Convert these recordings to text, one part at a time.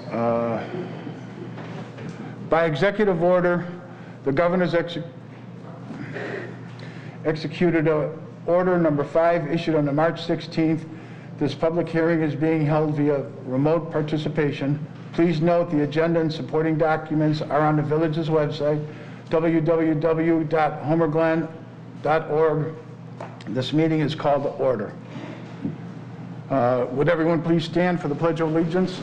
By executive order, the governor's executed order number 5 issued on March 16th. This public hearing is being held via remote participation. Please note the agenda and supporting documents are on the village's website, www.homerglen.org. This meeting is called to order. Would everyone please stand for the Pledge of Allegiance?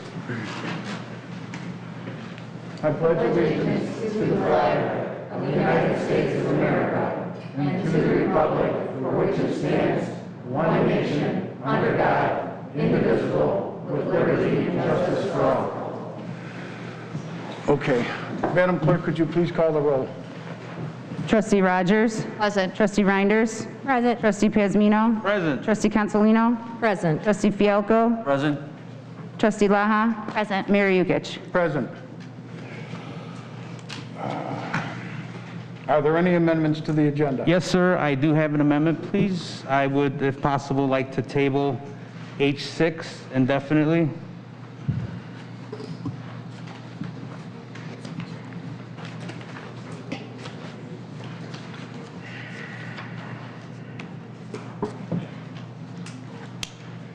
I pledge allegiance to the flag of the United States of America and to the republic for which it stands, one nation, under God, indivisible, with liberty and justice for all. Okay. Madam Clerk, could you please call the roll? Trustee Rogers. Present. Trustee Reinders. Present. Trustee Pazmino. Present. Trustee Consolino. Present. Trustee Fialco. Present. Trustee Laha. Present. Mayor Yukich. Present. Are there any amendments to the agenda? Yes, sir, I do have an amendment, please. I would, if possible, like to table H6 indefinitely.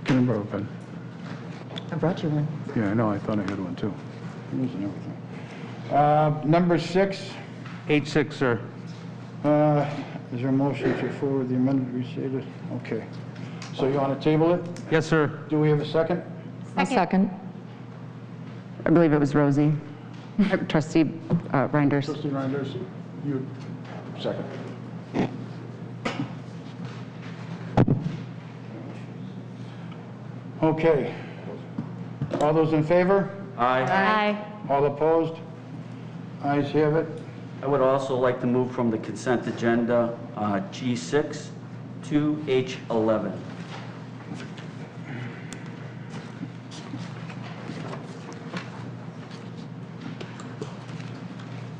Can I borrow a pen? I brought you one. Yeah, I know. I thought I had one too. I'm losing everything. Number 6. H6, sir. Is there a motion to forward the amendment restated? Okay. So you want to table it? Yes, sir. Do we have a second? A second. I believe it was Rosie. Trustee Reinders. Trustee Reinders, you second. Okay. All those in favor? Aye. Aye. All opposed? Ayes have it. I would also like to move from the consent agenda G6 to H11.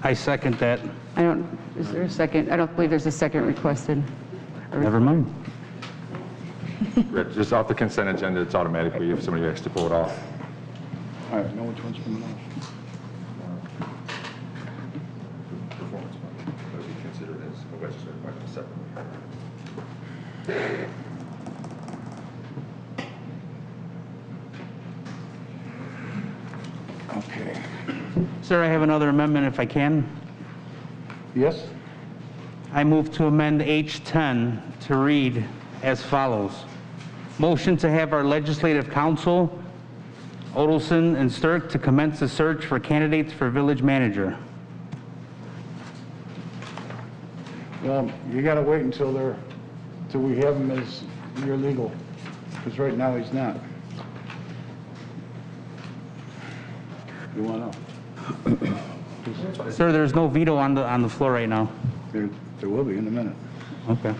I second that. Is there a second? I don't believe there's a second requested. Never mind. Just off the consent agenda, it's automatically if somebody has to pull it off. All right, know which one's coming off. Performance fund, that would be considered as a legislative item separately. Okay. Sir, I have another amendment if I can. Yes? I move to amend H10 to read as follows. Motion to have our legislative council, Odelson and Stirk, to commence a search for candidates for village manager. Well, you got to wait until we have him as your legal, because right now he's not. You want to? Sir, there's no veto on the floor right now. There will be in a minute. Okay.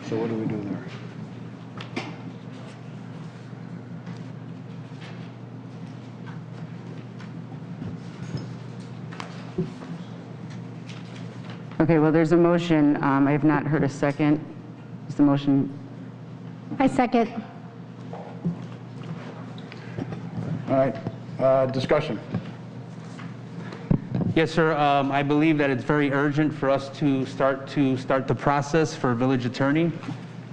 So what do we do there? Okay, well, there's a motion. I have not heard a second. Is the motion? I second. All right, discussion. Yes, sir. I believe that it's very urgent for us to start the process for village attorney.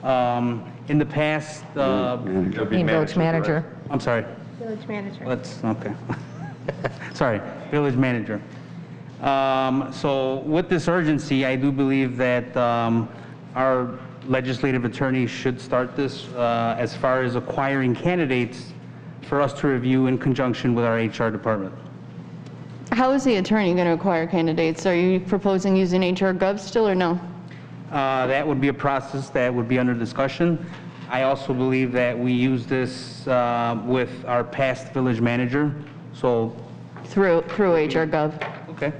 In the past, Village manager. I'm sorry. Village manager. Okay. Sorry, village manager. So with this urgency, I do believe that our legislative attorney should start this as far as acquiring candidates for us to review in conjunction with our HR department. How is the attorney going to acquire candidates? Are you proposing using HR Gov still or no? That would be a process that would be under discussion. I also believe that we use this with our past village manager, so. Through HR Gov? Okay.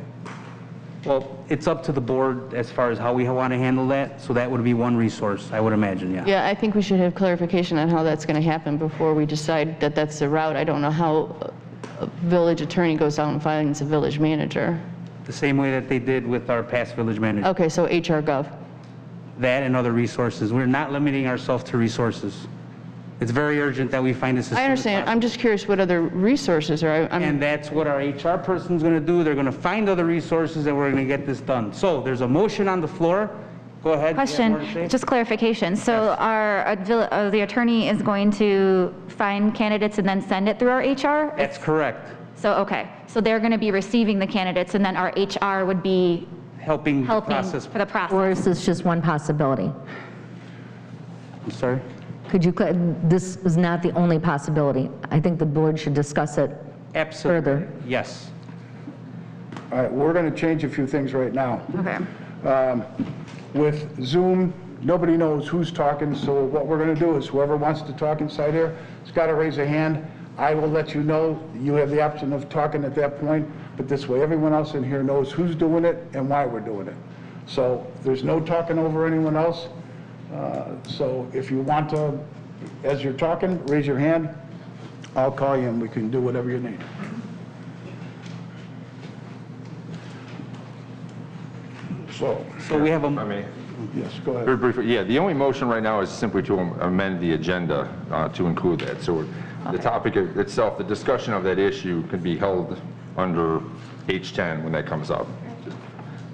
Well, it's up to the board as far as how we want to handle that, so that would be one resource, I would imagine, yeah. Yeah, I think we should have clarification on how that's going to happen before we decide that that's the route. I don't know how a village attorney goes out and finds a village manager. The same way that they did with our past village manager. Okay, so HR Gov. That and other resources. We're not limiting ourselves to resources. It's very urgent that we find this as soon I as understand. possible. I'm just curious what other resources are. And that's what our HR person's going to do. They're going to find other resources and we're going to get this done. So there's a motion on the floor. Go ahead. You have more to say? Question, just clarification. So the attorney is going to find candidates and then send it through our HR? That's correct. So, okay. So they're going to be receiving the candidates and then our HR would be Helping the helping process. for the process? Or is this just one possibility? I'm sorry? Could you, this is not the only possibility. I think the board should discuss it Absolutely. further. Yes. All right, we're going to change a few things right now. Okay. With Zoom, nobody knows who's talking, so what we're going to do is whoever wants to talk inside here has got to raise a hand. I will let you know. You have the option of talking at that point, but this way everyone else in here knows who's doing it and why we're doing it. So there's no talking over anyone else. So if you want to, as you're talking, raise your hand. I'll call you and we can do whatever you need. So, So we have I a, mean, yes, go very ahead. briefly, yeah, the only motion right now is simply to amend the agenda to include that. So the topic itself, the discussion of that issue can be held under H10 when that comes up.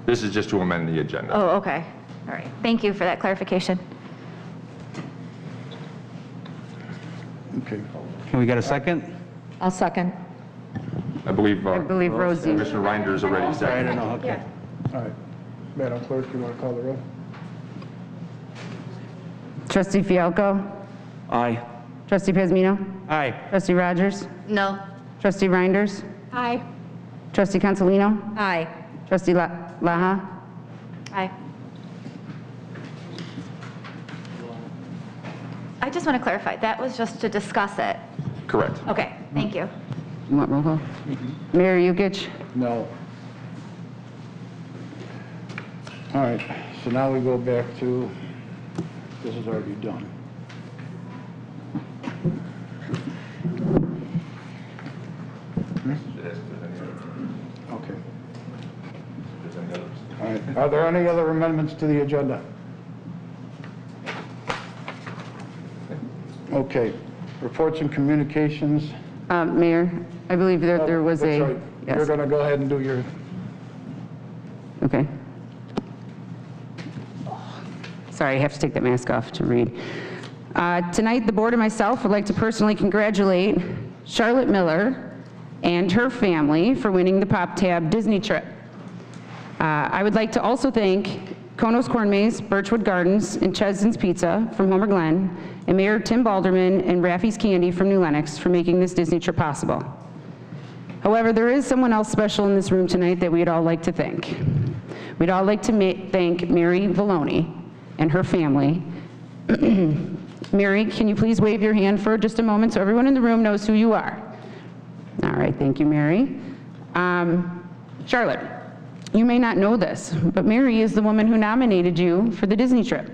This is just to amend the agenda. Oh, okay. All right. Thank you for that clarification. Okay. can we get a second? I'll second. I believe Rosie. Commissioner Reinders already Sorry, I seconded. don't know, okay. All right. Madam Clerk, you want to call the roll? Trustee Fialko? Aye. Trustee Pazmino? Aye. Trustee Rogers? No. Trustee Reinders? Aye. Trustee Consolino? Aye. Trustee Laha? Aye. I just want to clarify, that was just to discuss it. Correct. Okay, thank you. You want roll call? Mayor Yukich? No. All right, so now we go back to, this is already done. Okay. All right, are there any other amendments to the agenda? Okay, reports and communications. Mayor, I believe that there was That's a... right. You're Yes, going to go ahead and do your, okay. Sorry, I have to take that mask off to read. Tonight, the board and myself would like to personally congratulate Charlotte Miller and her family for winning the Pop Tab Disney trip. I would like to also thank Konos Corn Maze, Birchwood Gardens, and Chesden's Pizza from Homer Glen, and Mayor Tim Balderman and Raffy's Candy from New Lenox for making this Disney trip possible. However, there is someone else special in this room tonight that we'd all like to thank. We'd all like to thank Mary Valoni and her family. Mary, can you please wave your hand for just a moment so everyone in the room knows who you are? All right, thank you, Mary. Charlotte, you may not know this, but Mary is the woman who nominated you for the Disney trip.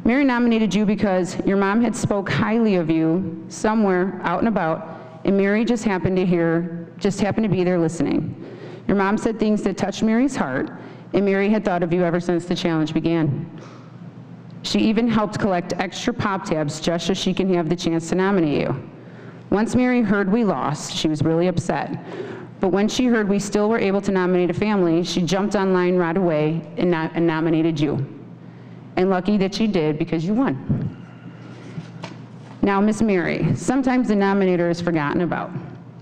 Mary nominated you because your mom had spoke highly of you somewhere out and about, and Mary just happened to be there listening. Your mom said things that touched Mary's heart, and Mary had thought of you ever since the challenge began. She even helped collect extra pop tabs just so she can have the chance to nominate you. Once Mary heard we lost, she was really upset. But when she heard we still were able to nominate a family, she jumped online right away and nominated you. And lucky that she did, because you won. Now, Miss Mary, sometimes the nominator is forgotten about,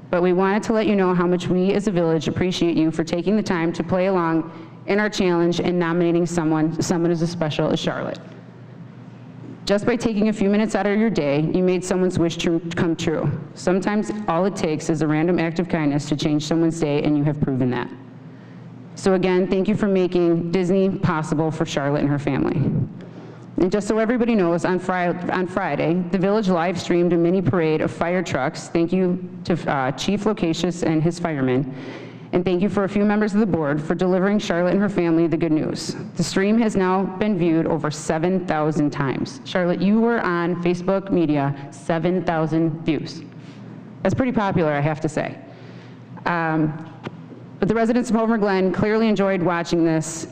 but we wanted to let you know how much we as a village appreciate you for taking the time to play along in our challenge and nominating someone as special as Charlotte. Just by taking a few minutes out of your day, you made someone's wish come true. Sometimes all it takes is a random act of kindness to change someone's day, and you have proven that. So again, thank you for making Disney possible for Charlotte and her family. And just so everybody knows, on Friday, the village live streamed a mini parade of fire trucks. Thank you to Chief Locatius and his firemen. And thank you for a few members of the board for delivering Charlotte and her family the good news. The stream has now been viewed over 7,000 times. Charlotte, you were on Facebook Media, 7,000 views. That's pretty popular, I have to say. But the residents of Homer Glen clearly enjoyed watching this,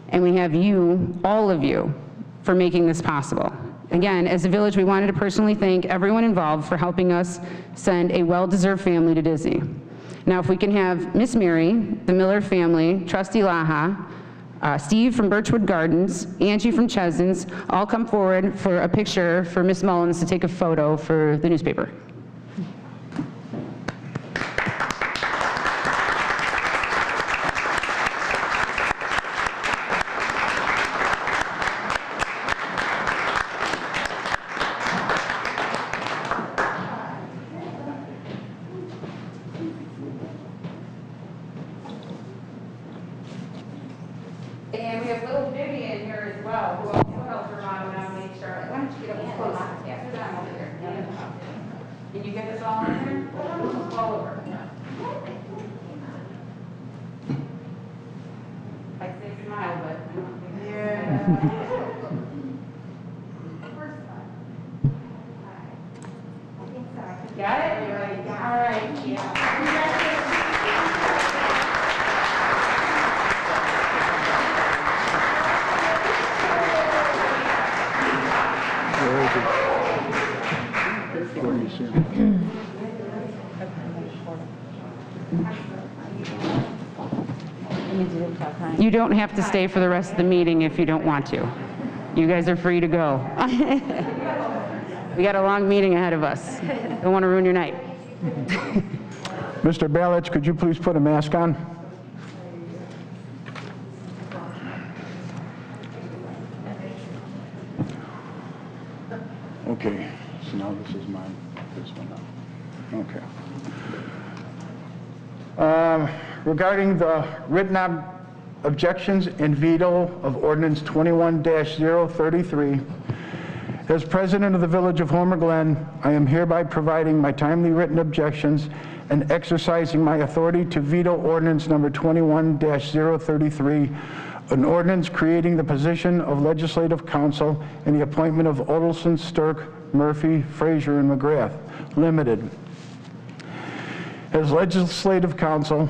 and we have you, all of you, for making this possible. Again, as a village, we wanted to personally thank everyone involved for helping us send a well-deserved family to Disney. Now, if we can have Miss Mary, the Miller family, Trustee Laha, Steve from Birchwood Gardens, Angie from Chesn's, all come forward for a picture for Miss Mullins to take a photo for the newspaper. And we have little Vivian here as well, who also helped her mom nominate Charlotte. Why don't you get up close? Yeah, sit down over here. Can you get this all in there? All over. I say smile, but I don't think. Got it? All right. Yeah. You don't have to stay for the rest of the meeting if you don't want to. You guys are free to go. We got a long meeting ahead of us. Don't want to ruin your night. Mr. Balich, could you please put a mask on? Okay, so now this is mine, this one now. Okay. Regarding the written objections and veto of ordinance 21-033, as president of the Village of Homer Glen, I am hereby providing my timely written objections and exercising my authority to veto ordinance number 21-033, an ordinance creating the position of legislative council and the appointment of Odelson, Stirk, Murphy, Frazier, and McGrath, Limited. As legislative council,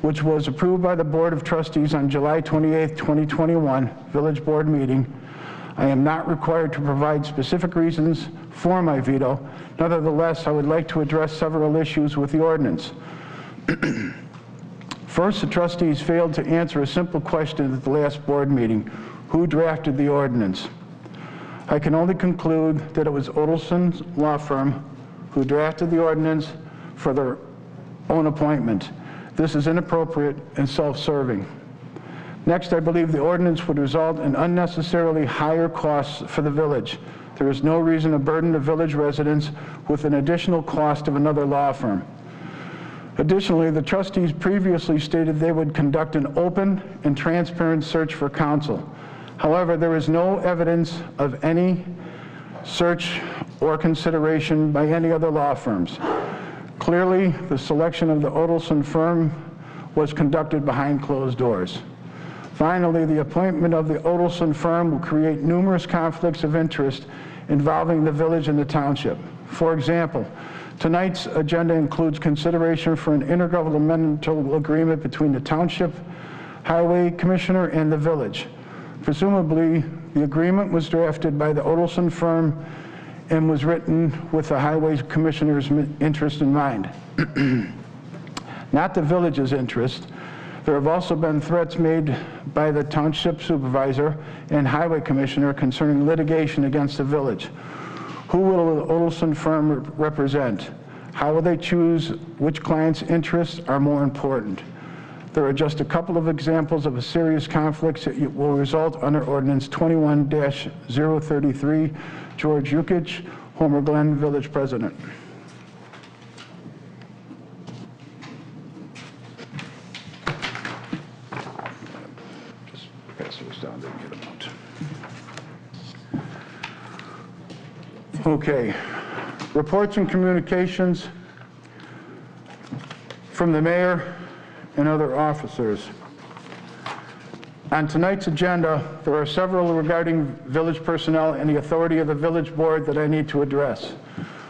which was approved by the Board of Trustees on July 28, 2021, Village Board meeting, I am not required to provide specific reasons for my veto. Nevertheless, I would like to address several issues with the ordinance. First, the trustees failed to answer a simple question at the last board meeting: who drafted the ordinance? I can only conclude that it was Odelson's law firm who drafted the ordinance for their own appointment. This is inappropriate and self-serving. Next, I believe the ordinance would result in unnecessarily higher costs for the village. There is no reason to burden the village residents with an additional cost of another law firm. Additionally, the trustees previously stated they would conduct an open and transparent search for counsel. However, there is no evidence of any search or consideration by any other law firms. Clearly, the selection of the Odelson firm was conducted behind closed doors. Finally, the appointment of the Odelson firm will create numerous conflicts of interest involving the village and the township. For example, tonight's agenda includes consideration for an intergovernmental agreement between the township highway commissioner and the village. Presumably, the agreement was drafted by the Odelson firm and was written with the highway commissioner's interest in mind, not the village's interest. There have also been threats made by the township supervisor and highway commissioner concerning litigation against the village. Who will the Odelson firm represent? How will they choose which client's interests are more important? There are just a couple of examples of a serious conflicts that will result under ordinance 21-033. George Yukich, Homer Glen Village President. Just pass those down to get them out. Okay, reports and communications from the mayor and other officers. On tonight's agenda, there are several regarding village personnel and the authority of the village board that I need to address.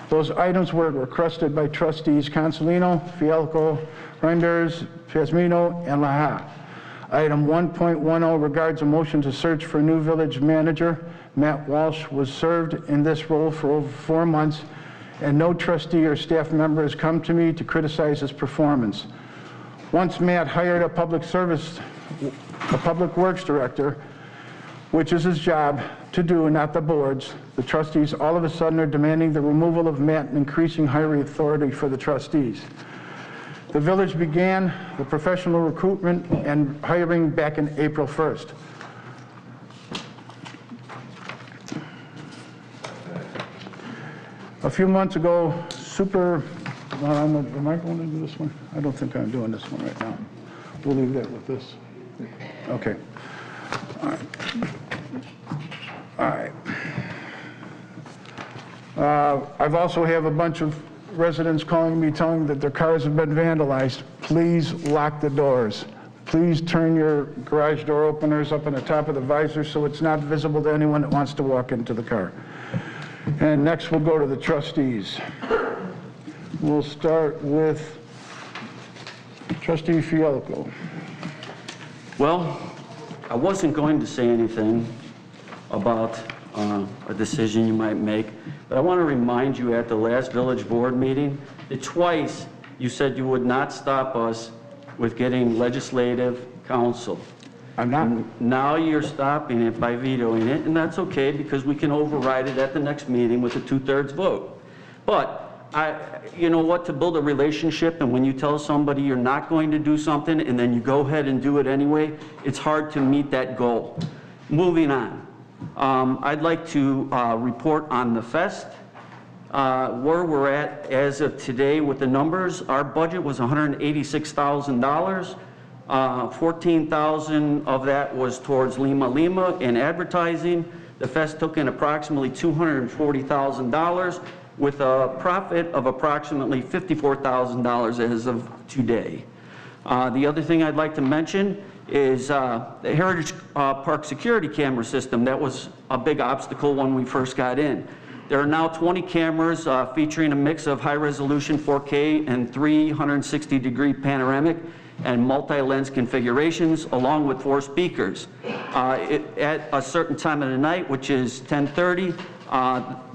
Those items were requested by trustees Consolino, Fialco, Reinders, Fiasmino, and Laha. Item 1.10 regards a motion to search for a new village manager. Matt Walsh, was served in this role for over 4 months, and no trustee or staff member has come to me to criticize his performance. Once Matt hired a public works director, which is his job to do and not the board's, the trustees all of a sudden are demanding the removal of Matt and increasing hiring authority for the trustees. The village began the professional recruitment and hiring back in April 1st. A few months ago, am I going to do this one? I don't think I'm doing this one right now. We'll leave that with this. Okay. All right. All right. I've also have a bunch of residents calling me, telling me that their cars have been vandalized. Please lock the doors. Please turn your garage door openers up on the top of the visor so it's not visible to anyone that wants to walk into the car. And next we'll go to the trustees. We'll start with Trustee Fialco. Well, I wasn't going to say anything about a decision you might make, but I want to remind you at the last village board meeting that twice you said you would not stop us with getting legislative counsel. I'm not. Now you're stopping it by vetoing it, and that's okay because we can override it at the next meeting with a 2/3 vote. But you know what, to build a relationship, and when you tell somebody you're not going to do something and then you go ahead and do it anyway, it's hard to meet that goal. Moving on. I'd like to report on the fest. Where we're at as of today with the numbers, our budget was $186,000. 14,000 of that was towards Lima Lima and advertising. The fest took in approximately $240,000 with a profit of approximately $54,000 as of today. The other thing I'd like to mention is the Heritage Park security camera system. That was a big obstacle when we first got in. There are now 20 cameras featuring a mix of high-resolution 4K and 360-degree panoramic and multi-lens configurations, along with 4 speakers. At a certain time of the night, which is 10:30,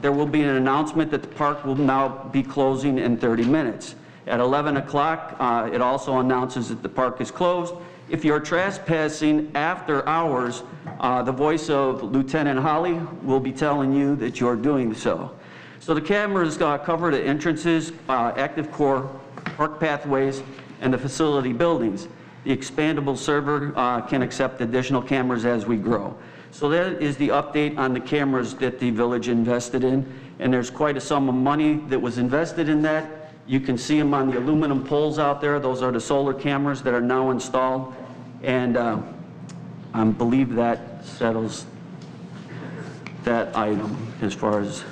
there will be an announcement that the park will now be closing in 30 minutes. At 11 o'clock, it also announces that the park is closed. If you're trespassing after hours, the voice of Lieutenant Holly will be telling you that you're doing so. So the cameras cover the entrances, active core, park pathways, and the facility buildings. The expandable server can accept additional cameras as we grow. So that is the update on the cameras that the village invested in, and there's quite a sum of money that was invested in that. You can see them on the aluminum poles out there. Those are the solar cameras that are now installed, and I believe that settles that item as far as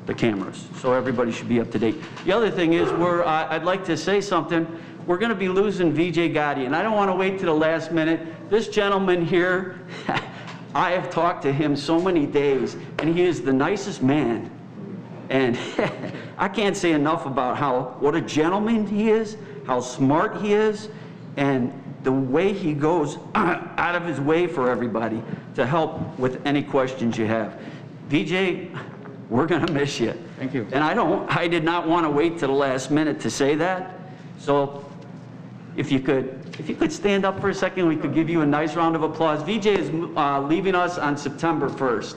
the cameras. So everybody should be up to date. The other thing is, I'd like to say something. We're going to be losing VJ Gotti, and I don't want to wait to the last minute. This gentleman here, I have talked to him so many days, and he is the nicest man. And I can't say enough about what a gentleman he is, how smart he is, and the way he goes out of his way for everybody to help with any questions you have. VJ, we're going to miss you. Thank you. And I did not want to wait to the last minute to say that. So if you could stand up for a second, we could give you a nice round of applause. VJ is leaving us on September 1st.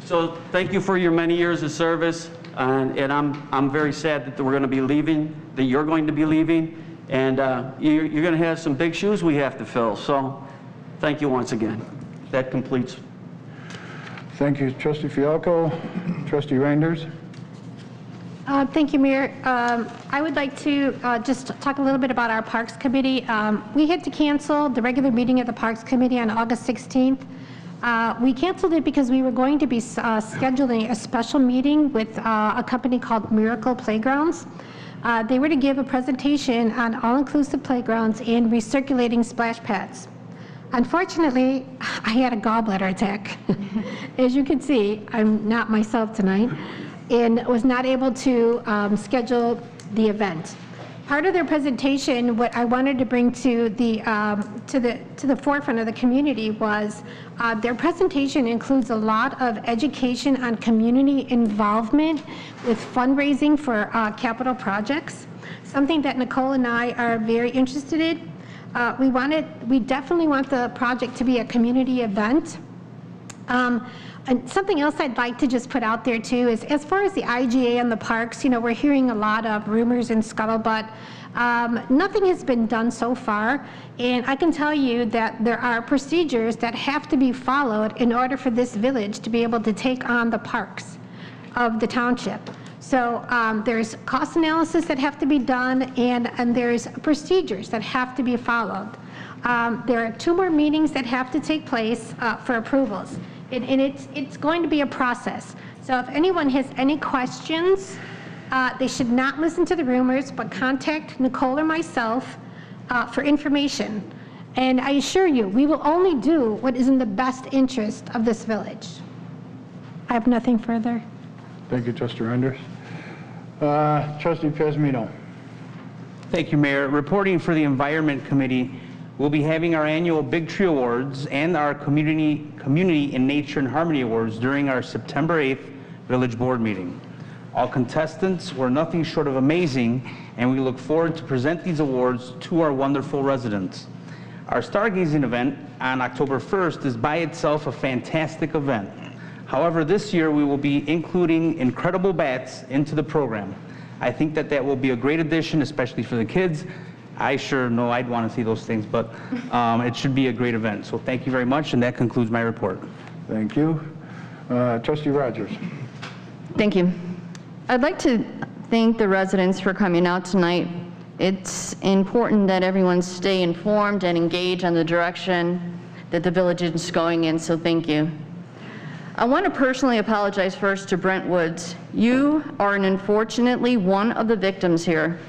So thank you for your many years of service, and I'm very sad that we're going to be leaving, that you're going to be leaving, and you're going to have some big shoes we have to fill. So thank you once again. That completes. Thank you, Trustee Fialco. Trustee Reinders. Thank you, Mayor. I would like to just talk a little bit about our Parks Committee. We had to cancel the regular meeting of the Parks Committee on August 16th. We canceled it because we were going to be scheduling a special meeting with a company called Miracle Playgrounds. They were to give a presentation on all-inclusive playgrounds and recirculating splash pads. Unfortunately, I had a gallbladder attack. As you can see, I'm not myself tonight. and was not able to schedule the event. Part of their presentation, what I wanted to bring to the forefront of the community was their presentation includes a lot of education on community involvement with fundraising for capital projects, something that Nicole and I are very interested in. We definitely want the project to be a community event. And something else I'd like to just put out there too is, as far as the IGA and the parks, we're hearing a lot of rumors and scuttlebutt. Nothing has been done so far, and I can tell you that there are procedures that have to be followed in order for this village to be able to take on the parks of the township. So there's cost analysis that have to be done, and there's procedures that have to be followed. There are 2 more meetings that have to take place for approvals. And it's going to be a process. So if anyone has any questions, they should not listen to the rumors, but contact Nicole or myself for information. And I assure you, we will only do what is in the best interest of this village. I have nothing further. Thank you, Trustee Renders. Trustee Pesmino. Thank you, Mayor. Reporting for the Environment Committee, we'll be having our annual Big Tree Awards and our Community in Nature and Harmony Awards during our September 8th Village Board meeting. All contestants were nothing short of amazing, and we look forward to present these awards to our wonderful residents. Our stargazing event on October 1st is by itself a fantastic event. However, this year we will be including incredible bats into the program. I think that will be a great addition, especially for the kids. I sure know I'd want to see those things, but it should be a great event. So thank you very much, and that concludes my report. Thank you. Trustee Rogers. Thank you. I'd like to thank the residents for coming out tonight. It's important that everyone stay informed and engage on the direction that the village is going in, so thank you. I want to personally apologize first to Brent Woods. You are unfortunately one of the victims here.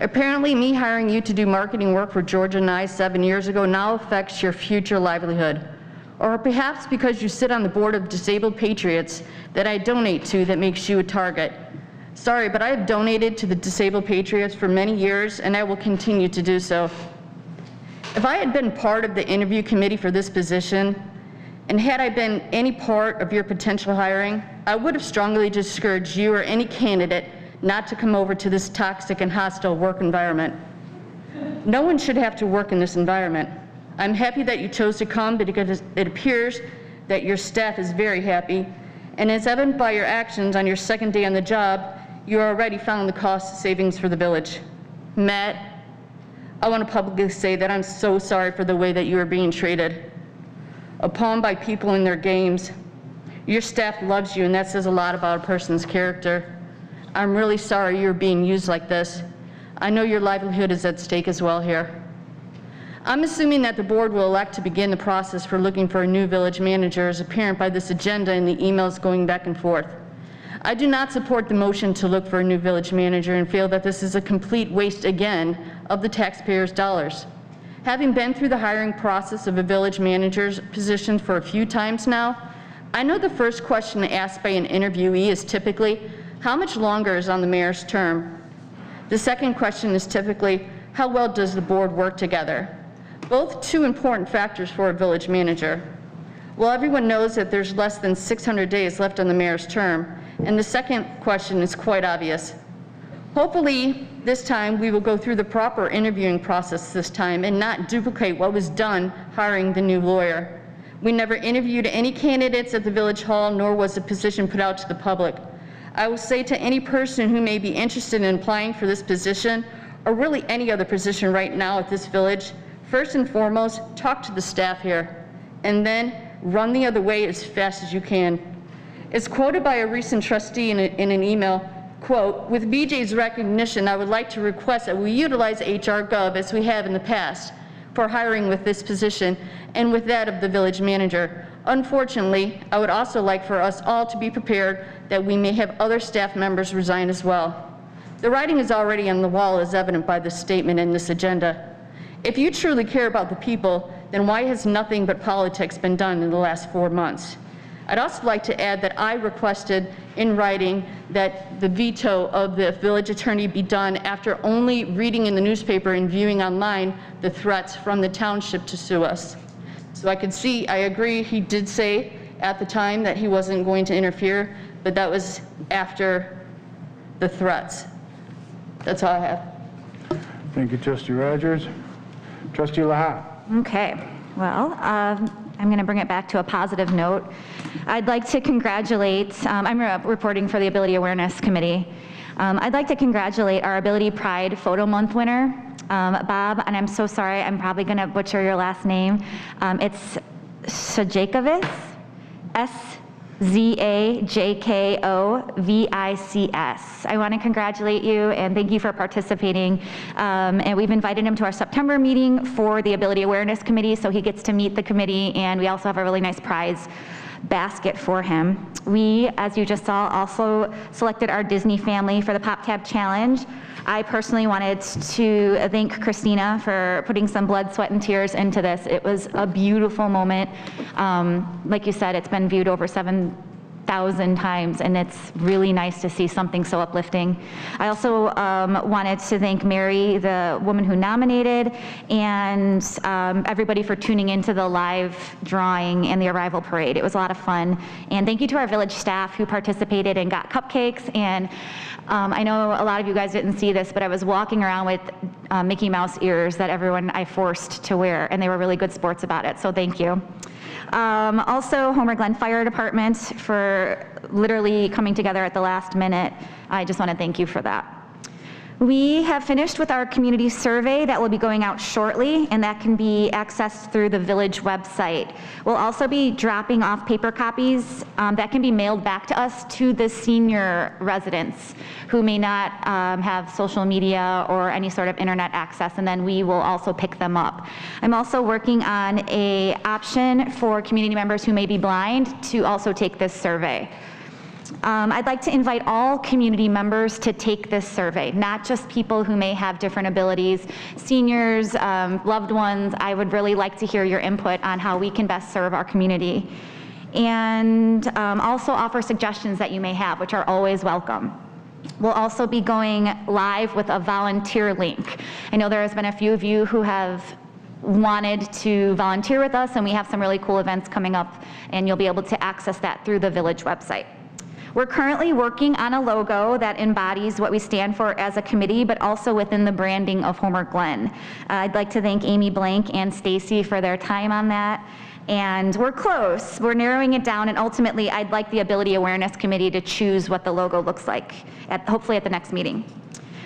Apparently, me hiring you to do marketing work for Georgia and I 7 years ago now affects your future livelihood. Or perhaps because you sit on the board of Disabled Patriots that I donate to that makes you a target. Sorry, but I have donated to the Disabled Patriots for many years, and I will continue to do so. If I had been part of the interview committee for this position, and had I been any part of your potential hiring, I would have strongly discouraged you or any candidate not to come over to this toxic and hostile work environment. No one should have to work in this environment. I'm happy that you chose to come because it appears that your staff is very happy, and as evident by your actions on your second day on the job, you already found the cost savings for the village. Matt, I want to publicly say that I'm so sorry for the way that you are being treated. A pawn by people in their games. Your staff loves you, and that says a lot about a person's character. I'm really sorry you're being used like this. I know your livelihood is at stake as well here. I'm assuming that the board will elect to begin the process for looking for a new village manager as apparent by this agenda and the emails going back and forth. I do not support the motion to look for a new village manager and feel that this is a complete waste again of the taxpayers' dollars. Having been through the hiring process of a village manager's position for a few times now, I know the first question asked by an interviewee is typically, how much longer is on the mayor's term? The second question is typically, how well does the board work together? Both 2 important factors for a village manager. Well, everyone knows that there's less than 600 days left on the mayor's term, and the second question is quite obvious. Hopefully, this time we will go through the proper interviewing process this time and not duplicate what was done hiring the new lawyer. We never interviewed any candidates at the village hall, nor was the position put out to the public. I will say to any person who may be interested in applying for this position, or really any other position right now at this village, first and foremost, talk to the staff here, and then run the other way as fast as you can. As quoted by a recent trustee in an email, quote, with BJ's recognition, I would like to request that we utilize HR Gov as we have in the past for hiring with this position and with that of the village manager. Unfortunately, I would also like for us all to be prepared that we may have other staff members resign as well. The writing is already on the wall as evident by the statement in this agenda. If you truly care about the people, then why has nothing but politics been done in the last 4 months? I'd also like to add that I requested in writing that the veto of the village attorney be done after only reading in the newspaper and viewing online the threats from the township to sue us. So I could see, I agree, he did say at the time that he wasn't going to interfere, but that was after the threats. That's all I have. Thank you, Trustee Rogers. Trustee Lahat. Okay, well, I'm going to bring it back to a positive note. I'd like to congratulate, I'm reporting for the Ability Awareness Committee. I'd like to congratulate our Ability Pride Photo Month winner, Bob, and I'm so sorry, I'm probably going to butcher your last name. It's Sajakovic, Zajakovics. I want to congratulate you and thank you for participating. And we've invited him to our September meeting for the Ability Awareness Committee, so he gets to meet the committee, and we also have a really nice prize basket for him. We, as you just saw, also selected our Disney family for the Pop Tab Challenge. I personally wanted to thank Christina for putting some blood, sweat, and tears into this. It was a beautiful moment. Like you said, it's been viewed over 7,000 times, and it's really nice to see something so uplifting. I also wanted to thank Mary, the woman who nominated, and everybody for tuning into the live drawing and the arrival parade. It was a lot of fun. And thank you to our village staff who participated and got cupcakes. And I know a lot of you guys didn't see this, but I was walking around with Mickey Mouse ears that I forced to wear, and they were really good sports about it, so thank you. Also, Homer Glen Fire Department for literally coming together at the last minute. I just want to thank you for that. We have finished with our community survey that will be going out shortly, and that can be accessed through the village website. We'll also be dropping off paper copies that can be mailed back to us to the senior residents who may not have social media or any sort of internet access, and then we will also pick them up. I'm also working on an option for community members who may be blind to also take this survey. I'd like to invite all community members to take this survey, not just people who may have different abilities, seniors, loved ones. I would really like to hear your input on how we can best serve our community. And also offer suggestions that you may have, which are always welcome. We'll also be going live with a volunteer link. I know there has been a few of you who have wanted to volunteer with us, and we have some really cool events coming up, and you'll be able to access that through the village website. We're currently working on a logo that embodies what we stand for as a committee, but also within the branding of Homer Glen. I'd like to thank Amy Blank and Stacy for their time on that. And we're close. We're narrowing it down, and ultimately, I'd like the Ability Awareness Committee to choose what the logo looks like, hopefully at the next meeting.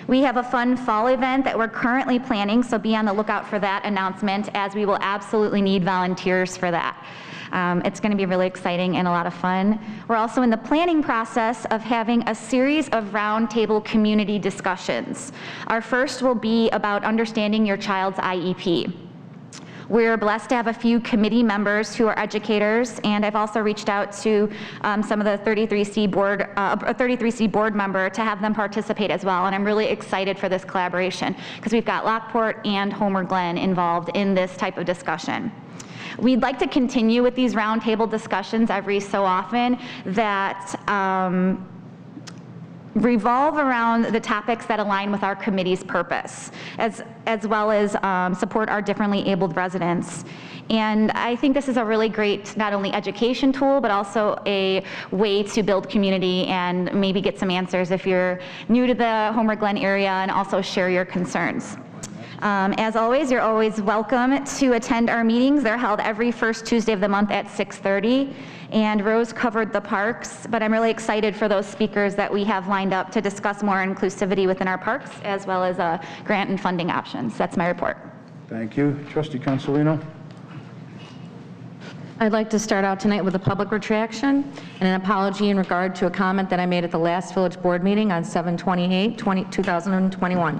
We have a fun fall event that we're currently planning, so be on the lookout for that announcement, as we will absolutely need volunteers for that. It's going to be really exciting and a lot of fun. We're also in the planning process of having a series of roundtable community discussions. Our first will be about understanding your child's IEP. We're blessed to have a few committee members who are educators, and I've also reached out to some of the 33C board member to have them participate as well, and I'm really excited for this collaboration because we've got Lockport and Homer Glen involved in this type of discussion. We'd like to continue with these roundtable discussions every so often that revolve around the topics that align with our committee's purpose, as well as support our differently abled residents. And I think this is a really great, not only education tool, but also a way to build community and maybe get some answers if you're new to the Homer Glen area, and also share your concerns. As always, you're always welcome to attend our meetings. They're held every first Tuesday of the month at 6:30. And Rose covered the parks, but I'm really excited for those speakers that we have lined up to discuss more inclusivity within our parks, as well as grant and funding options. That's my report. Thank you. Trustee Consolino. I'd like to start out tonight with a public retraction and an apology in regard to a comment that I made at the last village board meeting on 7/28/2021.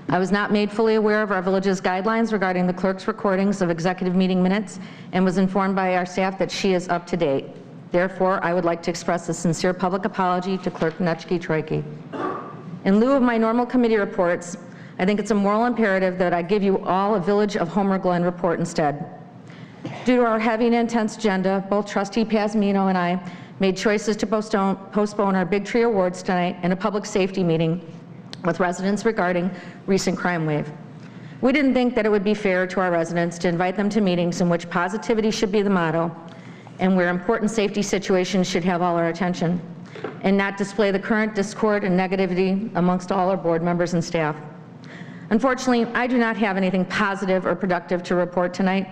I was not made fully aware of our village's guidelines regarding the clerk's recordings of executive meeting minutes, and was informed by our staff that she is up to date. Therefore, I would like to express a sincere public apology to Clerk Nechke Troike. In lieu of my normal committee reports, I think it's a moral imperative that I give you all a Village of Homer Glen report instead. Due to our heavy and intense agenda, both Trustee Pazmino and I made choices to postpone our Big Tree Awards tonight and a public safety meeting with residents regarding recent crime wave. We didn't think that it would be fair to our residents to invite them to meetings in which positivity should be the motto and where important safety situations should have all our attention, and not display the current discord and negativity amongst all our board members and staff. Unfortunately, I do not have anything positive or productive to report tonight.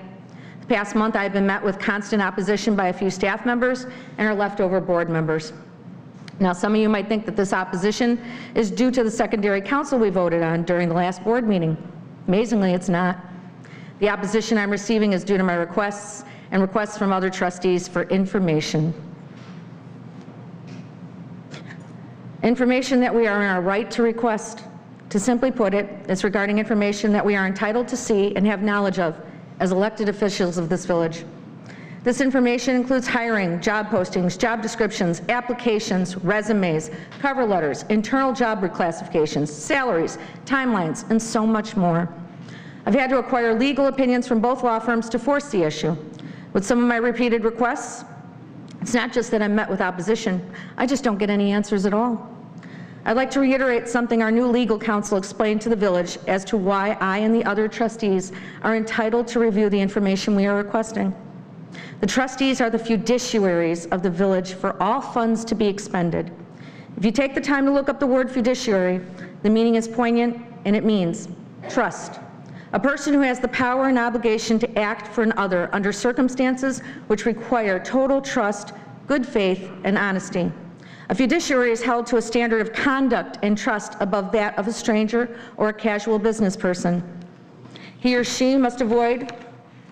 The past month, I have been met with constant opposition by a few staff members and our leftover board members. Now, some of you might think that this opposition is due to the secondary council we voted on during the last board meeting. Amazingly, it's not. The opposition I'm receiving is due to my requests and requests from other trustees for information. Information that we are in our right to request. To simply put it, it's regarding information that we are entitled to see and have knowledge of as elected officials of this village. This information includes hiring, job postings, job descriptions, applications, resumes, cover letters, internal job reclassifications, salaries, timelines, and so much more. I've had to acquire legal opinions from both law firms to force the issue. With some of my repeated requests, it's not just that I'm met with opposition, I just don't get any answers at all. I'd like to reiterate something our new legal counsel explained to the village as to why I and the other trustees are entitled to review the information we are requesting. The trustees are the fiduciaries of the village for all funds to be expended. If you take the time to look up the word fiduciary, the meaning is poignant and it means trust. A person who has the power and obligation to act for another under circumstances which require total trust, good faith, and honesty. A fiduciary is held to a standard of conduct and trust above that of a stranger or a casual business person. He or she must avoid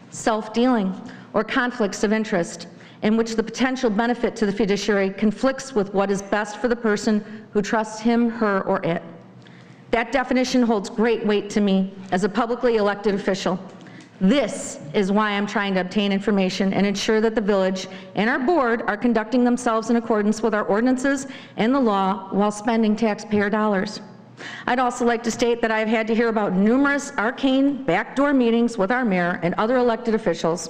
self-dealing or conflicts of interest in which the potential benefit to the fiduciary conflicts with what is best for the person who trusts him, her, or it. That definition holds great weight to me as a publicly elected official. This is why I'm trying to obtain information and ensure that the village and our board are conducting themselves in accordance with our ordinances and the law while spending taxpayer dollars. I'd also like to state that I've had to hear about numerous arcane backdoor meetings with our mayor and other elected officials.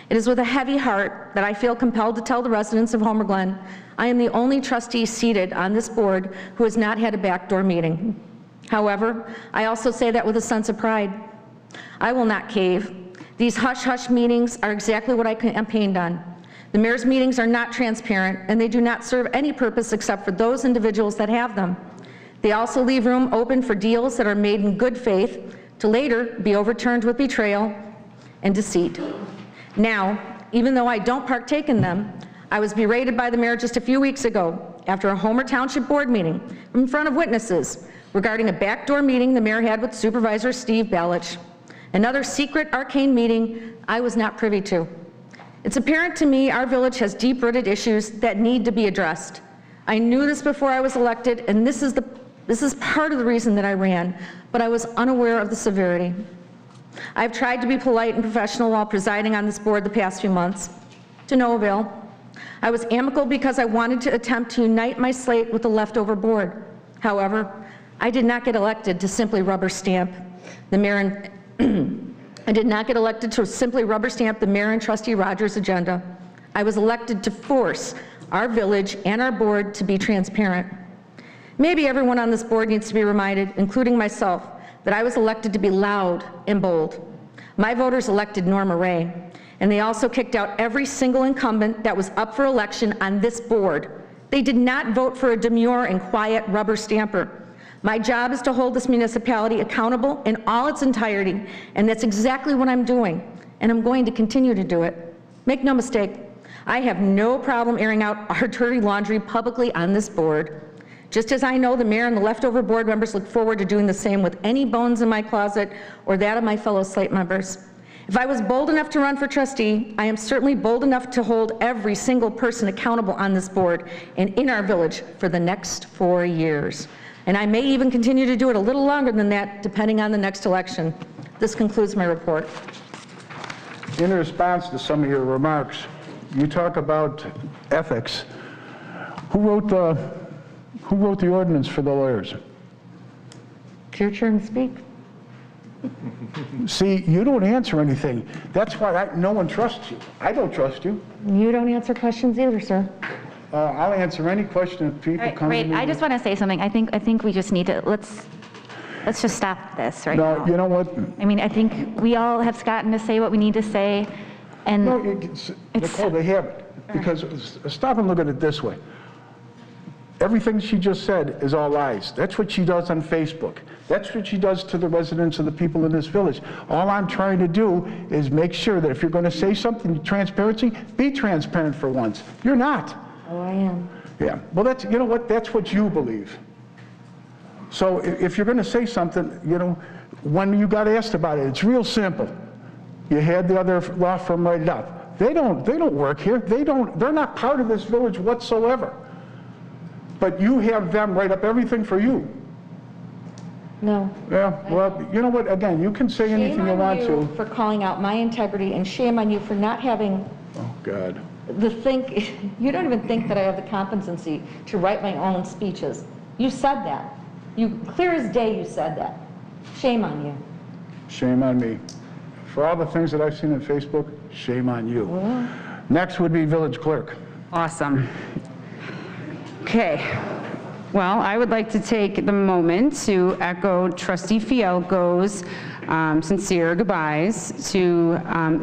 It is with a heavy heart that I feel compelled to tell the residents of Homer Glen I am the only trustee seated on this board who has not had a backdoor meeting. However, I also say that with a sense of pride. I will not cave. These hush-hush meetings are exactly what I campaigned on. The mayor's meetings are not transparent, and they do not serve any purpose except for those individuals that have them. They also leave room open for deals that are made in good faith to later be overturned with betrayal and deceit. Now, even though I don't partake in them, I was berated by the mayor just a few weeks ago after a Homer Township board meeting in front of witnesses regarding a backdoor meeting the mayor had with Supervisor Steve Balich. Another secret arcane meeting I was not privy to. It's apparent to me our village has deep-rooted issues that need to be addressed. I knew this before I was elected, and this is part of the reason that I ran, but I was unaware of the severity. I've tried to be polite and professional while presiding on this board the past few months, to no avail. I was amicable because I wanted to attempt to unite my slate with the leftover board. However, I did not get elected to simply rubber stamp the mayor and I did not get elected to simply rubber stamp the mayor and Trustee Rogers' agenda. I was elected to force our village and our board to be transparent. Maybe everyone on this board needs to be reminded, including myself, that I was elected to be loud and bold. My voters elected Norma Ray, and they also kicked out every single incumbent that was up for election on this board. They did not vote for a demure and quiet rubber stamper. My job is to hold this municipality accountable in all its entirety, and that's exactly what I'm doing, and I'm going to continue to do it. Make no mistake, I have no problem airing out our dirty laundry publicly on this board. Just as I know the mayor and the leftover board members look forward to doing the same with any bones in my closet or that of my fellow slate members. If I was bold enough to run for trustee, I am certainly bold enough to hold every single person accountable on this board and in our village for the next 4 years. And I may even continue to do it a little longer than that, depending on the next election. This concludes my report. In response to some of your remarks, you talk about ethics. Who wrote the ordinance for the lawyers? It's your turn to speak. See, you don't answer anything. That's why no one trusts you. I don't trust you. You don't answer questions either, sir. I'll answer any question if people come to Right, me. I just want to say something. I think we just need to, let's just stop this right No, now. you know what? I mean, I think we all have gotten to say what we need to say, and No, Nicole, they haven't. Because, stop and look at it this way. Everything she just said is all lies. That's what she does on Facebook. That's what she does to the residents of the people in this village. All I'm trying to do is make sure that if you're going to say something, transparency, be transparent for once. You're not. Oh, I am. Yeah. Well, that's, you know what? That's what you believe. So if you're going to say something, you know, when you got asked about it, it's real simple. You had the other law firm write it up. They don't work here. They're not part of this village whatsoever. But you have them write up everything for you. No. Yeah, well, you know what, again, you can say anything you want Shame on you to. for calling out my integrity, and shame on you for not having Oh, God. you don't even think that I have the competency to write my own speeches. You said that. Clear as day you said that. Shame on you. Shame on me. For all the things that I've seen on Facebook, shame on you. Next would be village clerk. Awesome. Okay. Well, I would like to take the moment to echo Trustee Fialko's sincere goodbyes to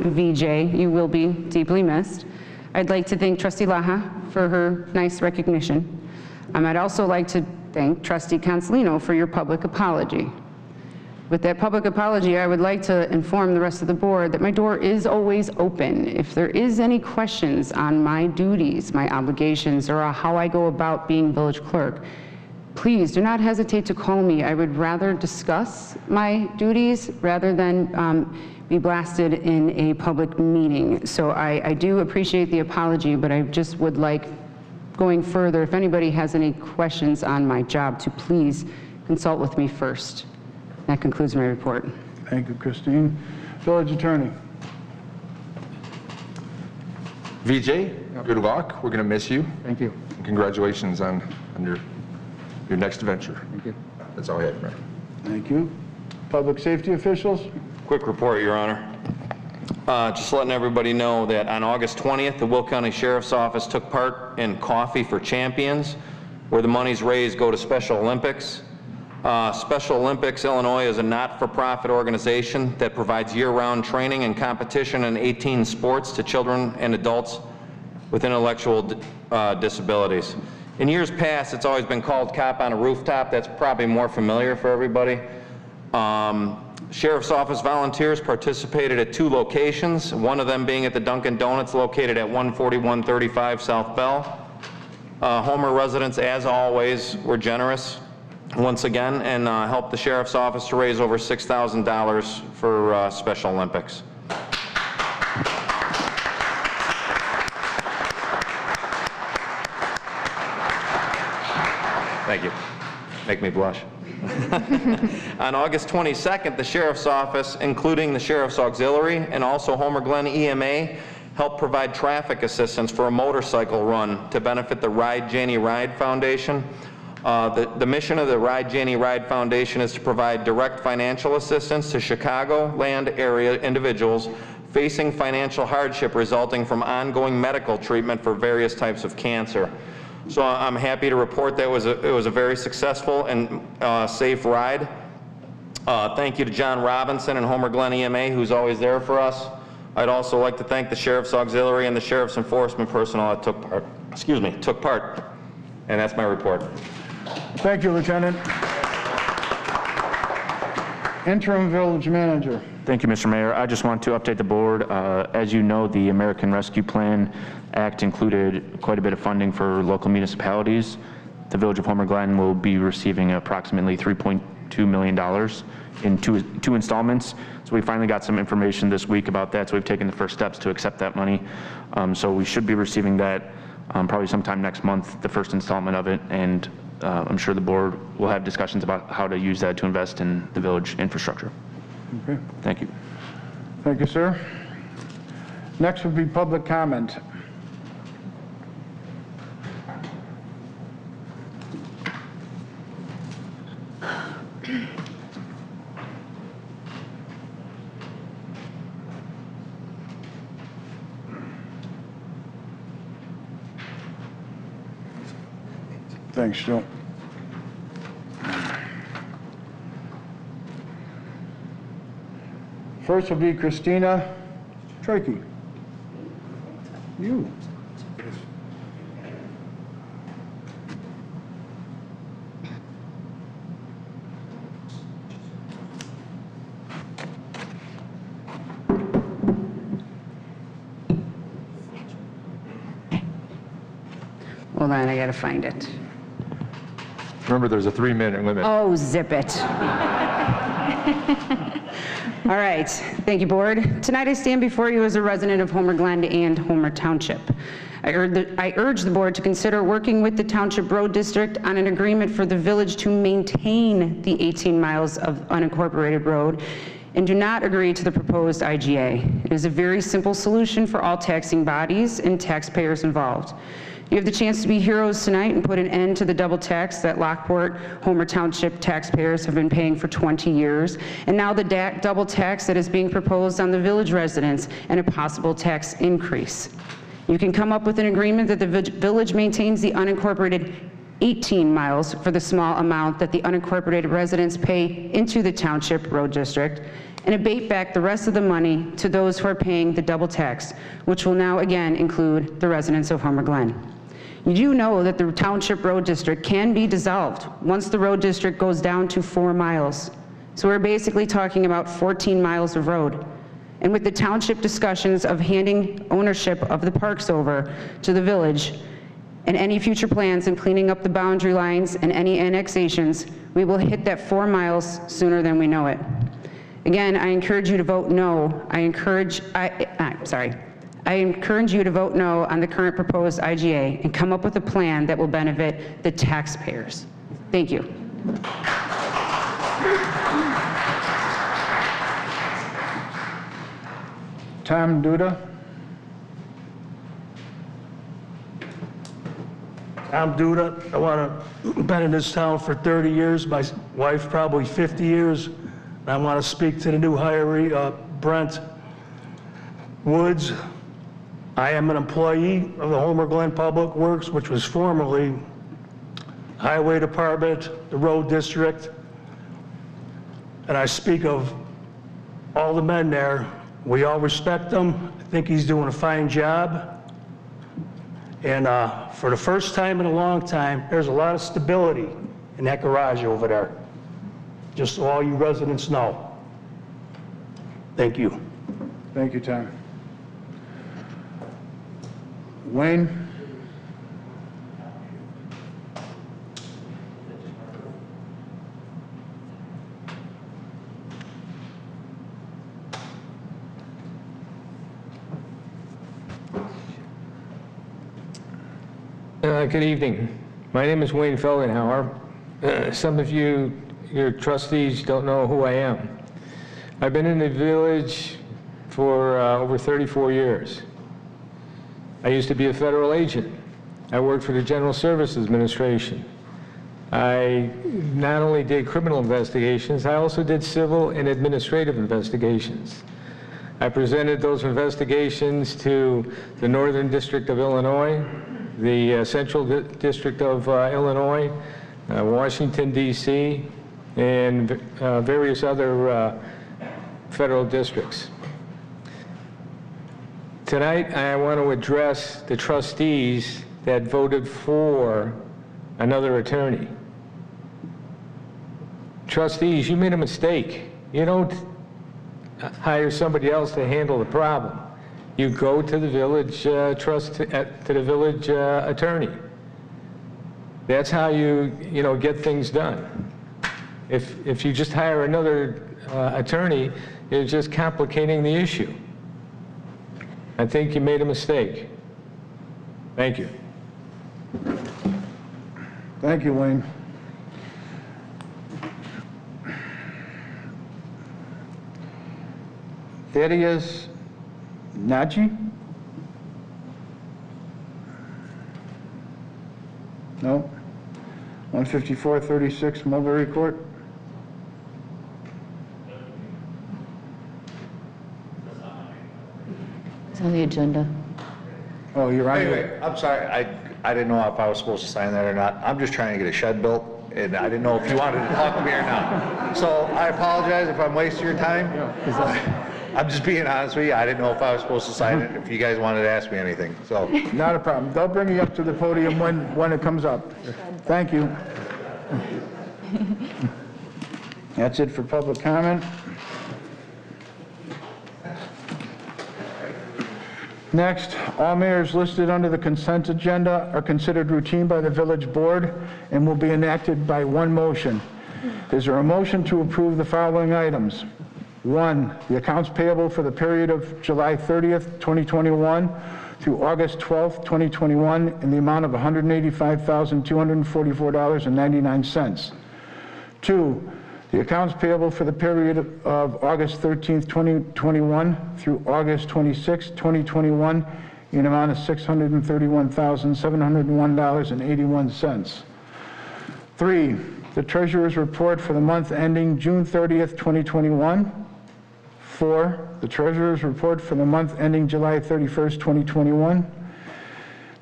VJ. You will be deeply missed. I'd like to thank Trustee Laha for her nice recognition. I'd also like to thank Trustee Consolino for your public apology. With that public apology, I would like to inform the rest of the board that my door is always open. If there is any questions on my duties, my obligations, or how I go about being village clerk, please do not hesitate to call me. I would rather discuss my duties rather than be blasted in a public meeting. So I do appreciate the apology, but I just would like, going further, if anybody has any questions on my job, to please consult with me first. That concludes my report. Thank you, Christine. Village attorney. VJ, good luck. We're going to miss you. Thank you. And congratulations on your next venture. Thank you. That's all I had, Mayor. Thank you. Public safety officials. Quick report, Your Honor. Just letting everybody know that on August 20th, the Will County Sheriff's Office took part in Coffee for Champions, where the monies raised go to Special Olympics. Special Olympics Illinois is a not-for-profit organization that provides year-round training and competition in 18 sports to children and adults with intellectual disabilities. In years past, it's always been called Cop on a Rooftop. That's probably more familiar for everybody. Sheriff's Office volunteers participated at 2 locations, one of them being at the Dunkin' Donuts located at 14135 South Bell. Homer residents, as always, were generous once again and helped the Sheriff's Office to raise over $6,000 for Special Olympics. Thank you. Make me blush. On August 22nd, the Sheriff's Office, including the Sheriff's Auxiliary and also Homer Glen EMA, helped provide traffic assistance for a motorcycle run to benefit the Ride Janie Ride Foundation. The mission of the Ride Janie Ride Foundation is to provide direct financial assistance to Chicagoland area individuals facing financial hardship resulting from ongoing medical treatment for various types of cancer. So I'm happy to report that it was a very successful and safe ride. Thank you to John Robinson and Homer Glen EMA, who's always there for us. I'd also like to thank the Sheriff's Auxiliary and the Sheriff's Enforcement personnel that took part. And that's my report. Thank you, Lieutenant. Interim village manager. Thank you, Mr. Mayor. I just want to update the board. As you know, the American Rescue Plan Act included quite a bit of funding for local municipalities. The Village of Homer Glen will be receiving approximately $3.2 million in two installments. So we finally got some information this week about that, so we've taken the first steps to accept that money. So we should be receiving that probably sometime next month, the first installment of it, and I'm sure the board will have discussions about how to use that to invest in the village infrastructure. Okay. Thank you. Thank you, sir. Next would be public comment. Thanks, Joe. First will be Christina Troike. You. Hold on, I gotta find it. Remember, there's a 3-minute limit. Oh, zip it. All right, thank you, board. Tonight I stand before you as a resident of Homer Glen and Homer Township. I urge the board to consider working with the Township Road District on an agreement for the village to maintain the 18 miles of unincorporated road and do not agree to the proposed IGA. It is a very simple solution for all taxing bodies and taxpayers involved. You have the chance to be heroes tonight and put an end to the double tax that Lockport, Homer Township taxpayers have been paying for 20 years, and now the double tax that is being proposed on the village residents and a possible tax increase. You can come up with an agreement that the village maintains the unincorporated 18 miles for the small amount that the unincorporated residents pay into the Township Road District, and abate back the rest of the money to those who are paying the double tax, which will now again include the residents of Homer Glen. You do know that the Township Road District can be dissolved once the road district goes down to 4 miles. So we're basically talking about 14 miles of road. And with the township discussions of handing ownership of the parks over to the village and any future plans in cleaning up the boundary lines and any annexations, we will hit that 4 miles sooner than we know it. Again, I encourage you to vote no. I encourage you to vote no on the current proposed IGA and come up with a plan that will benefit the taxpayers. Thank you. Tom Duda. I'm Duda. I've been in this town for 30 years, my wife probably 50 years. I want to speak to the new hiree, Brent Woods. I am an employee of the Homer Glen Public Works, which was formerly Highway Department, the Road District. And I speak of all the men there. We all respect him. I think he's doing a fine job. And for the first time in a long time, there's a lot of stability in that garage over there. Just so all you residents know. Thank you. Thank you, Tom. Wayne. Good evening. My name is Wayne Felgenhauer. Some of you, your trustees, don't know who I am. I've been in the village for over 34 years. I used to be a federal agent. I worked for the General Services Administration. I not only did criminal investigations, I also did civil and administrative investigations. I presented those investigations to the Northern District of Illinois, the Central District of Illinois, Washington, D.C., and various other federal districts. Tonight, I want to address the trustees that voted for another attorney. Trustees, you made a mistake. You don't hire somebody else to handle the problem. You go to the village to the village attorney. That's how you get things done. If you just hire another attorney, you're just complicating the issue. I think you made a mistake. Thank you. Thank you, Wayne. Thaddeus Naji? No. 15436 Mulberry Court. It's on the agenda. Oh, you're on. Anyway, I'm sorry, I didn't know if I was supposed to sign that or not. I'm just trying to get a shed built, and I didn't know if you wanted to talk to me or not. So I apologize if I'm wasting your time. I'm just being honest with you. I didn't know if I was supposed to sign it, if you guys wanted to ask me anything, so. Not a problem. They'll bring you up to the podium when it comes up. Thank you. That's it for public comment. Next, all matters listed under the consent agenda are considered routine by the village board and will be enacted by one motion. Is there a motion to approve the following items? 1, the accounts payable for the period of July 30th, 2021 through August 12th, 2021 in the amount of $185,244.99. 2, the accounts payable for the period of August 13th, 2021 through August 26th, 2021 in an amount of $631,701.81. 3, the treasurer's report for the month ending June 30th, 2021. 4, the treasurer's report for the month ending July 31st, 2021.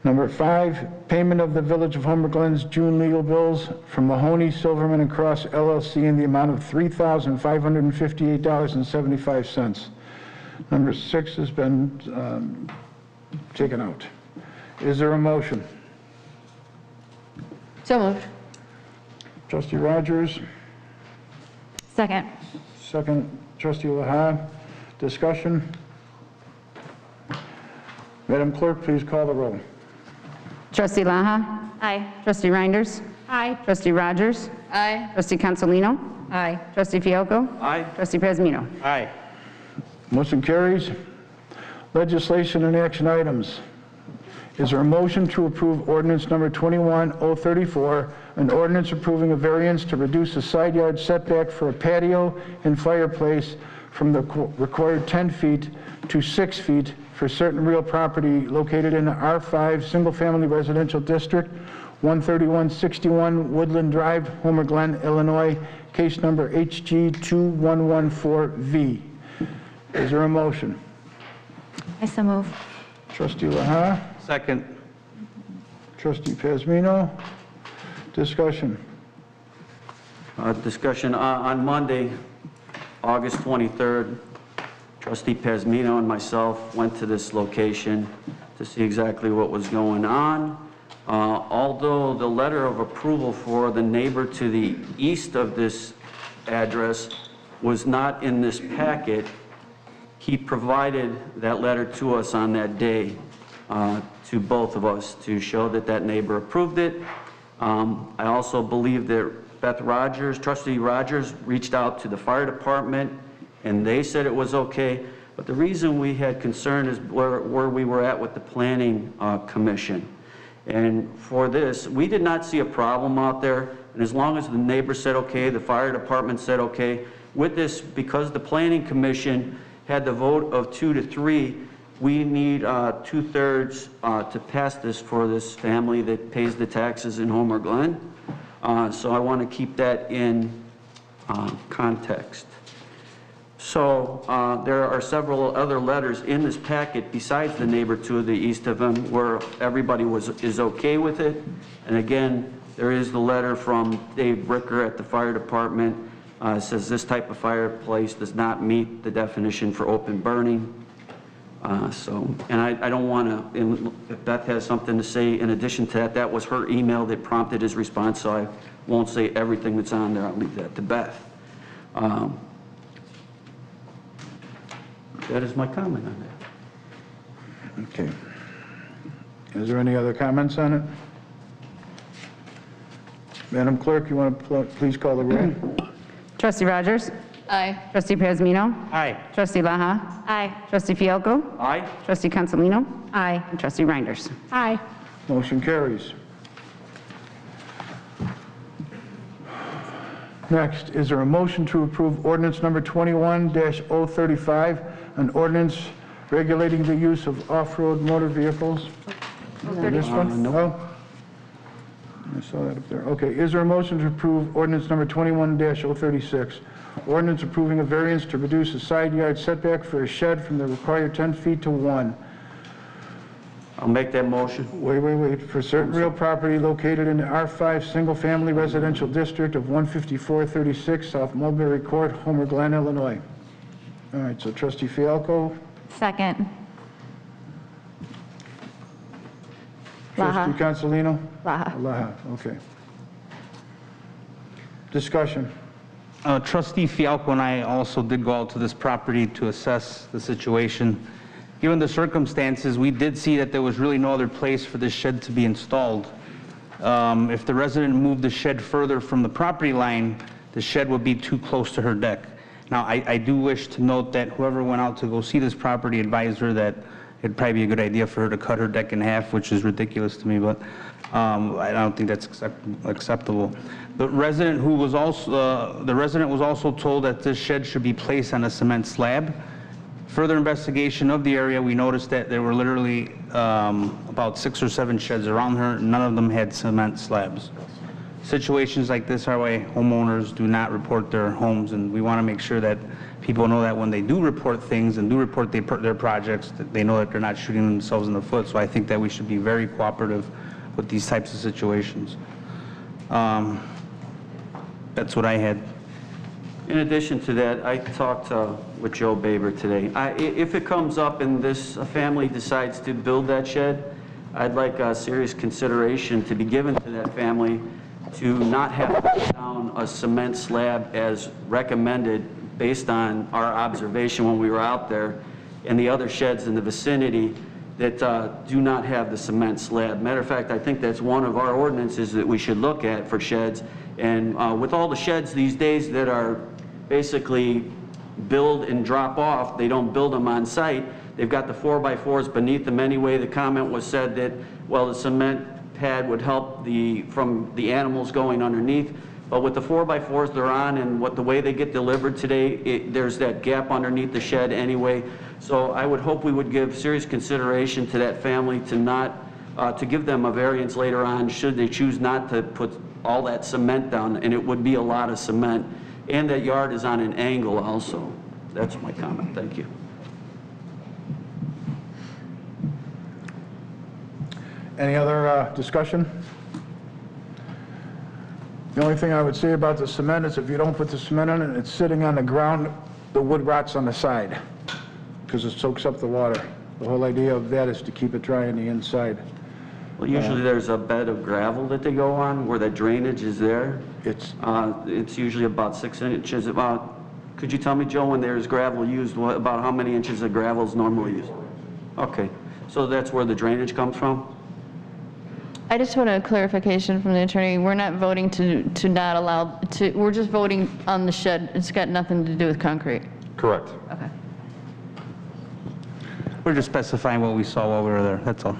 Number 5, payment of the Village of Homer Glen's June legal bills from Mahoney, Silverman and Cross LLC in the amount of $3,558.75. Number 6 has been taken out. Is there a motion? So moved. Trustee Rogers, Second. second Trustee Laha. Discussion? Madam Clerk, please call the roll. Trustee Laha? Aye. Trustee Reinders? Aye. Trustee Rogers? Aye. Trustee Consolino? Aye. Trustee Fielko? Aye. Trustee Pazmino? Aye. Motion carries. Legislation and action items. Is there a motion to approve ordinance number 21034, an ordinance approving a variance to reduce the side yard setback for a patio and fireplace from the required 10 feet to 6 feet for certain real property located in the R5 Single Family Residential District, 13161 Woodland Drive, Homer Glen, Illinois, case number HG2114V. Is there a motion? I so move. Trustee Laha, Second. Trustee Pazmino. Discussion. Discussion on Monday, August 23rd. Trustee Pazmino and myself went to this location to see exactly what was going on. Although the letter of approval for the neighbor to the east of this address was not in this packet, he provided that letter to us on that day, to both of us, to show that that neighbor approved it. I also believe that Trustee Rogers reached out to the fire department and they said it was okay. But the reason we had concern is where we were at with the planning commission. And for this, we did not see a problem out there. And as long as the neighbor said okay, the fire department said okay, with this, because the planning commission had the vote of 2 to 3, we need 2/3 to pass this for this family that pays the taxes in Homer Glen. So I want to keep that in context. So there are several other letters in this packet besides the neighbor to the east of him where everybody is okay with it. And again, there is the letter from Dave Bricker at the fire department. It says this type of fireplace does not meet the definition for open burning. And I don't want to, if Beth has something to say in addition to that, that was her email that prompted his response, so I won't say everything that's on there. I'll leave that to Beth. That is my comment on that. Okay. Is there any other comments on it? Madam Clerk, you want to please call the roll? Trustee Rogers? Aye. Trustee Pazmino? Aye. Trustee Laha? Aye. Trustee Fielko? Aye. Trustee Consolino? Aye. And Trustee Reinders? Aye. Motion carries. Next, is there a motion to approve ordinance number 21-035, an ordinance regulating the use of off-road motor vehicles? This one? No? I saw that up there. Okay, is there a motion to approve ordinance number 21-036? Ordinance approving a variance to reduce the side yard setback for a shed from the required 10 feet to 1. I'll make that motion. Wait. For certain real property located in the R5 Single Family Residential District of 15436 South Mulberry Court, Homer Glen, Illinois. All right, so trustee Fialko, Second. trustee Consolino? Laha. Laha, okay. Discussion. Trustee Fialko and I also did go out to this property to assess the situation. Given the circumstances, we did see that there was really no other place for this shed to be installed. If the resident moved the shed further from the property line, the shed would be too close to her deck. Now, I do wish to note that whoever went out to go see this property advised her that it'd probably be a good idea for her to cut her deck in half, which is ridiculous to me, but I don't think that's acceptable. The resident was also told that this shed should be placed on a cement slab. Further investigation of the area, we noticed that there were literally about 6 or 7 sheds around her. None of them had cement slabs. Situations like this are why homeowners do not report their homes, and we want to make sure that people know that when they do report things and do report their projects, that they know that they're not shooting themselves in the foot. So I think that we should be very cooperative with these types of situations. That's what I had. In addition to that, I talked with Joe Baber today. If it comes up and this family decides to build that shed, I'd like a serious consideration to be given to that family to not have to put down a cement slab as recommended based on our observation when we were out there, and the other sheds in the vicinity that do not have the cement slab. Matter of fact, I think that's one of our ordinances that we should look at for sheds. And with all the sheds these days that are basically build and drop off, they don't build them on site. They've got the 4x4s beneath them anyway. The comment was said that, well, the cement pad would help from the animals going underneath. But with the 4x4s they're on and the way they get delivered today, there's that gap underneath the shed anyway. So I would hope we would give serious consideration to that family to not, to give them a variance later on should they choose not to put all that cement down, and it would be a lot of cement. And that yard is on an angle also. That's my comment. Thank you. Any other discussion? The only thing I would say about the cement is if you don't put the cement on it and it's sitting on the ground, the wood rots on the side because it soaks up the water. The whole idea of that is to keep it dry on the inside. Well, usually there's a bed of gravel that they go on where the drainage is there. It's usually about 6 inches. Could you tell me, Joe, when there's gravel used, about how many inches of gravel is normally used? Okay, so that's where the drainage comes from? I just want a clarification from the attorney. We're not voting to not allow, we're just voting on the shed. It's got nothing to do with concrete. Correct. Okay. We're just specifying what we saw while we were there, that's all.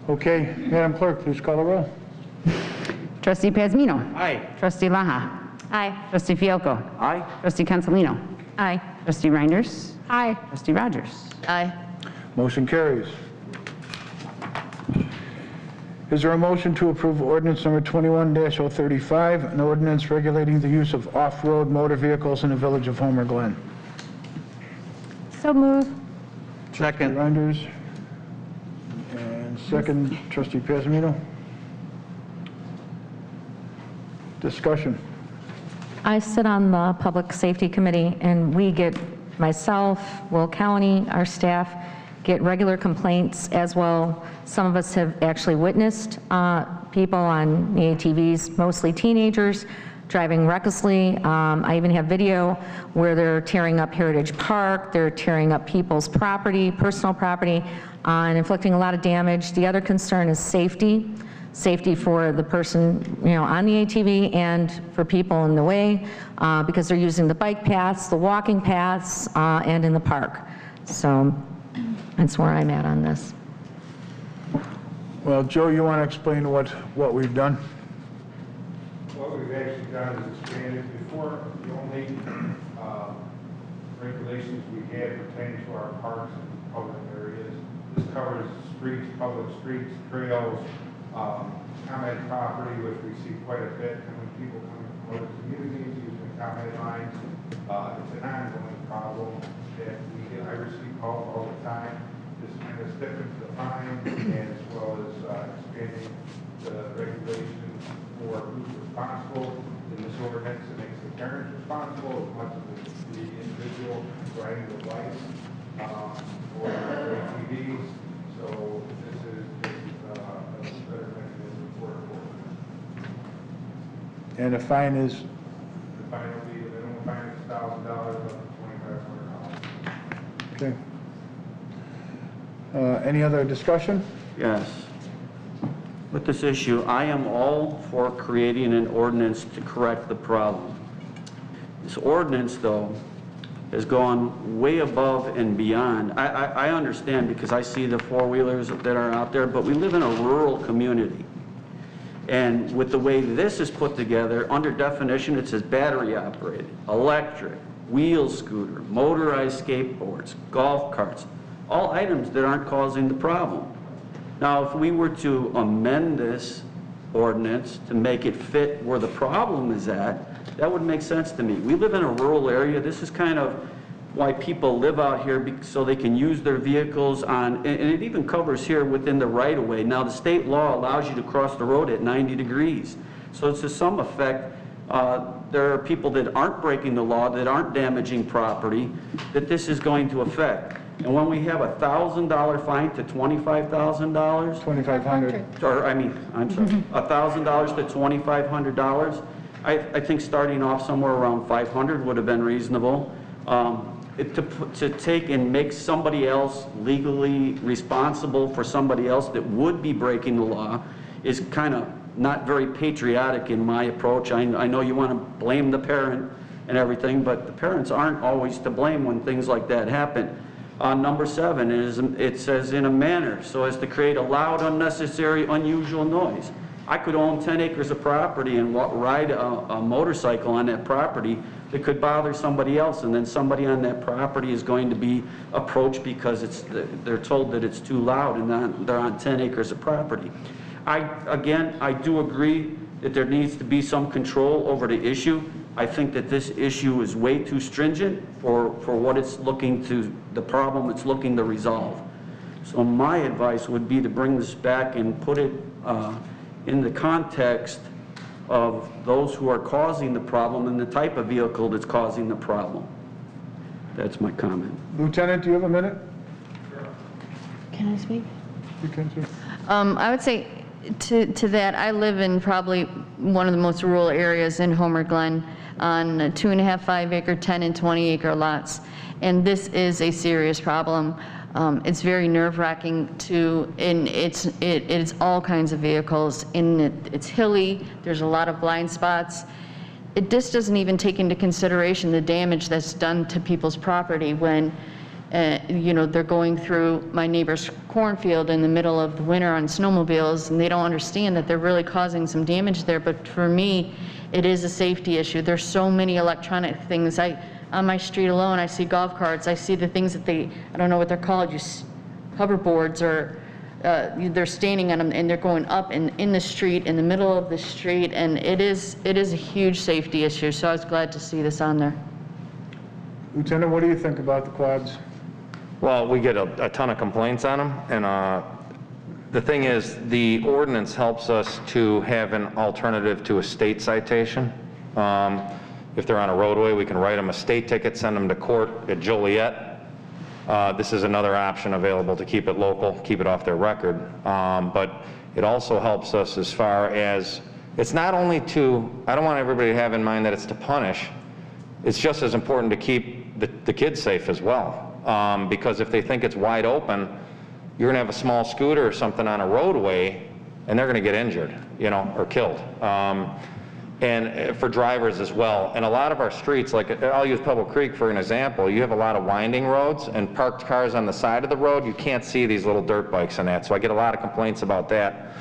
Okay, Madam Clerk, please call the roll. Trustee Pazmino. Aye. Trustee Laha. Aye. Trustee Fialko. Aye. Trustee Consolino. Aye. Trustee Reinders. Aye. Trustee Rogers. Aye. Motion carries. Is there a motion to approve ordinance number 21-035, an ordinance regulating the use of off-road motor vehicles in the village of Homer Glen? So move. Second. Reinders. And second, Trustee Pazmino. Discussion. I sit on the Public Safety Committee, and we get, myself, Will County, our staff, get regular complaints as well. Some of us have actually witnessed people on the ATVs, mostly teenagers, driving recklessly. I even have video where they're tearing up Heritage Park, they're tearing up people's property, personal property, and inflicting a lot of damage. The other concern is safety. Safety for the person, on the ATV and for people in the way, because they're using the bike paths, the walking paths, and in the park. So that's where I'm at on this. Well, Joe, you want to explain what we've done? What we've actually done is expanded. Before, the only regulations we had pertaining to our parks and public areas. This covers streets, public streets, trails, comment property, which we see quite a bit when people coming from other communities using comment lines. It's an ongoing problem that I receive calls all the time. this kind of stiffens the fine and as well as expanding the regulations for who's responsible in this ordinance. It makes the parents responsible as much as it's the individual riding the bikes or ATVs. So this is just a better mechanism for it. And the fine is, The fine will be, the minimum fine is $1,000 up to $2,500. okay. Any other discussion? Yes. With this issue, I am all for creating an ordinance to correct the problem. This ordinance, though, has gone way above and beyond. I understand because I see the four-wheelers that are out there, but we live in a rural community. And with the way this is put together, under definition, it says battery operated, electric, wheel scooter, motorized skateboards, golf carts, all items that aren't causing the problem. Now, if we were to amend this ordinance to make it fit where the problem is at, that would make sense to me. We live in a rural area. This is kind of why people live out here, so they can use their vehicles on, and it even covers here within the right-of-way. Now, the state law allows you to cross the road at 90 degrees. So to some effect, there are people that aren't breaking the law, that aren't damaging property, that this is going to affect. And when we have a $1,000 fine to $25,000, $2,500. or I'm sorry, $1,000 to $2,500, I think starting off somewhere around 500 would have been reasonable. To take and make somebody else legally responsible for somebody else that would be breaking the law is kind of not very patriotic in my approach. I know you want to blame the parent and everything, but the parents aren't always to blame when things like that happen. Number 7 is, it says in a manner so as to create a loud, unnecessary, unusual noise. I could own 10 acres of property and ride a motorcycle on that property that could bother somebody else, and then somebody on that property is going to be approached because they're told that it's too loud and they're on 10 acres of property. Again, I do agree that there needs to be some control over the issue. I think that this issue is way too stringent for what it's looking to, the problem it's looking to resolve. So my advice would be to bring this back and put it in the context of those who are causing the problem and the type of vehicle that's causing the problem. That's my comment. Lieutenant, do you have a minute? Can I speak? You can, sir. I would say to that, I live in probably one of the most rural areas in Homer Glen on 2.5, 5 acre, 10 and 20 acre lots. And this is a serious problem. It's very nerve-wracking and it's all kinds of vehicles. It's hilly, there's a lot of blind spots. This doesn't even take into consideration the damage that's done to people's property when they're going through my neighbor's cornfield in the middle of the winter on snowmobiles, and they don't understand that they're really causing some damage there. But for me, it is a safety issue. There's so many electronic things. On my street alone, I see golf carts. I see the things that I don't know what they're called, just hoverboards, or they're standing on them and they're going up and in the street, in the middle of the street, and it is a huge safety issue. So I was glad to see this on there. Lieutenant, what do you think about the quads? Well, we get a ton of complaints on them, and the thing is, the ordinance helps us to have an alternative to a state citation. If they're on a roadway, we can write them a state ticket, send them to court at Joliet. This is another option available to keep it local, keep it off their record. But it also helps us as far as, it's not only I don't want everybody to have in mind that it's to punish, it's just as important to keep the kids safe as well. Because if they think it's wide open, you're gonna have a small scooter or something on a roadway and they're gonna get injured, or killed. And for drivers as well. And a lot of our streets, like I'll use Pebble Creek for an example, you have a lot of winding roads and parked cars on the side of the road. You can't see these little dirt bikes and that, so I get a lot of complaints about that.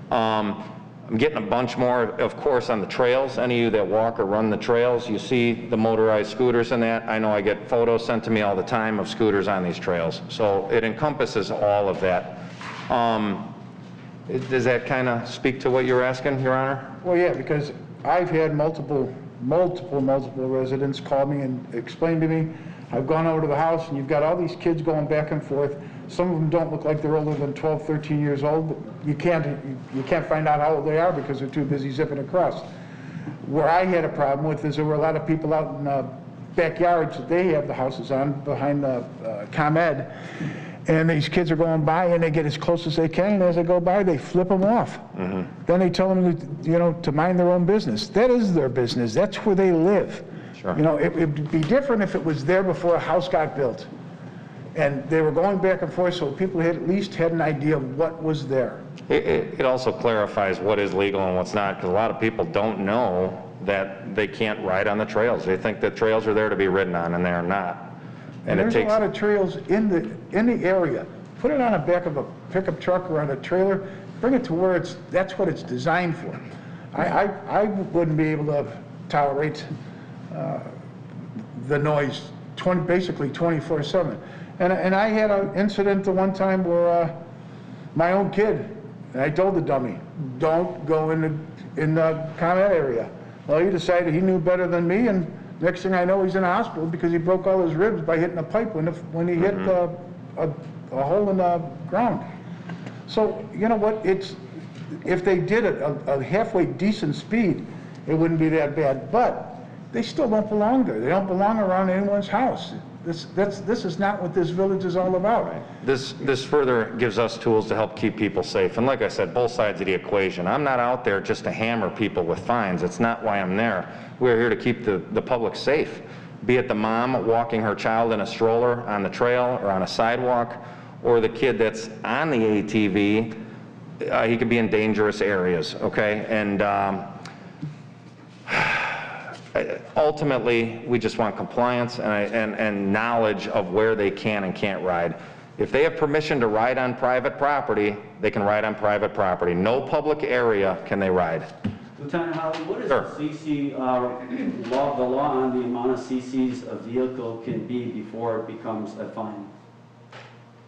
I'm getting a bunch more, of course, on the trails. Any of you that walk or run the trails, you see the motorized scooters and that. I know I get photos sent to me all the time of scooters on these trails. So it encompasses all of that. Does that kind of speak to what you're asking, Your Honor? Well, yeah, because I've had multiple residents call me and explain to me, I've gone over to the house, and you've got all these kids going back and forth. Some of them don't look like they're older than 12, 13 years old, but you can't find out how old they are because they're too busy zipping across. Where I had a problem with is there were a lot of people out in backyards that they have the houses on behind the ComEd, and these kids are going by and they get as close as they can, and as they go by they flip them off. Then they tell them to mind their own business. That is their business. That's where they live. Sure. It'd be different if it was there before a house got built and they were going back and forth, so people at least had an idea of what was there. It also clarifies what is legal and what's not, because a lot of people don't know that they can't ride on the trails. They think that trails are there to be ridden on, and they are not. And there's a lot of trails in the area. Put it on the back of a pickup truck or on a trailer. Bring it to where that's what it's designed for. I wouldn't be able to tolerate the noise basically 24/7. And I had an incident the one time where my own kid, and I told the dummy, don't go in the ComEd area. Well, he decided he knew better than me, and next thing I know, he's in a hospital because he broke all his ribs by hitting a pipe when he hit a hole in the ground. So, you know what, if they did a halfway decent speed, it wouldn't be that bad, but they still don't belong there. They don't belong around anyone's house. This is not what this village is all about. This further gives us tools to help keep people safe. And like I said, both sides of the equation. I'm not out there just to hammer people with fines. It's not why I'm there. We're here to keep the public safe. Be it the mom walking her child in a stroller on the trail or on a sidewalk, or the kid that's on the ATV, he could be in dangerous areas, okay? And ultimately, we just want compliance and knowledge of where they can and can't ride. If they have permission to ride on private property, they can ride on private property. No public area can they ride. Lieutenant Howley, what is the CC law, the law on the amount of CCs a vehicle can be before it becomes a fine?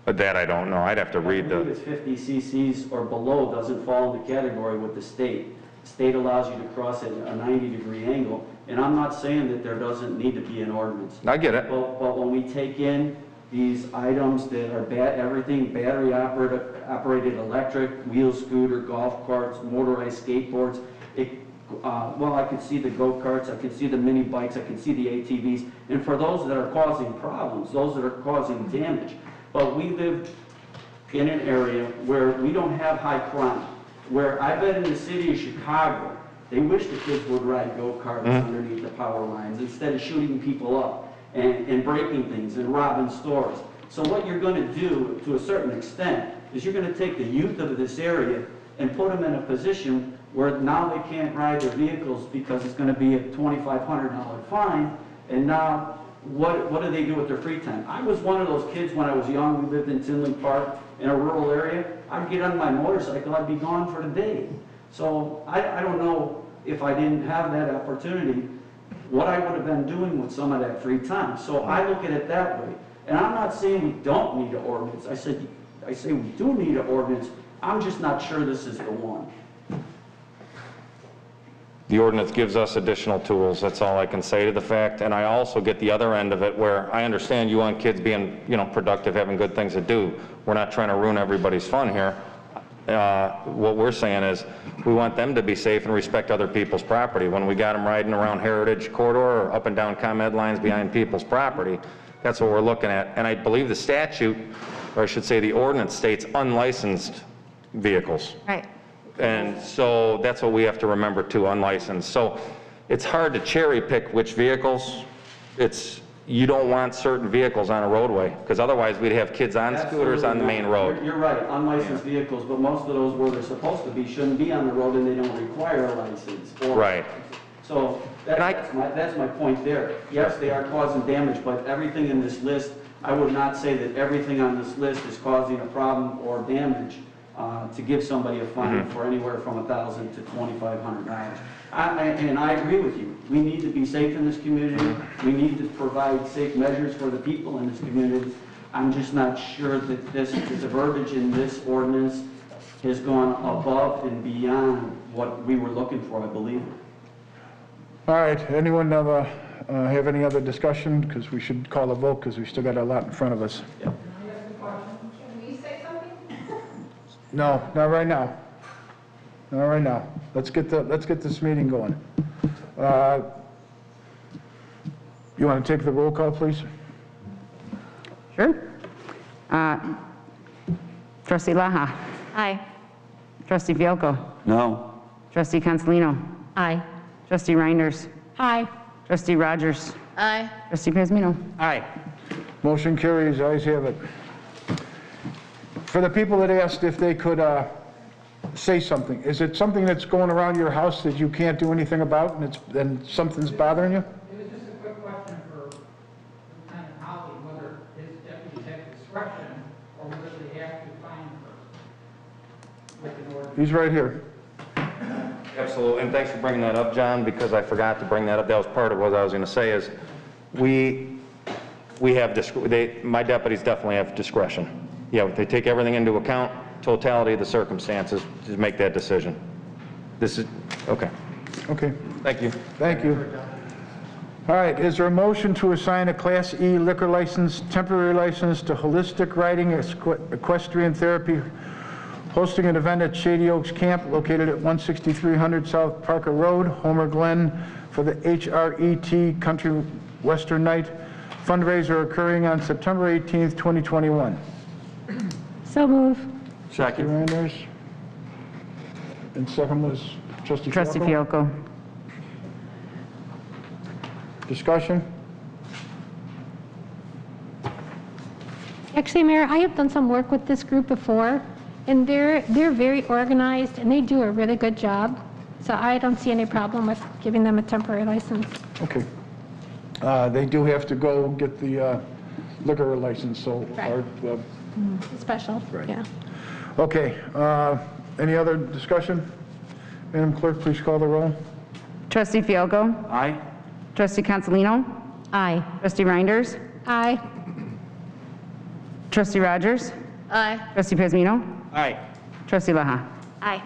That I don't know. I'd have to read I believe it's 50 CCs or below doesn't fall in the category with the state. The state allows you to cross at a 90-degree angle, and I'm not saying that there doesn't need to be an ordinance. I get it. But when we take in these items that are everything battery operated electric, wheel scooter, golf carts, motorized skateboards, well, I can see the go-karts, I can see the mini bikes, I can see the ATVs, and for those that are causing problems, those that are causing damage. But we live in an area where we don't have high crime, where I bet in the city of Chicago, they wish the kids would ride go-karts underneath the power lines instead of shooting people up and breaking things and robbing stores. So what you're going to do, to a certain extent, is you're going to take the youth of this area and put them in a position where now they can't ride their vehicles because it's going to be a $2,500 fine, and now what do they do with their free time? I was one of those kids when I was young. We lived in Tinley Park in a rural area. I'd get on my motorcycle, I'd be gone for the day. So I don't know if I didn't have that opportunity, what I would have been doing with some of that free time. So I look at it that way. And I'm not saying we don't need an ordinance. I say we do need an ordinance. I'm just not sure this is the one. The ordinance gives us additional tools. That's all I can say to the fact. And I also get the other end of it where I understand you want kids being, productive, having good things to do. We're not trying to ruin everybody's fun here. What we're saying is we want them to be safe and respect other people's property. When we got them riding around Heritage Corridor or up and down ComEd lines behind people's property, that's what we're looking at. And I believe the statute, or I should say the ordinance, states unlicensed vehicles. Right. And so that's what we have to remember too, unlicensed. So it's hard to cherry pick which vehicles. You don't want certain vehicles on a roadway, because otherwise we'd have kids on scooters on the main road. You're right, unlicensed vehicles, but most of those where they're supposed to be shouldn't be on the road, and they don't require a license. Right. So that's my point there. Yes, they are causing damage, but everything in this list, I would not say that everything on this list is causing a problem or damage to give somebody a fine for anywhere from $1,000 to $2,500. And I agree with you. We need to be safe in this community. We need to provide safe measures for the people in this community. I'm just not sure that the verbiage in this ordinance has gone above and beyond what we were looking for, I believe. All right, anyone have have any other discussion? Because we should call a vote because we still got a lot in front of us. Can we say something? No, not right now. Not right now. Let's get this meeting going. You want to take the roll call, please? Sure. Trustee Laha. Aye. Trustee Fielko. No. Trustee Consolino. Aye. Trustee Reinders. Aye. Trustee Rogers. Aye. Trustee Pasmino. Aye. Motion carries, ayes have it. For the people that asked if they could say something, is it something that's going around your house that you can't do anything about and something's bothering you? It was just a quick question for Lieutenant Holly, whether his deputies have discretion or whether they have to find her. He's right here. Absolutely, and thanks for bringing that up, John, because I forgot to bring that up. That was part of what I was going to say is we have, my deputies definitely have discretion. Yeah, they take everything into account, totality of the circumstances to make that decision. This is, okay. Okay. Thank you. Thank you. All right, is there a motion to assign a Class E liquor license, temporary license to Holistic Riding Equestrian Therapy, hosting an event at Shady Oaks Camp located at 16300 South Parker Road, Homer Glen, for the HRET Country Western Night fundraiser occurring on September 18th, 2021? So move. Second. Reinders. And second was Trustee Trustee Fielko. Fielko. Discussion? Actually, Mayor, I have done some work with this group before, and they're very organized, and they do a really good job. So I don't see any problem with giving them a temporary license. Okay. They do have to go get the liquor license, so. Right. Special, yeah. Okay, any other discussion? Madam Clerk, please call the roll. Trustee Fielko. Aye. Trustee Consolino. Aye. Trustee Reinders. Aye. Trustee Rogers. Aye. Trustee Pasmino. Aye. Trustee Laha. Aye.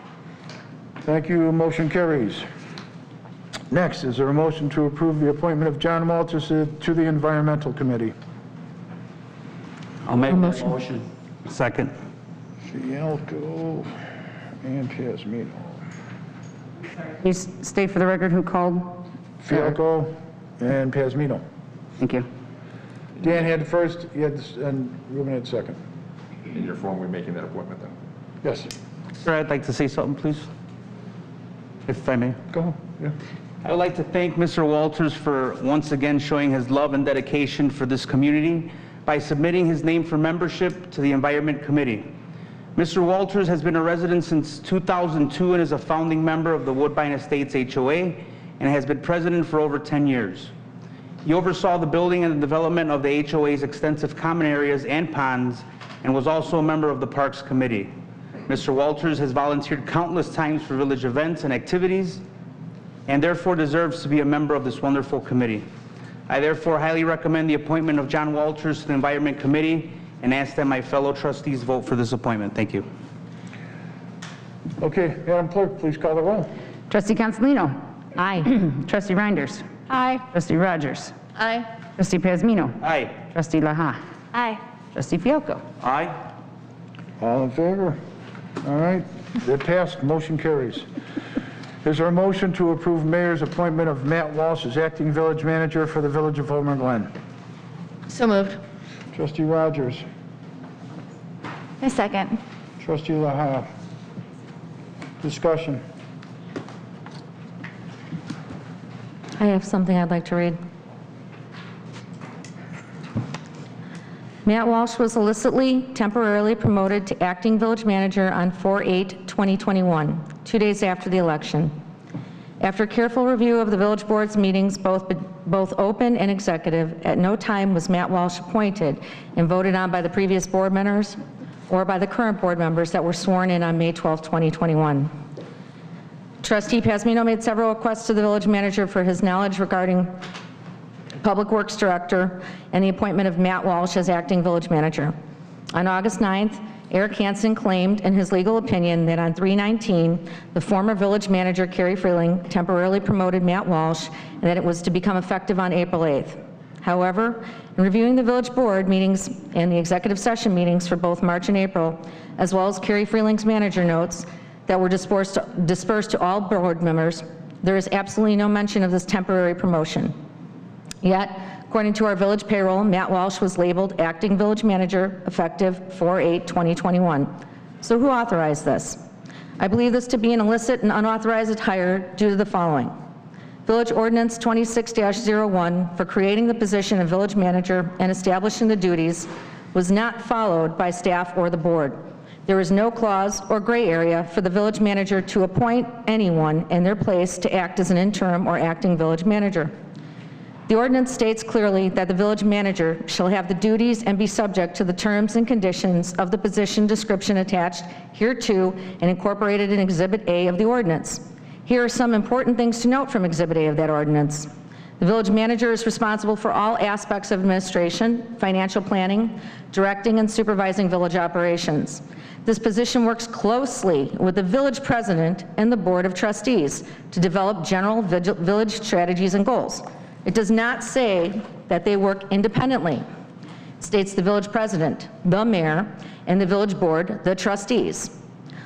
Thank you, motion carries. Next, is there a motion to approve the appointment of John Walters to the Environmental Committee? I'll make that motion. Second. Fielko and Pasmino. Can you state for the record who called? Fielko and Pasmino. Thank you. Dan had the first, and Ruben had second. In your form, we're making that appointment then? Yes. Sir, I'd like to say something, please, if I may. Go ahead. Yeah. I would like to thank Mr. Walters for once again showing his love and dedication for this community by submitting his name for membership to the Environment Committee. Mr. Walters has been a resident since 2002 and is a founding member of the Woodbine Estates HOA and has been president for over 10 years. He oversaw the building and the development of the HOA's extensive common areas and ponds and was also a member of the Parks Committee. Mr. Walters has volunteered countless times for village events and activities and therefore deserves to be a member of this wonderful committee. I therefore highly recommend the appointment of John Walters to the Environment Committee and ask that my fellow trustees vote for this appointment. Thank you. Okay, Madam Clerk, please call the roll. Trustee Consolino. Aye. Trustee Reinders. Aye. Trustee Rogers. Aye. Trustee Pasmino. Aye. Trustee Laha. Aye. Trustee Fielko. Aye. All in favor? All right, that passed, motion carries. Is there a motion to approve Mayor's appointment of Matt Walsh as acting village manager for the Village of Homer Glen? So moved. Trustee Rogers. A second. Trustee Laha. Discussion. I have something I'd like to read. Matt Walsh was illicitly temporarily promoted to acting village manager on 4/8/2021, 2 days after the election. After careful review of the village board's meetings, both open and executive, at no time was Matt Walsh appointed and voted on by the previous board members or by the current board members that were sworn in on May 12, 2021. Trustee Pasmino made several requests to the village manager for his knowledge regarding Public Works Director and the appointment of Matt Walsh as acting village manager. On August 9th, Eric Hansen claimed in his legal opinion that on 3/19, the former village manager, Carrie Freeling, temporarily promoted Matt Walsh, and that it was to become effective on April 8th. However, in reviewing the village board meetings and the executive session meetings for both March and April, as well as Carrie Freeling's manager notes that were dispersed to all board members, there is absolutely no mention of this temporary promotion. Yet, according to our village payroll, Matt Walsh was labeled acting village manager effective 4/8/2021. So who authorized this? I believe this to be an illicit and unauthorized hire due to the following. Village Ordinance 26-01 for creating the position of village manager and establishing the duties was not followed by staff or the board. There is no clause or gray area for the village manager to appoint anyone in their place to act as an interim or acting village manager. The ordinance states clearly that the village manager shall have the duties and be subject to the terms and conditions of the position description attached hereto and incorporated in Exhibit A of the ordinance. Here are some important things to note from Exhibit A of that ordinance. The village manager is responsible for all aspects of administration, financial planning, directing and supervising village operations. This position works closely with the village president and the board of trustees to develop general village strategies and goals. It does not say that they work independently. It states the village president, the mayor, and the village board, the trustees.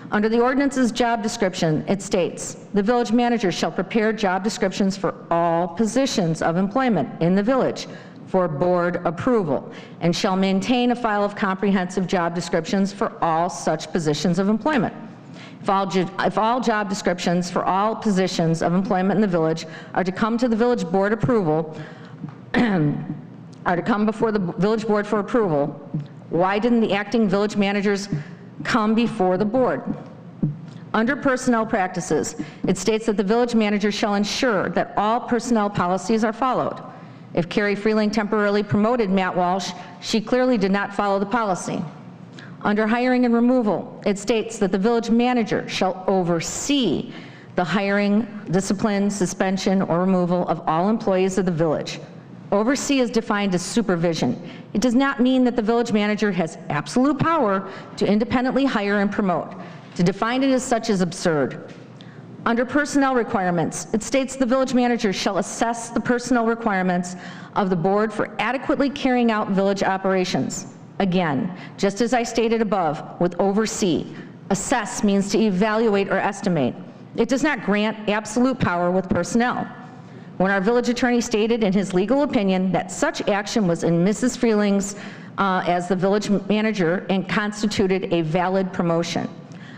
Under the ordinance's job description, it states, the village manager shall prepare job descriptions for all positions of employment in the village for board approval, and shall maintain a file of comprehensive job descriptions for all such positions of employment. If all job descriptions for all positions of employment in the village are to come to the village board approval, are to come before the village board for approval, why didn't the acting village managers come before the board? Under personnel practices, it states that the village manager shall ensure that all personnel policies are followed. If Carrie Freeling temporarily promoted Matt Walsh, she clearly did not follow the policy. Under hiring and removal, it states that the village manager shall oversee the hiring, discipline, suspension, or removal of all employees of the village. Oversee is defined as supervision. It does not mean that the village manager has absolute power to independently hire and promote. To define it as such is absurd. Under personnel requirements, it states the village manager shall assess the personnel requirements of the board for adequately carrying out village operations. Again, just as I stated above with oversee, assess means to evaluate or estimate. It does not grant absolute power with personnel. When our village attorney stated in his legal opinion that such action was in Mrs. Freeling's as the village manager and constituted a valid promotion.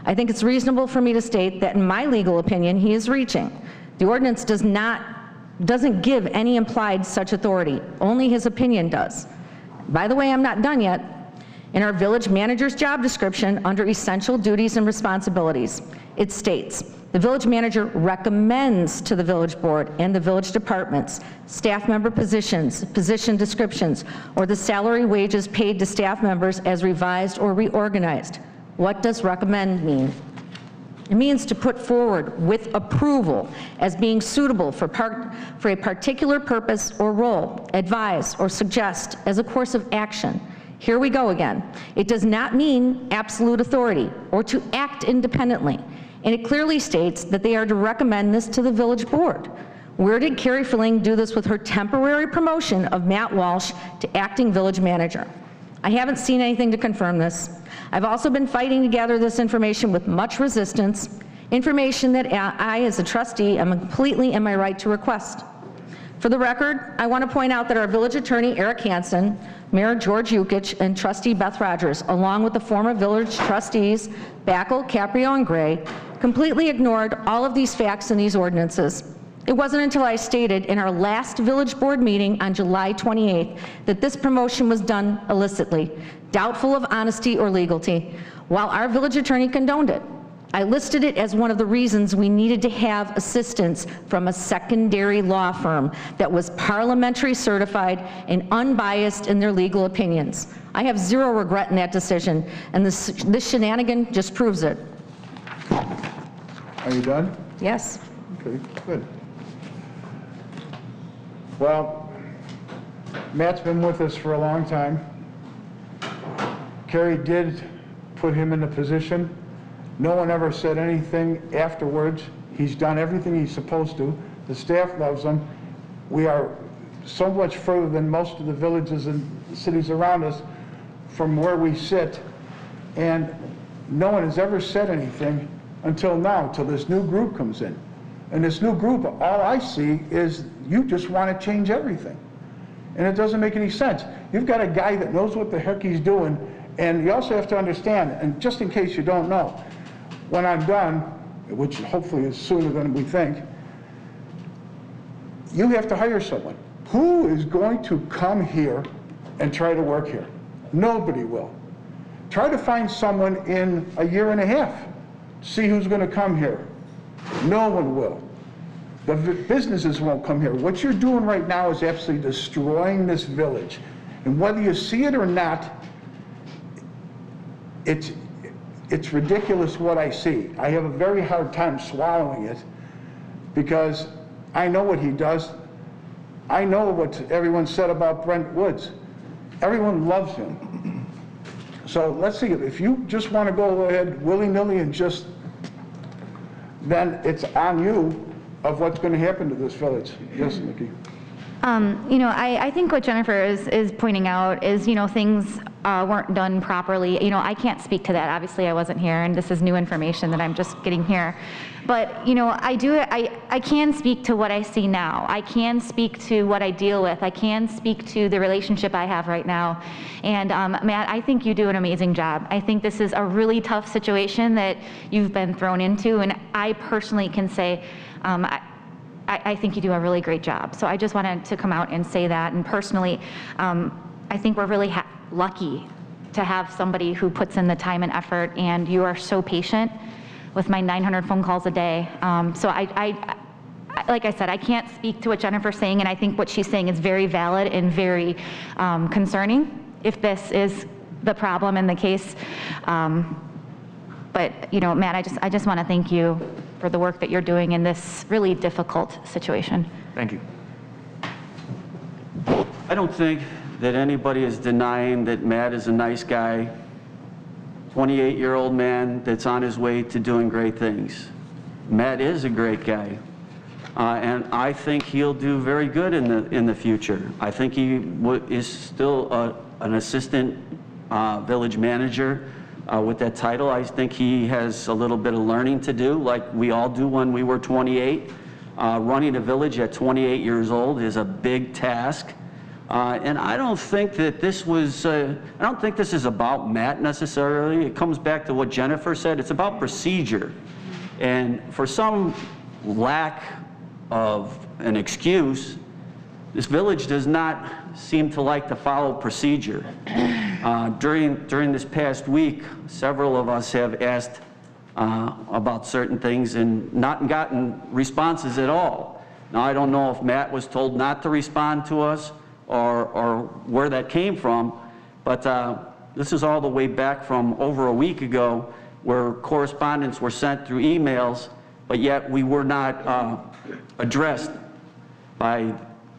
I think it's reasonable for me to state that in my legal opinion, he is reaching. The ordinance doesn't give any implied such authority, only his opinion does. By the way, I'm not done yet. In our village manager's job description under essential duties and responsibilities, it states, the village manager recommends to the village board and the village departments staff member positions, position descriptions, or the salary wages paid to staff members as revised or reorganized. What does recommend mean? It means to put forward with approval as being suitable for a particular purpose or role, advise or suggest as a course of action. Here we go again. It does not mean absolute authority or to act independently. And it clearly states that they are to recommend this to the village board. Where did Carrie Freeling do this with her temporary promotion of Matt Walsh to acting village manager? I haven't seen anything to confirm this. I've also been fighting to gather this information with much resistance, information that I, as a trustee, am completely in my right to request. For the record, I want to point out that our village attorney, Eric Hansen, Mayor George Yukich, and trustee Beth Rogers, along with the former village trustees, Backel, Caprio, and Gray, completely ignored all of these facts in these ordinances. It wasn't until I stated in our last village board meeting on July 28th that this promotion was done illicitly, doubtful of honesty or legality, while our village attorney condoned it. I listed it as one of the reasons we needed to have assistance from a secondary law firm that was parliamentary certified and unbiased in their legal opinions. I have zero regret in that decision, and this shenanigan just proves it. Are you done? Yes. Okay, good. Well, Matt's been with us for a long time. Carrie did put him in the position. No one ever said anything afterwards. He's done everything he's supposed to. The staff loves him. We are so much further than most of the villages and cities around us from where we sit, and no one has ever said anything until now, till this new group comes in. And this new group, all I see is you just want to change everything. And it doesn't make any sense. You've got a guy that knows what the heck he's doing, and you also have to understand, and just in case you don't know, when I'm done, which hopefully is sooner than we think, you have to hire someone. Who is going to come here and try to work here? Nobody will. Try to find someone in a year and a half. See who's going to come here. No one will. The businesses won't come here. What you're doing right now is absolutely destroying this village. And whether you see it or not, it's ridiculous what I see. I have a very hard time swallowing it because I know what he does. I know what everyone said about Brent Woods. Everyone loves him. So let's see, if you just want to go ahead willy-nilly and just, then it's on you of what's going to happen to this village. Yes, Nikki? I think what Jennifer is pointing out is, things weren't done properly. I can't speak to that. Obviously, I wasn't here, and this is new information that I'm just getting here. But, I can speak to what I see now. I can speak to what I deal with. I can speak to the relationship I have right now. And Matt, I think you do an amazing job. I think this is a really tough situation that you've been thrown into, and I personally can say, I think you do a really great job. So I just wanted to come out and say that. And personally, I think we're really lucky to have somebody who puts in the time and effort, and you are so patient with my 900 phone calls a day. So I like I said, I can't speak to what Jennifer's saying, and I think what she's saying is very valid and very concerning if this is the problem in the case. But Matt, I just want to thank you for the work that you're doing in this really difficult situation. Thank you. I don't think that anybody is denying that Matt is a nice guy, 28-year-old man that's on his way to doing great things. Matt is a great guy, and I think he'll do very good in the future. I think he is still an assistant village manager. With that title, I think he has a little bit of learning to do, like we all do when we were 28. Running a village at 28 years old is a big task. And I don't think that this was, I don't think this is about Matt necessarily. It comes back to what Jennifer said. It's about procedure. And for some lack of an excuse, this village does not seem to like to follow procedure. During this past week, several of us have asked about certain things and not gotten responses at all. Now, I don't know if Matt was told not to respond to us or where that came from, but this is all the way back from over a week ago where correspondence were sent through emails, but yet we were not addressed by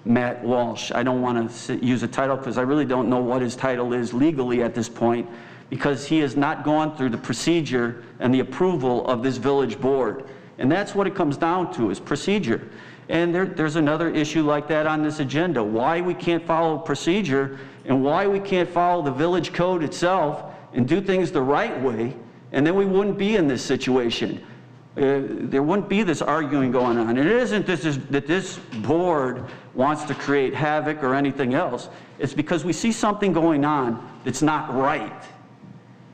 Matt Walsh. I don't want to use a title because I really don't know what his title is legally at this point, because he has not gone through the procedure and the approval of this village board. And that's what it comes down to, is procedure. And there's another issue like that on this agenda. Why we can't follow procedure and why we can't follow the village code itself and do things the right way, and then we wouldn't be in this situation. There wouldn't be this arguing going on. And it isn't that this board wants to create havoc or anything else. It's because we see something going on that's not right.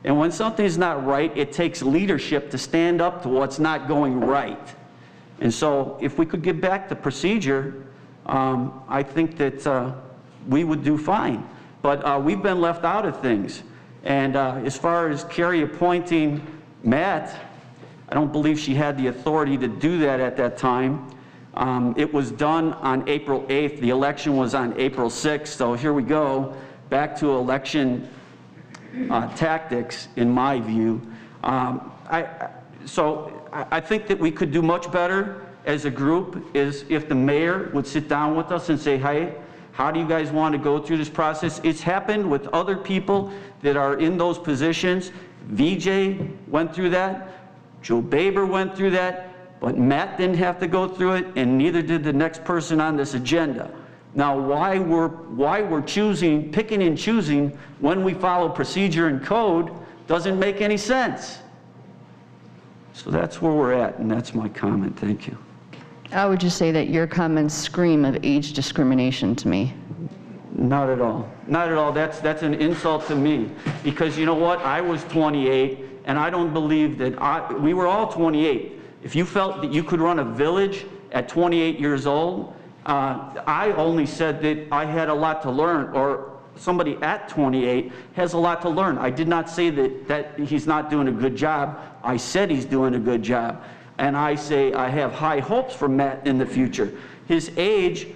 And when something's not right, it takes leadership to stand up to what's not going right. And so if we could get back to procedure, I think that we would do fine. But we've been left out of things. And as far as Carrie appointing Matt, I don't believe she had the authority to do that at that time. It was done on April 8th. The election was on April 6th. So here we go, back to election tactics, in my view. So I think that we could do much better as a group is if the mayor would sit down with us and say, hey, how do you guys want to go through this process? It's happened with other people that are in those positions. VJ went through that, Joe Baber went through that, but Matt didn't have to go through it, and neither did the next person on this agenda. Now, why we're picking and choosing when we follow procedure and code doesn't make any sense. So that's where we're at, and that's my comment. Thank you. I would just say that your comments scream of age discrimination to me. Not at all. Not at all. That's an insult to me. Because you know what? I was 28, and I don't believe that we were all 28. If you felt that you could run a village at 28 years old, I only said that I had a lot to learn, or somebody at 28 has a lot to learn. I did not say that he's not doing a good job. I said he's doing a good job. And I say I have high hopes for Matt in the future. His age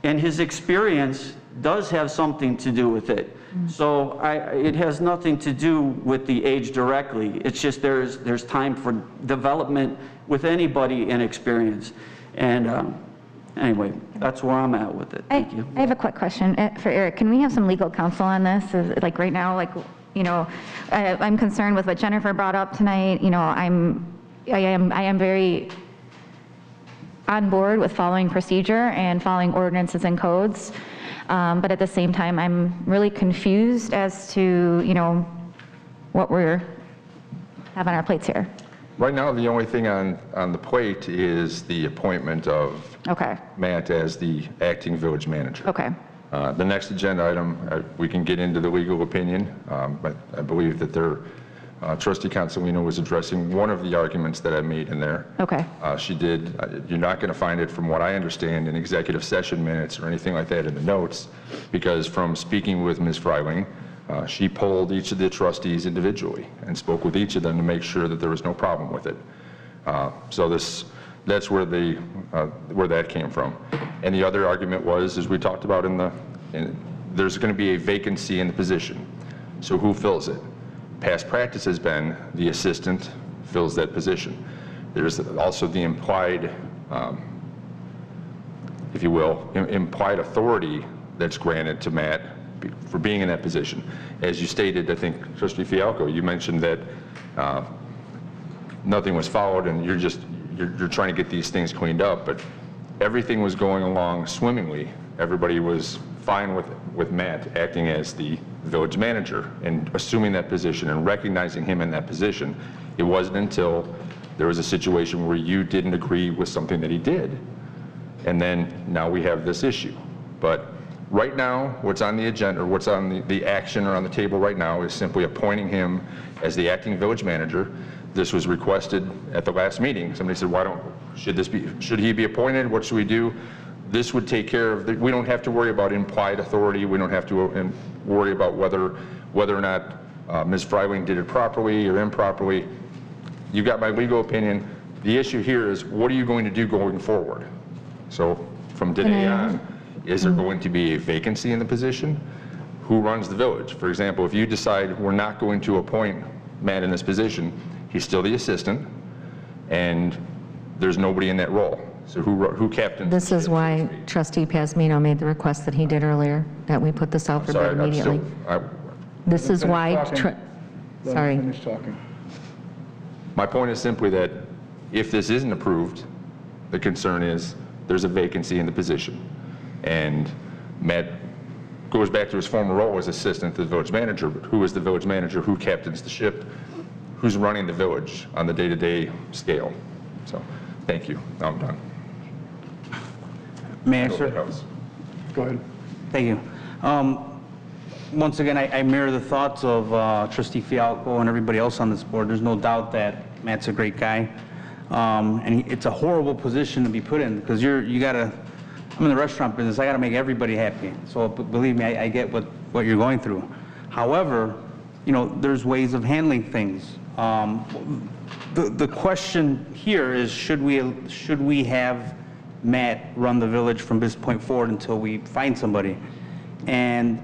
and his experience does have something to do with it. So it has nothing to do with the age directly. It's just there's time for development with anybody in experience. And anyway, that's where I'm at with it. Thank you. I have a quick question for Eric. Can we have some legal counsel on this? Like right now, like, you know, I'm concerned with what Jennifer brought up tonight. You know, I am very on board with following procedure and following ordinances and codes. But at the same time, I'm really confused as to, you know, what we're having on our plates here. Right now, the only thing on the plate is the appointment of Matt as the acting village manager. Okay. The next agenda item, we can get into the legal opinion, but I believe that Trustee Consolino was addressing one of the arguments that I made in there. Okay. She did. You're not going to find it, from what I understand, in executive session minutes or anything like that in the notes, because from speaking with Ms. Freiling, she polled each of the trustees individually and spoke with each of them to make sure that there was no problem with it. So that's where that came from. And the other argument was, as we talked about there's going to be a vacancy in the position. So who fills it? Past practice has been the assistant fills that position. There's also the implied, if you will, implied authority that's granted to Matt for being in that position. As you stated, I think, Trustee Fialco, you mentioned that nothing was followed, and you're trying to get these things cleaned up, but everything was going along swimmingly. Everybody was fine with Matt acting as the village manager and assuming that position and recognizing him in that position. It wasn't until there was a situation where you didn't agree with something that he did, and then now we have this issue. But right now, what's on the agenda, or what's on the action or on the table right now, is simply appointing him as the acting village manager. This was requested at the last meeting. Somebody said, should he be appointed? What should we do? This would take care of, we don't have to worry about implied authority. We don't have to worry about whether or not Ms. Freiling did it properly or improperly. You got my legal opinion. The issue here is, what are you going to do going forward? So from today on, is there going to be a vacancy in the position? Who runs the village? For example, if you decide we're not going to appoint Matt in this position, he's still the assistant, and there's nobody in that role. So who captains? This is why Trustee Pasmino made the request that he did earlier, that we put this out for bid immediately. This is why, sorry. Finish talking. My point is simply that if this isn't approved, the concern is there's a vacancy in the position. And Matt goes back to his former role as assistant to the village manager, but who is the village manager? Who captains the ship? Who's running the village on the day-to-day scale? So, thank you. Now I'm done. May I, sir? Go ahead. Thank you. Once again, I mirror the thoughts of Trustee Fialco and everybody else on this board. There's no doubt that Matt's a great guy. And it's a horrible position to be put in, because you gotta, I'm in the restaurant business, I gotta make everybody happy. So believe me, I get what you're going through. However, you know, there's ways of handling things. The question here is, should we have Matt run the village from this point forward until we find somebody? And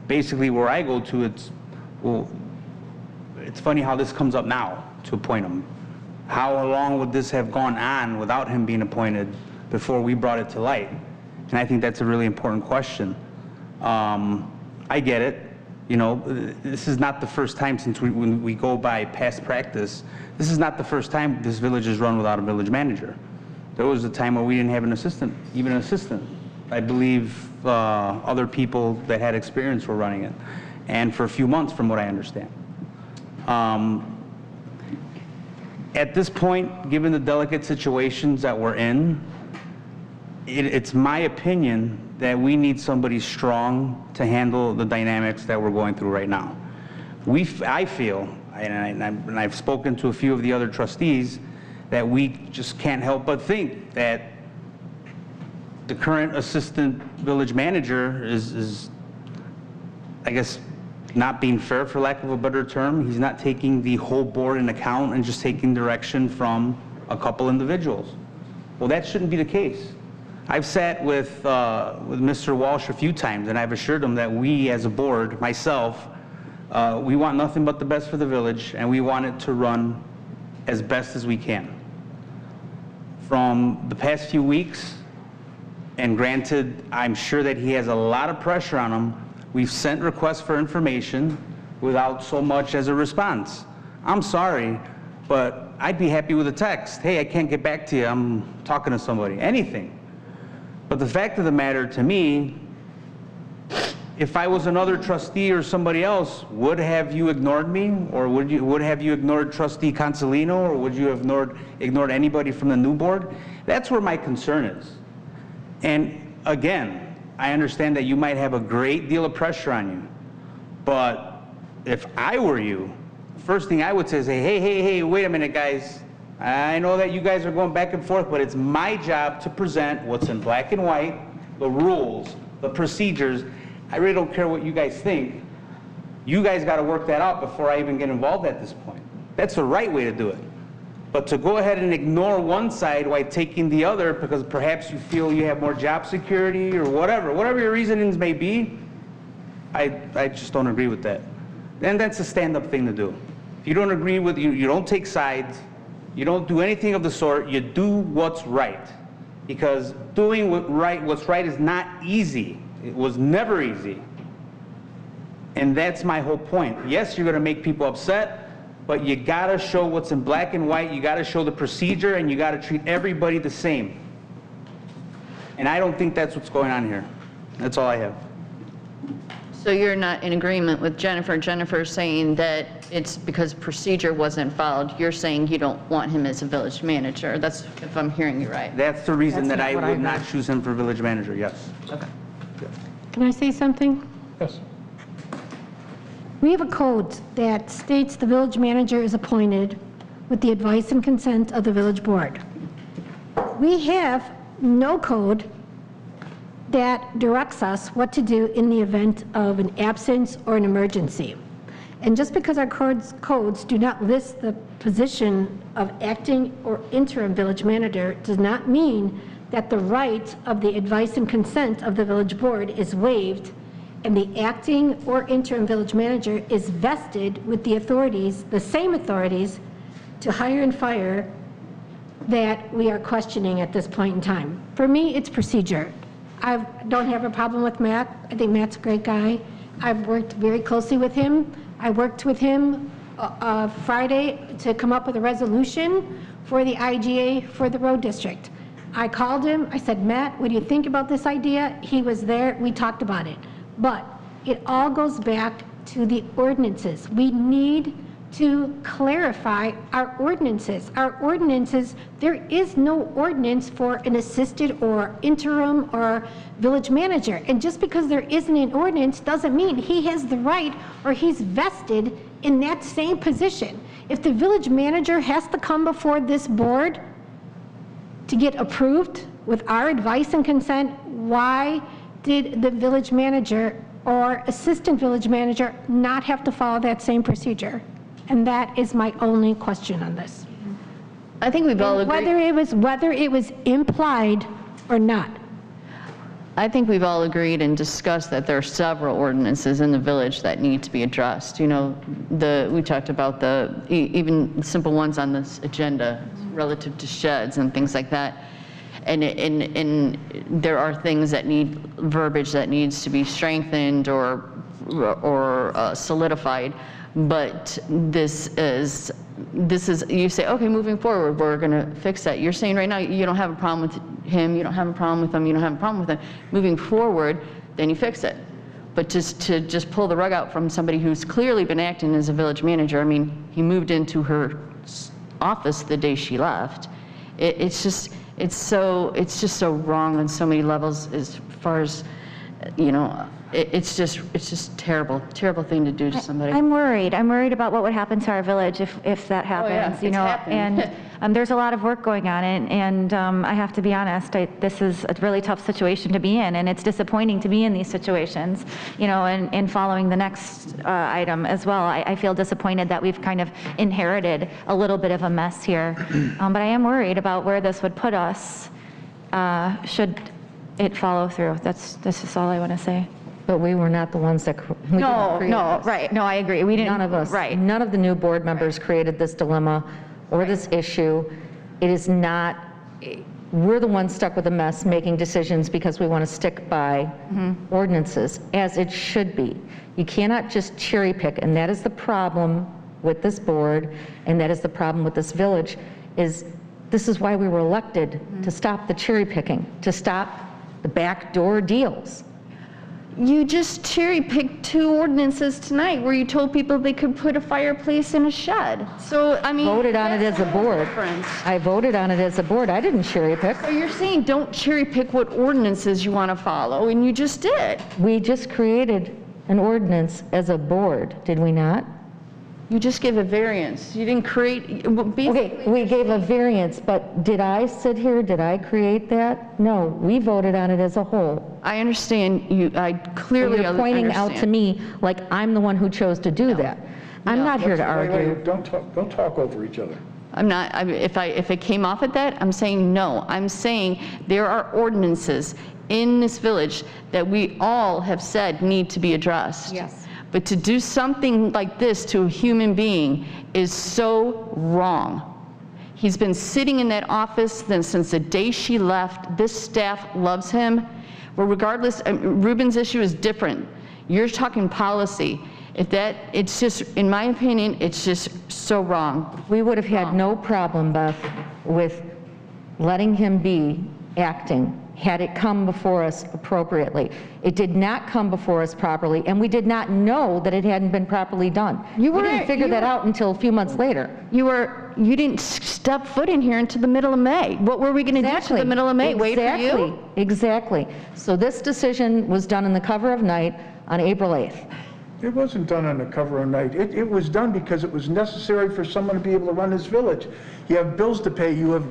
basically where I go to, it's funny how this comes up now to appoint him. How long would this have gone on without him being appointed before we brought it to light? And I think that's a really important question. I get it. You know, this is not the first time since when we go by past practice, this is not the first time this village is run without a village manager. There was a time where we didn't have an assistant, even an assistant. I believe other people that had experience were running it, and for a few months from what I understand. At this point, given the delicate situations that we're in, it's my opinion that we need somebody strong to handle the dynamics that we're going through right now. I feel, and I've spoken to a few of the other trustees, that we just can't help but think that the current assistant village manager is, I guess, not being fair, for lack of a better term. He's not taking the whole board in account and just taking direction from a couple individuals. Well, that shouldn't be the case. I've sat with Mr. Walsh a few times, and I've assured him that we as a board, myself, we want nothing but the best for the village, and we want it to run as best as we can. From the past few weeks, and granted, I'm sure that he has a lot of pressure on him, we've sent requests for information without so much as a response. I'm sorry, but I'd be happy with a text. Hey, I can't get back to you, I'm talking to somebody, anything. But the fact of the matter to me, if I was another trustee or somebody else, would have you ignored me? Or would have you ignored Trustee Consolino? Or would you have ignored anybody from the new board? That's where my concern is. And again, I understand that you might have a great deal of pressure on you, but if I were you, first thing I would say is, hey, wait a minute, guys. I know that you guys are going back and forth, but it's my job to present what's in black and white, the rules, the procedures. I really don't care what you guys think. You guys got to work that out before I even get involved at this point. That's the right way to do it. But to go ahead and ignore one side while taking the other because perhaps you feel you have more job security or whatever your reasonings may be, I just don't agree with that. And that's a stand-up thing to do. If you don't agree with, you don't take sides, you don't do anything of the sort, you do what's right. Because doing what's right is not easy. It was never easy. And that's my whole point. Yes, you're going to make people upset, but you got to show what's in black and white, you got to show the procedure, and you got to treat everybody the same. And I don't think that's what's going on here. That's all I have. So you're not in agreement with Jennifer? Jennifer saying that it's because procedure wasn't followed. You're saying you don't want him as a village manager. That's if I'm hearing you right. That's the reason that I would not choose him for village manager, yes. Okay. Can I say something? Yes. We have a code that states the village manager is appointed with the advice and consent of the village board. We have no code that directs us what to do in the event of an absence or an emergency. And just because our codes do not list the position of acting or interim village manager does not mean that the right of the advice and consent of the village board is waived and the acting or interim village manager is vested with the authorities, the same authorities, to hire and fire that we are questioning at this point in time. For me, it's procedure. I don't have a problem with Matt. I think Matt's a great guy. I've worked very closely with him. I worked with him Friday to come up with a resolution for the IGA for the road district. I called him, I said, Matt, what do you think about this idea? He was there, we talked about it. But it all goes back to the ordinances. We need to clarify our ordinances. Our ordinances, there is no ordinance for an assisted or interim or village manager. And just because there isn't an ordinance doesn't mean he has the right or he's vested in that same position. If the village manager has to come before this board to get approved with our advice and consent, why did the village manager or assistant village manager not have to follow that same procedure? And that is my only question on this. I think we've all agreed. Whether it was implied or not. I think we've all agreed and discussed that there are several ordinances in the village that need to be addressed. You know, we talked about even simple ones on this agenda relative to sheds and things like that. And there are things that need verbiage that needs to be strengthened or solidified, but this is, you say, okay, moving forward, we're going to fix that. You're saying right now you don't have a problem with him, you don't have a problem with him, you don't have a problem with him. Moving forward, then you fix it. But to pull the rug out from somebody who's clearly been acting as a village manager, I mean, he moved into her office the day she left. It's just so wrong on so many levels as far as, you know, it's just terrible thing to do to somebody. I'm worried about what would happen to our village if that happens, you know, and there's a lot of work going on, and I have to be honest, this is a really tough situation to be in, and it's disappointing to be in these situations, you know, and following the next item as well. I feel disappointed that we've kind of inherited a little bit of a mess here, but I am worried about where this would put us should it follow through. That's just all I want to say. But we were not the ones that right. No, I agree. We didn't. None of us. Right. None of the new board members created this dilemma or this issue. It is not, we're the ones stuck with a mess making decisions because we want to stick by ordinances, as it should be. You cannot just cherry pick, and that is the problem with this board, and that is the problem with this village, is this is why we were elected, to stop the cherry picking, to stop the backdoor deals. You just cherry-picked 2 ordinances tonight where you told people they could put a fireplace in a shed. So, I mean... Voted on it as a board. I voted on it as a board. I didn't cherry-pick. So you're saying don't cherry-pick what ordinances you want to follow, and you just did. We just created an ordinance as a board, did we not? You just gave a variance. You didn't create... Okay, we gave a variance, but did I sit here, did I create that? No, we voted on it as a whole. I understand you, I clearly understand. You're pointing out to me like I'm the one who chose to do that. I'm not here to argue. Wait, don't talk over each other. I'm not, if it came off at that, I'm saying no. I'm saying there are ordinances in this village that we all have said need to be addressed. Yes. But to do something like this to a human being is so wrong. He's been sitting in that office since the day she left. This staff loves him. Well, regardless, Ruben's issue is different. You're talking policy. It's just, in my opinion, it's just so wrong. We would have had no problem, Beth, with letting him be acting had it come before us appropriately. It did not come before us properly, and we did not know that it hadn't been properly done. We didn't figure that out until a few months later. You didn't step foot in here into the middle of May. What were we going to do to the middle of May? Wait for you? Exactly. So this decision was done in the cover of night on April 8th. It wasn't done on the cover of night. It was done because it was necessary for someone to be able to run this village. You have bills to pay. You have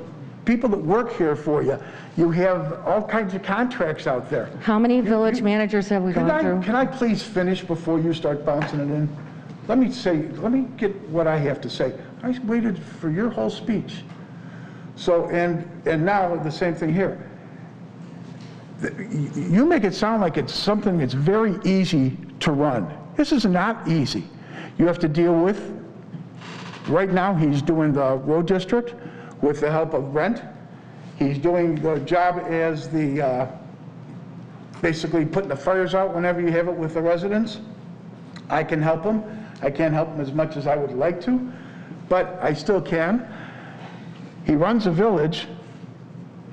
people that work here for you. You have all kinds of contracts out there. How many village managers have we gone through? Can I please finish before you start bouncing it in? Let me get what I have to say. I waited for your whole speech. So, and now the same thing here. You make it sound like it's something that's very easy to run. This is not easy. You have to deal with, right now he's doing the road district with the help of rent. He's doing the job as the, basically putting the fires out whenever you have it with the residents. I can help him. I can't help him as much as I would like to, but I still can. He runs a village.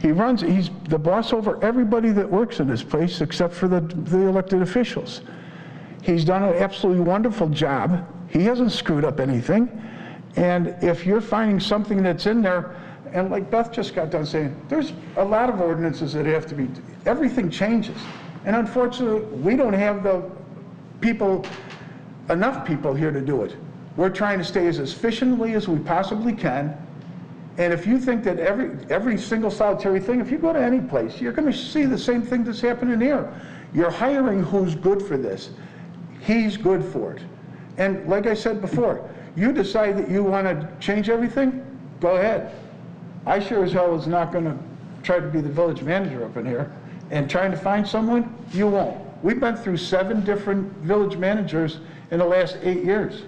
He's the boss over everybody that works in this place except for the elected officials. He's done an absolutely wonderful job. He hasn't screwed up anything. And if you're finding something that's in there, and like Beth just got done saying, there's a lot of ordinances that have to be, everything changes. And unfortunately, we don't have enough people here to do it. We're trying to stay as efficiently as we possibly can. And if you think that every single solitary thing, if you go to any place, you're going to see the same thing that's happening here. You're hiring who's good for this. He's good for it. And like I said before, you decide that you want to change everything, go ahead. I sure as hell is not going to try to be the village manager up in here. And trying to find someone, you won't. We've been through 7 different village managers in the last 8 years.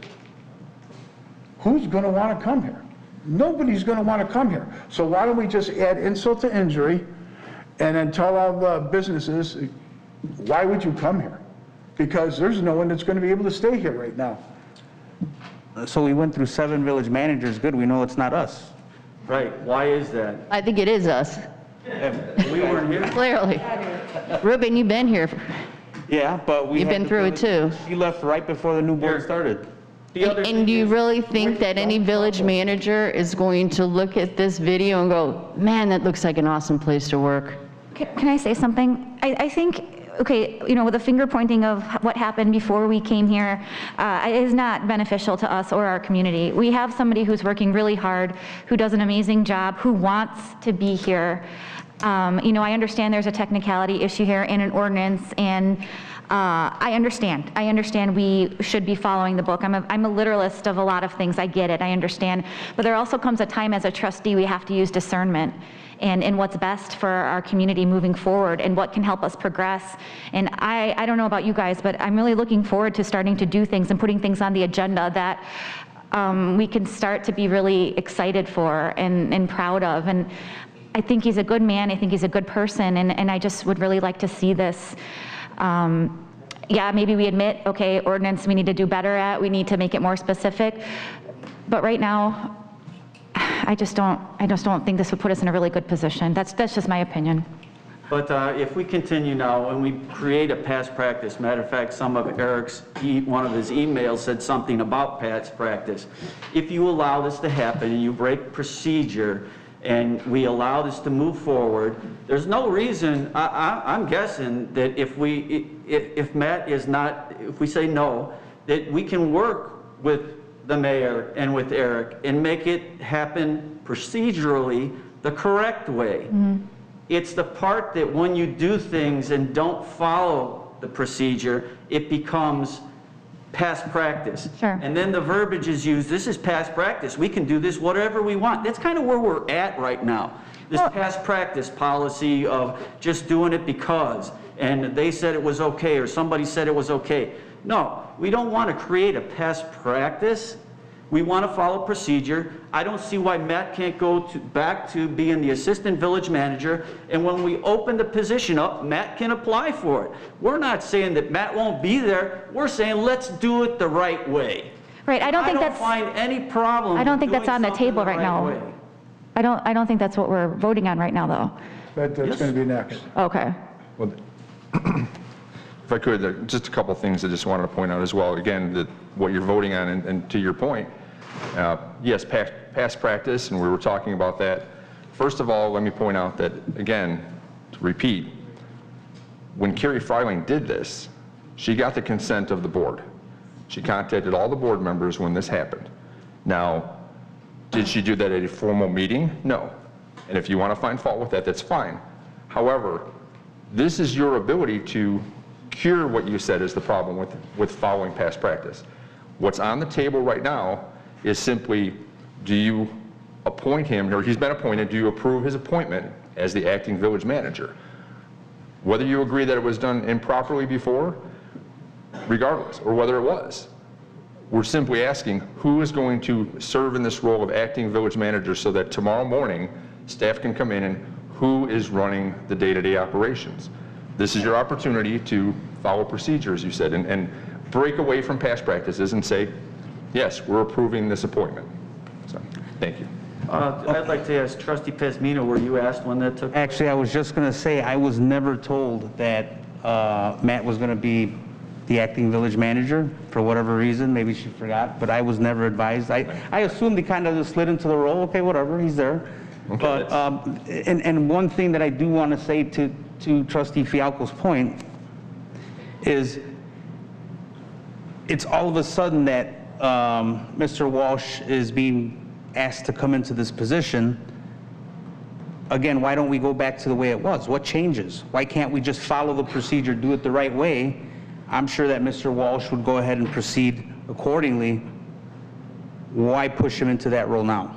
Who's going to want to come here? Nobody's going to want to come here. So why don't we just add insult to injury and then tell all the businesses, why would you come here? because there's no one that's going to be able to stay here right now. So we went through 7 village managers, good, we know it's not us. Right, why is that? I think it is us, We weren't here. clearly. Ruben, you've been here. Yeah, but we You've had been the through it village- too. She left right before the new board started. And do you really think that any village manager is going to look at this video and go, man, that looks like an awesome place to work? Can I say something? I think, okay, you know, with the finger pointing of what happened before we came here is not beneficial to us or our community. We have somebody who's working really hard, who does an amazing job, who wants to be here. You know, I understand there's a technicality issue here and an ordinance, and I understand we should be following the book. I'm a literalist of a lot of things. I get it. I understand. But there also comes a time as a trustee we have to use discernment and what's best for our community moving forward and what can help us progress. And I don't know about you guys, but I'm really looking forward to starting to do things and putting things on the agenda that we can start to be really excited for and proud of. And I think he's a good man. I think he's a good person. And I just would really like to see this. Yeah, maybe we admit, okay, ordinance we need to do better at, we need to make it more specific. But right now, I just don't think this would put us in a really good position. That's just my opinion. But if we continue now and we create a past practice, matter of fact, some of Eric's, one of his emails said something about past practice. If you allow this to happen and you break procedure and we allow this to move forward, there's no reason, I'm guessing that if Matt is not, if we say no, that we can work with the mayor and with Eric and make it happen procedurally the correct way. Mm-hmm. It's the part that when you do things and don't follow the procedure, it becomes past practice. Sure. And then the verbiage is used, this is past practice. We can do this whatever we want. That's kind of where we're at right now. This past practice policy of just doing it because, and they said it was okay, or somebody said it was okay. No, we don't want to create a past practice. We want to follow procedure. I don't see why Matt can't go back to being the assistant village manager, and when we open the position up, Matt can apply for it. We're not saying that Matt won't be there. We're saying let's do it the right way. Right, I don't think that's... I don't find any problem. I don't think that's on the table right now. Way. I don't think that's what we're voting on right now, though. That's going to be next. Okay. Well, if I could, just a couple things I just wanted to point out as well. Again, that what you're voting on, and to your point, yes, past practice, and we were talking about that. First of all, let me point out that, again, to repeat, when Carrie Freiling did this, she got the consent of the board. She contacted all the board members when this happened. Now, did she do that at a formal meeting? No. And if you want to find fault with that, that's fine. However, this is your ability to cure what you said is the problem with following past practice. What's on the table right now is simply, do you appoint him, or he's been appointed, do you approve his appointment as the acting village manager? Whether you agree that it was done improperly before, regardless, or whether it was. We're simply asking who is going to serve in this role of acting village manager so that tomorrow morning staff can come in and who is running the day-to-day operations. This is your opportunity to follow procedure, as you said, and break away from past practices and say, yes, we're approving this appointment. So, thank you. I'd like to ask Trustee Pesmino, were you asked when that took? Actually, I was just going to say, I was never told that Matt was going to be the acting village manager for whatever reason. Maybe she forgot, but I was never advised. I assumed he kind of just slid into the role. Okay, whatever, he's there. Okay, but and one thing that I do want to say to Trustee Fialco's point is, it's all of a sudden that Mr. Walsh is being asked to come into this position. Again, why don't we go back to the way it was? What changes? Why can't we just follow the procedure, do it the right way? I'm sure that Mr. Walsh would go ahead and proceed accordingly. Why push him into that role now?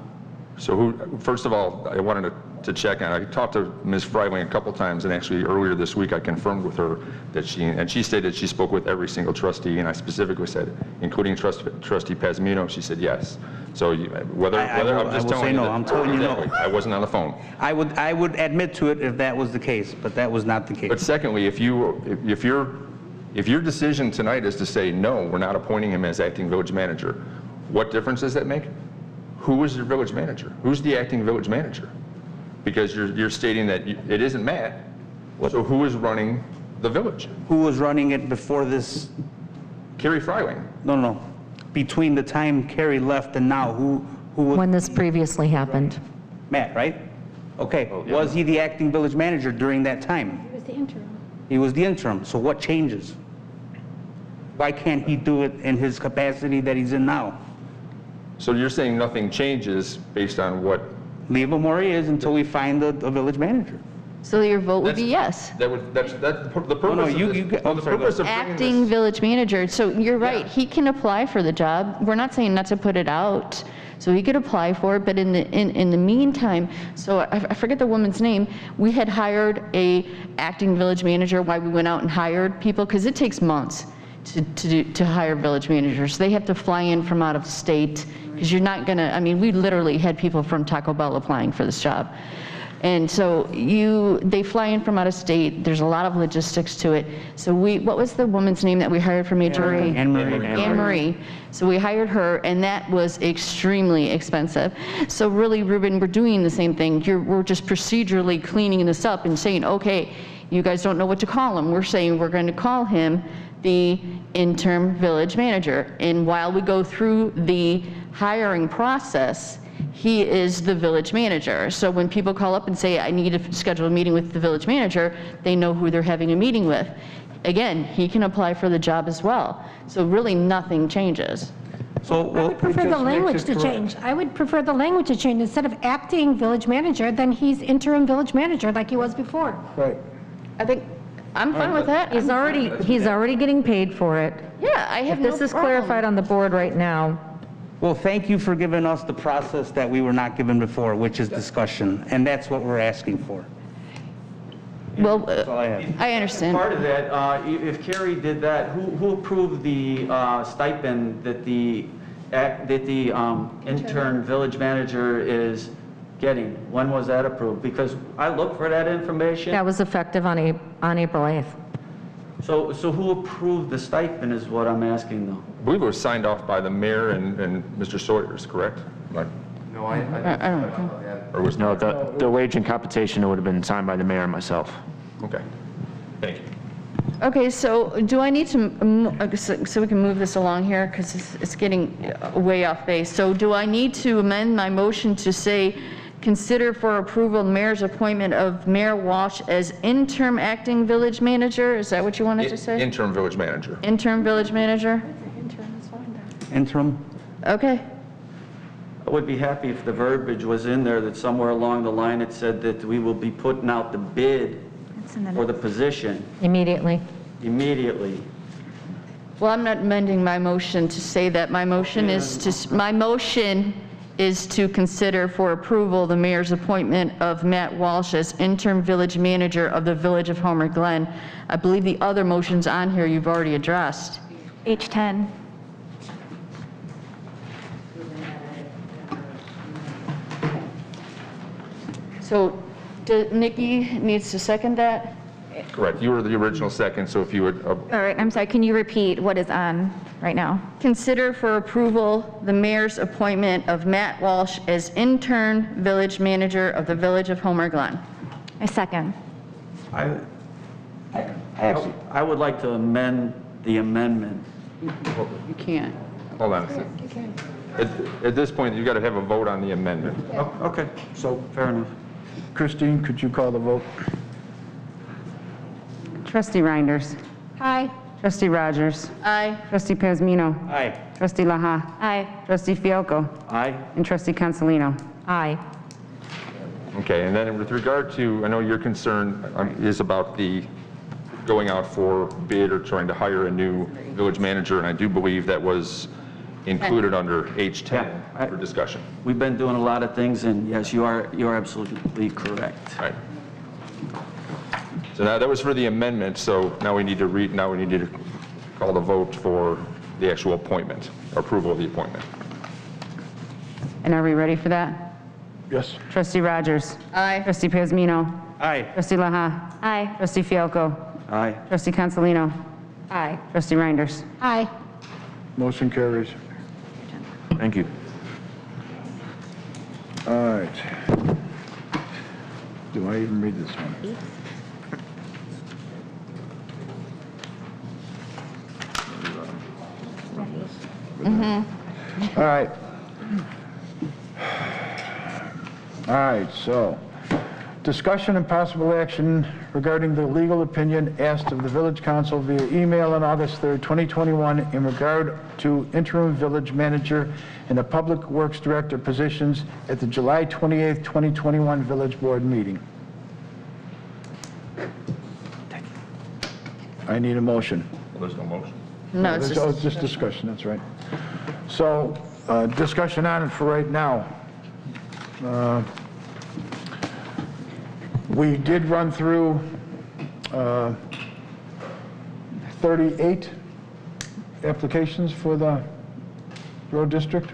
So first of all, I wanted to check on, I talked to Ms. Freiling a couple times, and actually earlier this week I confirmed with her that she stated she spoke with every single trustee, and I specifically said, including Trustee Pesmino, she said yes. So whether I'm just telling you, I'm telling you no. I wasn't on the phone. I would admit to it if that was the case, but that was not the case. But secondly, if you're If your decision tonight is to say, no, we're not appointing him as acting village manager, what difference does that make? Who is your village manager? Who's the acting village manager? Because you're stating that it isn't Matt, so who is running the village? Who was running it before this? Carrie Freiling. No. Between the time Carrie left and now, who was? When this previously happened. Matt, right? Okay, was he the acting village manager during that time? He was the interim. He was the interim, so what changes? Why can't he do it in his capacity that he's in now? So you're saying nothing changes based on what? Leave him where he is until we find a village manager. So your vote would be yes. That's the purpose no, of you this. get- The purpose of bringing Acting this. village manager, so you're right, he can apply for the job. We're not saying not to put it out, so he could apply for it, but in the meantime, so I forget the woman's name, we had hired a acting village manager, why we went out and hired people, because it takes months to hire village managers. They have to fly in from out of state, because you're not gonna, I mean, we literally had people from Taco Bell applying for this job. And so they fly in from out of state, there's a lot of logistics to it. So what was the woman's name that we hired from HRA? Anne Marie. So we hired her, and that was extremely expensive. So really, Ruben, we're doing the same thing. We're just procedurally cleaning this up and saying, okay, you guys don't know what to call him. We're saying we're going to call him the interim village manager. And while we go through the hiring process, he is the village manager. So when people call up and say, I need to schedule a meeting with the village manager, they know who they're having a meeting with. Again, he can apply for the job as well. So really nothing changes. So I would prefer the language to change. I would prefer the language to change. Instead of acting village manager, then he's interim village manager like he was before. Right. I think, I'm fine with that. He's already getting paid for it. Yeah, I have no If this is problem. clarified on the board right now, Well, thank you for giving us the process that we were not given before, which is discussion, and that's what we're asking for. Well, That's all I have. I understand. Part of that, if Carrie did that, who approved the stipend that the intern village manager is getting? When was that approved? Because I looked for that information. that was effective on April 8th. So who approved the stipend is what I'm asking though. I believe it was signed off by the mayor and Mr. Sawyers, correct? Like, No, I don't know. or was No, the wage and compensation would have been signed by the mayor and myself. Okay. Thank you. Okay, so do I need to, so we can move this along here, because it's getting way off base. So do I need to amend my motion to say, consider for approval the mayor's appointment of Mayor Walsh as interim acting village manager? Is that what you wanted to say? Interim village manager. Interim village manager? Interim? Okay. I would be happy if the verbiage was in there that somewhere along the line it said that we will be putting out the bid for the position Immediately. immediately. Well, I'm not amending my motion to say that. My motion is to consider for approval the mayor's appointment of Matt Walsh as interim village manager of the Village of Homer Glen. I believe the other motions on here you've already addressed. H10. So Nikki needs to second that? Correct. You were the original second, so if you would, All right, I'm sorry, can you repeat what is on right now? Consider for approval the mayor's appointment of Matt Walsh as intern village manager of the Village of Homer Glen. I second. I would like to amend the amendment. You can't. hold on a second. At this point, you got to have a vote on the amendment. Okay, so fair enough. Christine, could you call the vote? Trustee Reinders. Aye. Trustee Rogers. Aye. Trustee Pazmino. Aye. Trustee Laha. Aye. Trustee Fielko. Aye. And Trustee Consolino. Aye. Okay, and then with regard to, I know your concern is about the going out for bid or trying to hire a new village manager, and I do believe that was included under H10 for discussion. We've been doing a lot of things, and yes, you are absolutely correct. All right. So now that was for the amendment, so now we need to call the vote for the actual appointment, approval of the appointment. And are we ready for that? Yes. Trustee Rogers. Aye. Trustee Pazmino. Aye. Trustee Laha. Aye. Trustee Fielko. Aye. Trustee Consolino. Aye. Trustee Reinders. Aye. Motion carries. Thank you. All right. Do I even read this one? All right. All right, so discussion and possible action regarding the legal opinion asked of the village council via email on August 3rd, 2021 in regard to interim village manager and the public works director positions at the July 28th, 2021 village board meeting. I need a motion. Well, there's no motion. No, it's Just discussion, that's right. So, discussion on it for right now. We did run through 38 applications for the road district.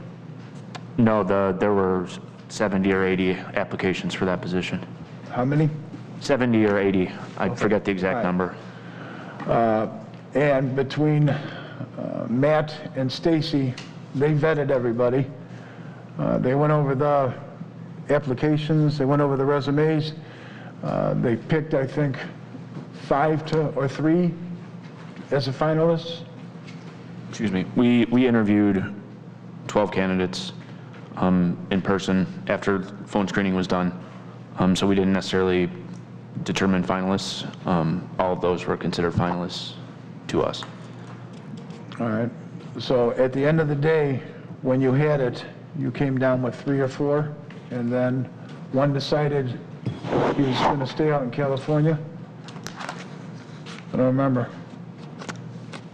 No, there were 70 or 80 applications for that position. How many? 70 or 80. I forget the exact number. And between Matt and Stacy, they vetted everybody. They went over the applications, they went over the resumes. They picked, I think, 5 or 3 as a finalists. Excuse me. We interviewed 12 candidates in person after phone screening was done. So we didn't necessarily determine finalists. All of those were considered finalists to us. All right. So at the end of the day, when you had it, you came down with 3 or 4, and then one decided he was going to stay out in California. I don't remember.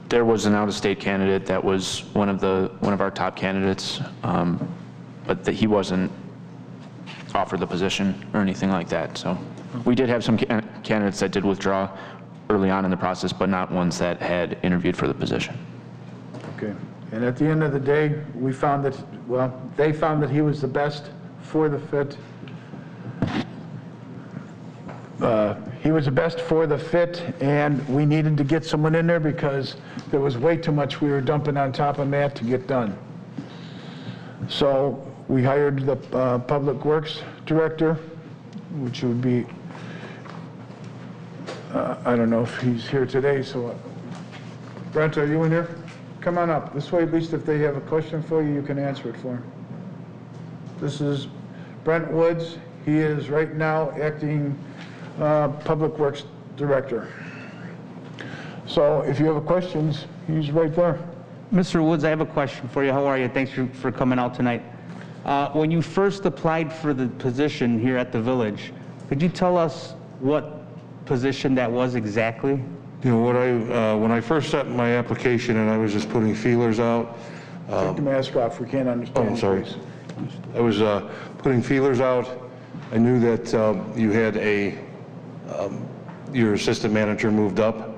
There was an out-of-state candidate that was one of our top candidates, but he wasn't offered the position or anything like that. So we did have some candidates that did withdraw early on in the process, but not ones that had interviewed for the position. Okay. And at the end of the day, we found that, well, they found that he was the best for the fit. He was the best for the fit, and we needed to get someone in there because there was way too much we were dumping on top of Matt to get done. So we hired the Public Works Director, which would be, I don't know if he's here today, so Brent, are you in here? Come on up. This way, at least if they have a question for you, you can answer it for them. This is Brent Woods. He is right now acting Public Works Director. So if you have questions, he's right there. Mr. Woods, I have a question for you. How are you? Thanks for coming out tonight. When you first applied for the position here at the village, could you tell us what position that was exactly? You know, when I first set my application and I was just putting feelers out. Take the mask off, we can't understand. Oh, I'm sorry. I was putting feelers out. I knew that you had your assistant manager moved up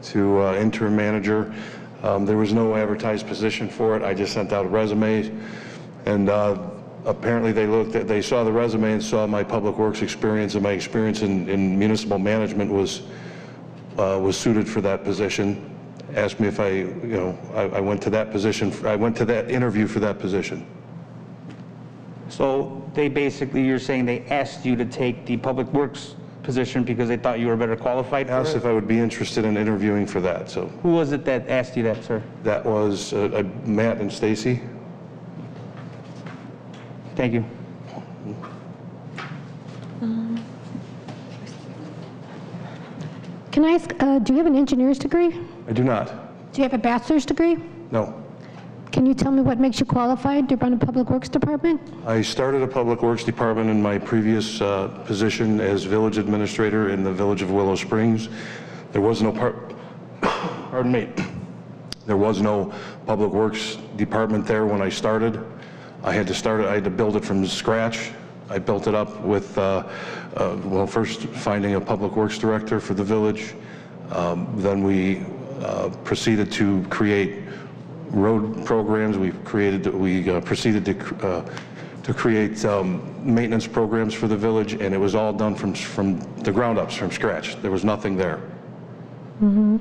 to interim manager. There was no advertised position for it. I just sent out resumes, and apparently they saw the resume and saw my public works experience, and my experience in municipal management was suited for that position. Asked me if I went to that position. I went to that interview for that position. So they basically, you're saying they asked you to take the public works position because they thought you were better qualified for it? Asked if I would be interested in interviewing for that. So who was it that asked you that, sir? that was Matt and Stacy. Thank you. Can I ask, do you have an engineer's degree? I do not. Do you have a bachelor's degree? No. Can you tell me what makes you qualified to run a public works department? I started a public works department in my previous position as village administrator in the village of Willow Springs. There was no pardon me. There was no public works department there when I started. I had to build it from scratch. I built it up with, well, first finding a public works director for the village. Then we proceeded to create road programs. We proceeded to create maintenance programs for the village, and it was all done from the ground up, from scratch. There was nothing there. Mm-hmm.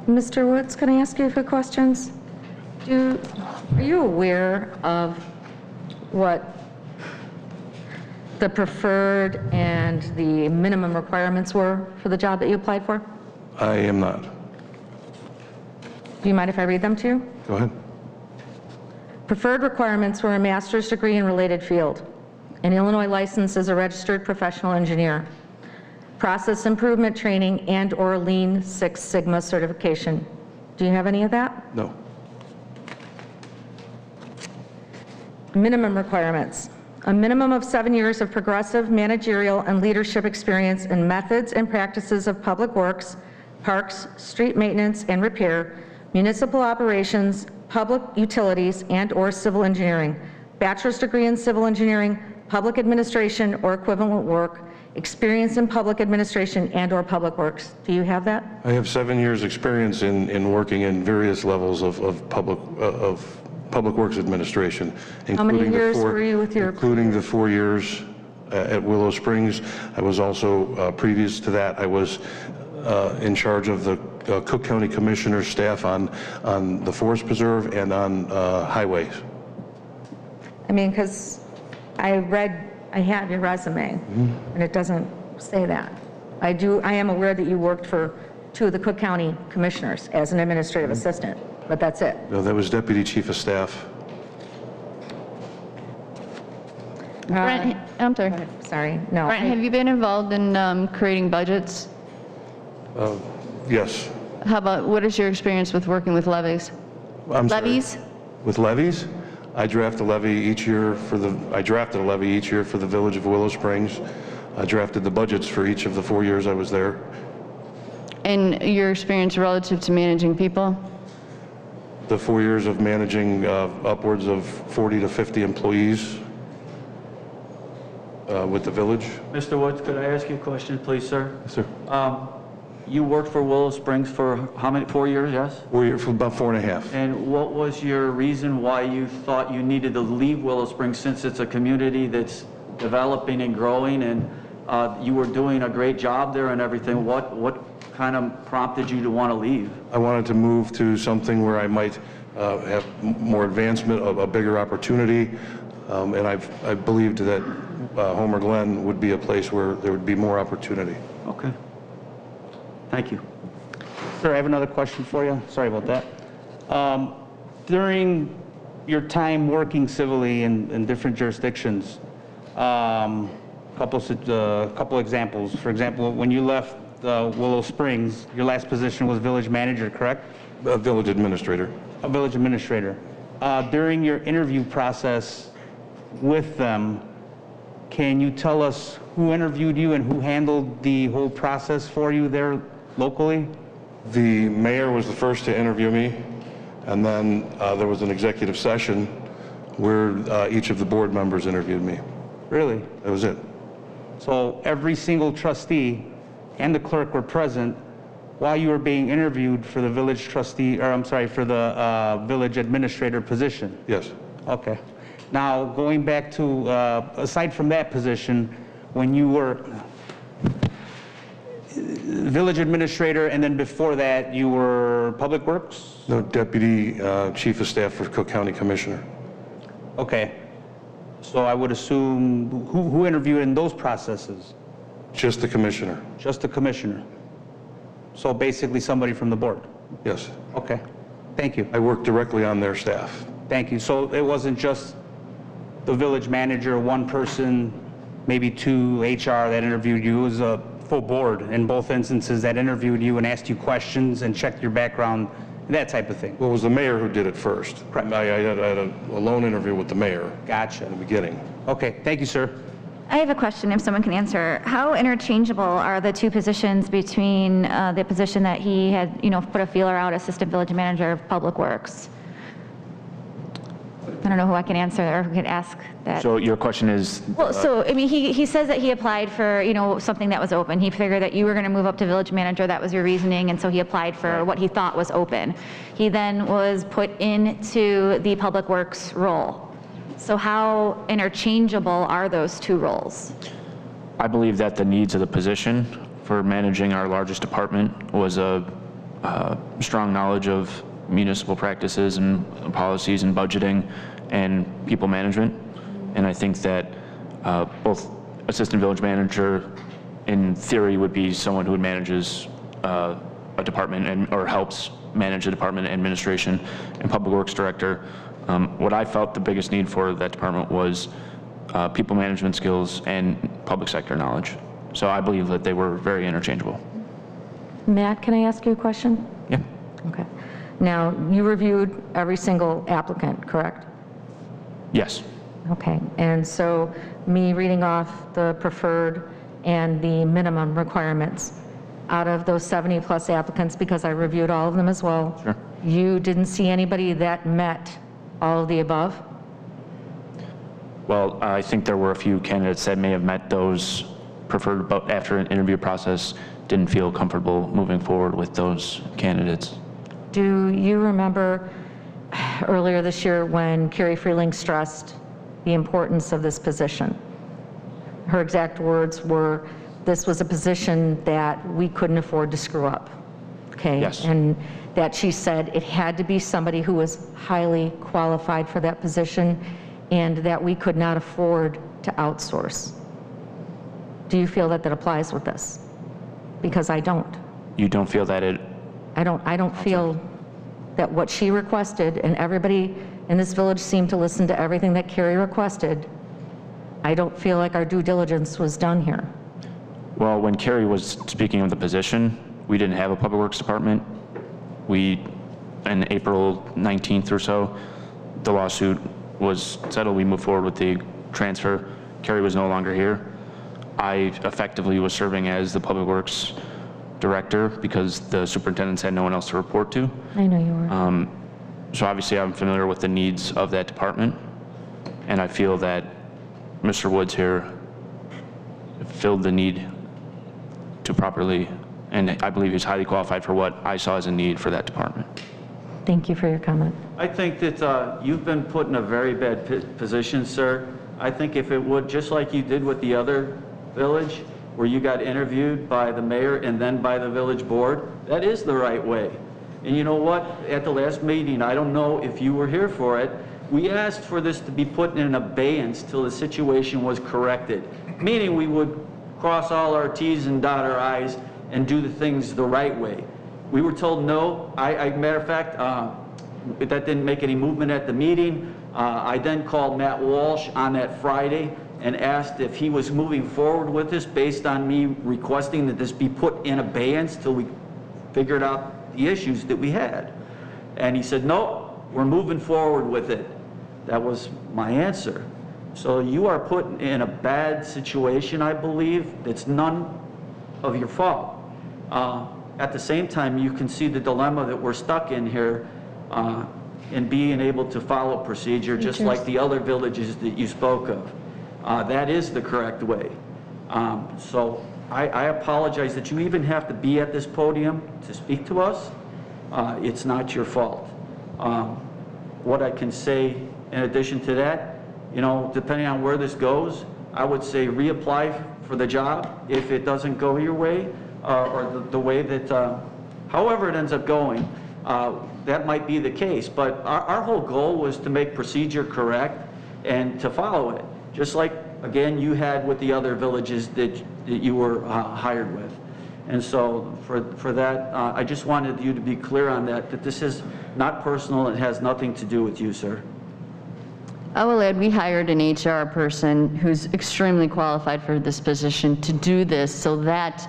Mr. Woods, can I ask you a few questions? Are you aware of what the preferred and the minimum requirements were for the job that you applied for? I am not. Do you mind if I read them to you? Go ahead. Preferred requirements were a master's degree in related field, an Illinois license as a registered professional engineer, process improvement training and/or Lean Six Sigma certification. Do you have any of that? No. Minimum requirements. A minimum of 7 years of progressive managerial and leadership experience in methods and practices of public works, parks, street maintenance and repair, municipal operations, public utilities, and/or civil engineering. Bachelor's degree in civil engineering, public administration or equivalent work, experience in public administration and/or public works. Do you have that? I have 7 years' experience in working in various levels of public works administration, How many including years were you with your... including the 4 years at Willow Springs. I was also, previous to that, I was in charge of the Cook County Commissioner's staff on the Forest Preserve and on highways. I mean, because I have your resume, and it doesn't say that. I am aware that you worked for 2 of the Cook County Commissioners as an administrative assistant, but that's it. No, that was Deputy Chief of Staff. Brent, I'm sorry. Sorry, no. Brent, have you been involved in creating budgets? Yes. How about, what is your experience with working with levies? I'm sorry. Levies? With levies? I drafted a levy each year for the Village of Willow Springs. I drafted the budgets for each of the 4 years I was there. And your experience relative to managing people? The 4 years of managing upwards of 40 to 50 employees with the village. Mr. Woods, could I ask you a question, please, sir? Yes, sir. You worked for Willow Springs for how many, 4 years, yes? 4 years, for about 4.5. And what was your reason why you thought you needed to leave Willow Springs, since it's a community that's developing and growing, and you were doing a great job there and everything? What kind of prompted you to want to leave? I wanted to move to something where I might have more advancement, a bigger opportunity, and I believed that Homer Glen would be a place where there would be more opportunity. Okay. Thank you. Sir, I have another question for you. Sorry about that. During your time working civilly in different jurisdictions, couple examples. For example, when you left Willow Springs, your last position was village manager, correct? A village administrator. A village administrator. During your interview process with them, can you tell us who interviewed you and who handled the whole process for you there locally? The mayor was the first to interview me, and then there was an executive session where each of the board members interviewed me. Really? That was it. So every single trustee and the clerk were present while you were being interviewed for the village trustee, or I'm sorry, for the village administrator position? Yes. Okay. Now, going back to, aside from that position, when you were village administrator, and then before that, you were public works? No, Deputy Chief of Staff for Cook County Commissioner. Okay. So I would assume, who interviewed in those processes? Just the commissioner. Just the commissioner. So basically somebody from the board? Yes. Okay. Thank you. I worked directly on their staff. Thank you. So it wasn't just the village manager, one person, maybe 2 HR that interviewed you. It was a full board in both instances that interviewed you and asked you questions and checked your background, that type of thing. Well, it was the mayor who did it first. Correct. I had a lone interview with the mayor. Gotcha. In the beginning. Okay. Thank you, sir. I have a question, if someone can answer. How interchangeable are the 2 positions between the position that he had, put a feeler out, assistant village manager of public works? I don't know who I can answer or who can ask that. So your question is? Well, so, I mean, he says that he applied for, something that was open. He figured that you were going to move up to village manager. That was your reasoning. And so he applied for what he thought was open. He then was put into the public works role. So how interchangeable are those 2 roles? I believe that the needs of the position for managing our largest department was a strong knowledge of municipal practices and policies and budgeting and people management. And I think that both assistant village manager, in theory, would be someone who manages a department or helps manage a department administration, and public works director. What I felt the biggest need for that department was people management skills and public sector knowledge. So I believe that they were very interchangeable. Matt, can I ask you a question? Yeah. Okay. Now, you reviewed every single applicant, correct? Yes. Okay. And so me reading off the preferred and the minimum requirements, out of those 70 plus applicants, because I reviewed all of them as well, Sure. you didn't see anybody that met all of the above? Well, I think there were a few candidates that may have met those preferred, but after an interview process, didn't feel comfortable moving forward with those candidates. Do you remember earlier this year when Carrie Freeling stressed the importance of this position? Her exact words were, this was a position that we couldn't afford to screw up, okay? Yes. And that she said it had to be somebody who was highly qualified for that position and that we could not afford to outsource. Do you feel that that applies with this? Because I don't. You don't feel that it? I don't feel that what she requested, and everybody in this village seemed to listen to everything that Carrie requested, I don't feel like our due diligence was done here. Well, when Carrie was speaking of the position, we didn't have a public works department. In April 19th or so, the lawsuit was settled. We moved forward with the transfer. Carrie was no longer here. I effectively was serving as the public works director because the superintendents had no one else to report to. I know you were. So obviously I'm familiar with the needs of that department, and I feel that Mr. Woods here filled the need to properly, and I believe he's highly qualified for what I saw as a need for that department. Thank you for your comment. I think that you've been put in a very bad position, sir. I think if it would, just like you did with the other village, where you got interviewed by the mayor and then by the village board, that is the right way. And you know what? At the last meeting, I don't know if you were here for it, we asked for this to be put in abeyance till the situation was corrected, meaning we would cross all our T's and dot our I's and do the things the right way. We were told no. Matter of fact, that didn't make any movement at the meeting. I then called Matt Walsh on that Friday and asked if he was moving forward with this based on me requesting that this be put in abeyance till we figured out the issues that we had. And he said, no, we're moving forward with it. That was my answer. So you are put in a bad situation, I believe, that's none of your fault. At the same time, you can see the dilemma that we're stuck in here in being able to follow procedure just like the other villages that you spoke of. That is the correct way. So I apologize that you even have to be at this podium to speak to us. It's not your fault. What I can say in addition to that, you know, depending on where this goes, I would say reapply for the job if it doesn't go your way, or the way that, however it ends up going, that might be the case. But our whole goal was to make procedure correct and to follow it, just like, again, you had with the other villages that you were hired with. And so for that, I just wanted you to be clear on that this is not personal. It has nothing to do with you, sir. I will add, we hired an HR person who's extremely qualified for this position to do this so that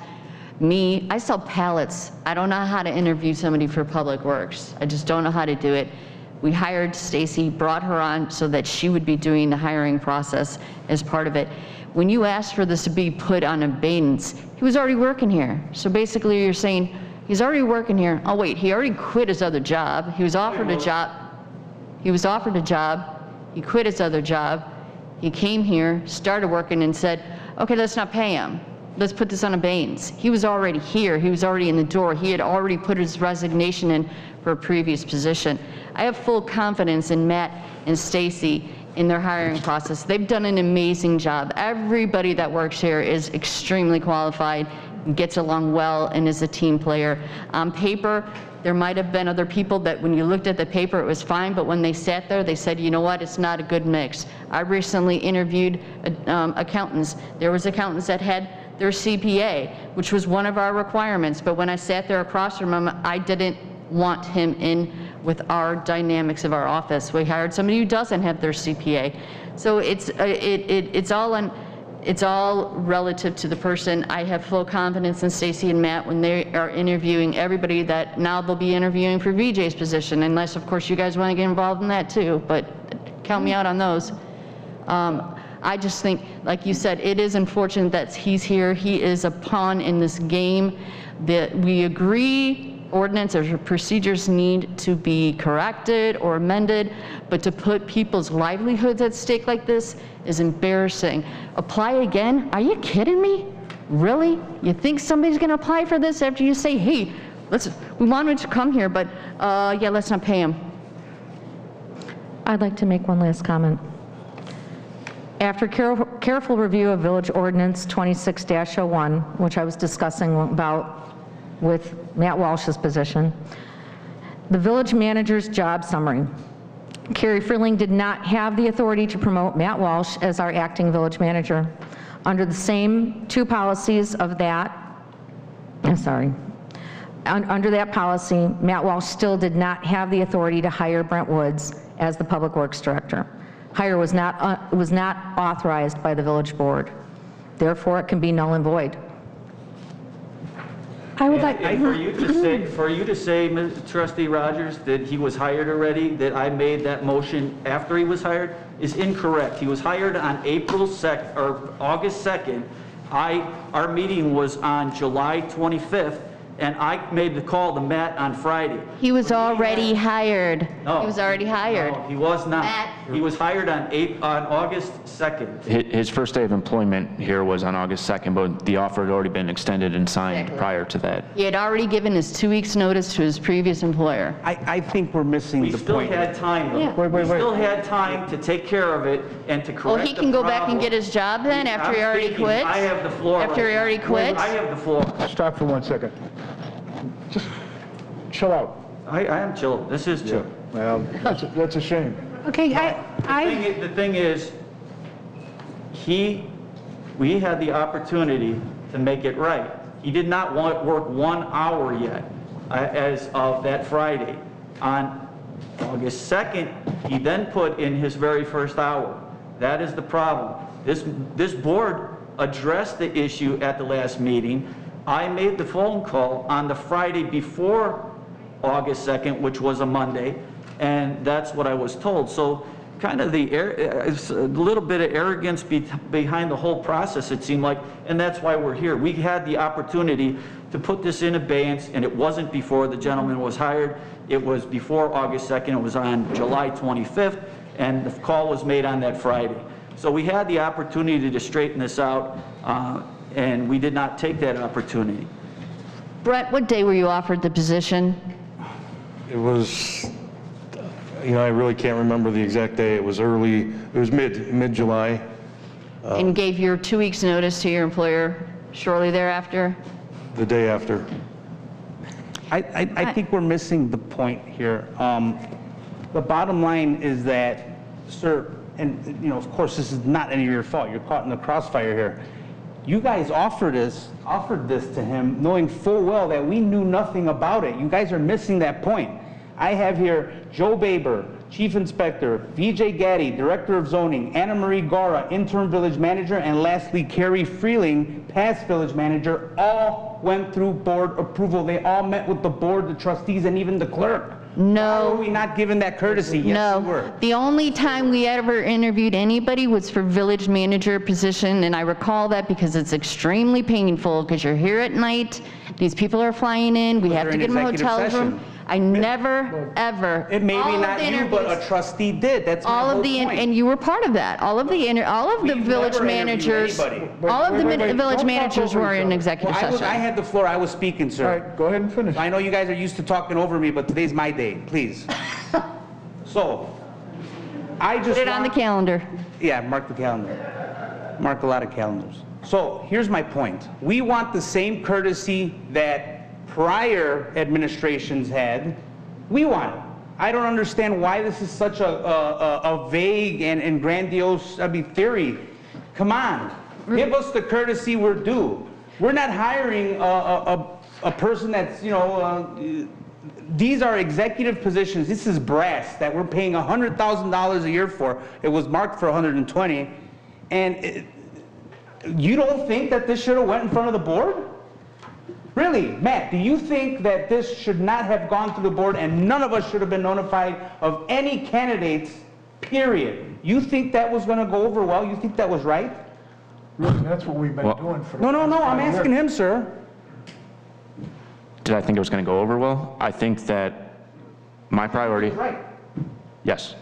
I sell pallets. I don't know how to interview somebody for Public Works. I just don't know how to do it. We hired Stacy, brought her on so that she would be doing the hiring process as part of it. When you asked for this to be put on abeyance, he was already working here. So basically you're saying, he's already working here. Oh wait, he already quit his other job. He was offered a job. He was offered a job. He quit his other job. He came here, started working and said, okay, let's not pay him. Let's put this on abeyance. He was already here. He was already in the door. He had already put his resignation in for a previous position. I have full confidence in Matt and Stacy in their hiring process. They've done an amazing job. Everybody that works here is extremely qualified gets along well, and is a team player. On paper, there might have been other people that when you looked at the paper, it was fine, but when they sat there, they said, you know what, it's not a good mix. I recently interviewed accountants. There was accountants that had their CPA, which was one of our requirements, but when I sat there across from him, I didn't want him in with our dynamics of our office. We hired somebody who doesn't have their CPA. So it's all relative to the person. I have full confidence in Stacy and Matt when they are interviewing everybody that now they'll be interviewing for VJ's position, unless of course you guys want to get involved in that too, but count me out on those. I just think, like you said, it is unfortunate that he's here. He is a pawn in this game. That we agree ordinance or procedures need to be corrected or amended, but to put people's livelihoods at stake like this is embarrassing. Apply again? Are you kidding me? Really? You think somebody's gonna apply for this after you say, hey, we want him to come here, but yeah, let's not pay him. I'd like to make one last comment. After careful review of Village Ordinance 26-01, which I was discussing about with Matt Walsh's position, the village manager's job summary. Carrie Freeling did not have the authority to promote Matt Walsh as our acting village manager. Under the same two policies of that, under that policy, Matt Walsh still did not have the authority to hire Brent Woods as the Public Works Director. Hire was not authorized by the village board. Therefore, it can be null and void. I would like for you to say, Trustee Rogers, that he was hired already, that I made that motion after he was hired, is incorrect. He was hired on April 2nd or August 2nd. Our meeting was on July 25th, and I made the call to Matt on Friday. He was already hired. No. He was already hired. No, he was not. Matt. He was hired on August 2nd. His first day of employment here was on August 2nd, but the offer had already been extended and signed prior to that. He had already given his 2 weeks' notice to his previous employer. I think we're missing We the still point. had time, though. Yeah. We still had time to take care of it and to correct the Oh, he can go back and get his job then after he already quits? I have the floor. After he already quits? I have the floor. Stop for 1 second. Just chill out. I am chill. This is chill. Well, that's a shame. Okay, The thing is, we had the opportunity to make it right. He did not work 1 hour yet as of that Friday. On August 2nd, he then put in his very first hour. That is the problem. This board addressed the issue at the last meeting. I made the phone call on the Friday before August 2nd, which was a Monday, and that's what I was told. So kind of a little bit of arrogance behind the whole process, it seemed like, and that's why we're here. We had the opportunity to put this in abeyance, and it wasn't before the gentleman was hired. It was before August 2nd. It was on July 25th, and the call was made on that Friday. So we had the opportunity to straighten this out, and we did not take that opportunity. Brett, what day were you offered the position? It was, I really can't remember the exact day. It was mid-July. And gave your 2 weeks' notice to your employer shortly thereafter? The day after. I think we're missing the point here. The bottom line is that, sir, and of course this is not any of your fault. You're caught in the crossfire here. You guys offered this to him knowing full well that we knew nothing about it. You guys are missing that point. I have here Joe Baber, Chief Inspector, VJ Gaddy, Director of Zoning, Anna Marie Gara, Interim Village Manager, and lastly, Carrie Freeling, past Village Manager, all went through board approval. They all met with the board, the trustees, and even the clerk. No. Why were we not given that courtesy? Yes, we were. The only time we ever interviewed anybody was for village manager position, and I recall that because it's extremely painful because you're here at night, these people are flying in, we have to get them a hotel room. I never, ever. It may be not you, but a trustee did. That's my whole point. And you were part of that. All of the village managers, village managers were in executive session. I had the floor. I was speaking, sir. All right, go ahead and finish. I know you guys are used to talking over me, but today's my day. Please. So, I just put it on the calendar. Yeah, mark the calendar. Mark a lot of calendars. So here's my point. We want the same courtesy that prior administrations had. We want it. I don't understand why this is such a vague and grandiose, theory. Come on, give us the courtesy we're due. We're not hiring a person that's, these are executive positions. This is brass that we're paying $100,000 a year for. It was marked for $120,000, and you don't think that this should have went in front of the board? Really, Matt, do you think that this should not have gone through the board and none of us should have been notified of any candidates, period? You think that was going to go over well? You think that was right? Really, that's what we've been doing for the No, past 5 I'm years. asking him, sir. Did I think it was going to go over well? I think that my priority... Right. Yes.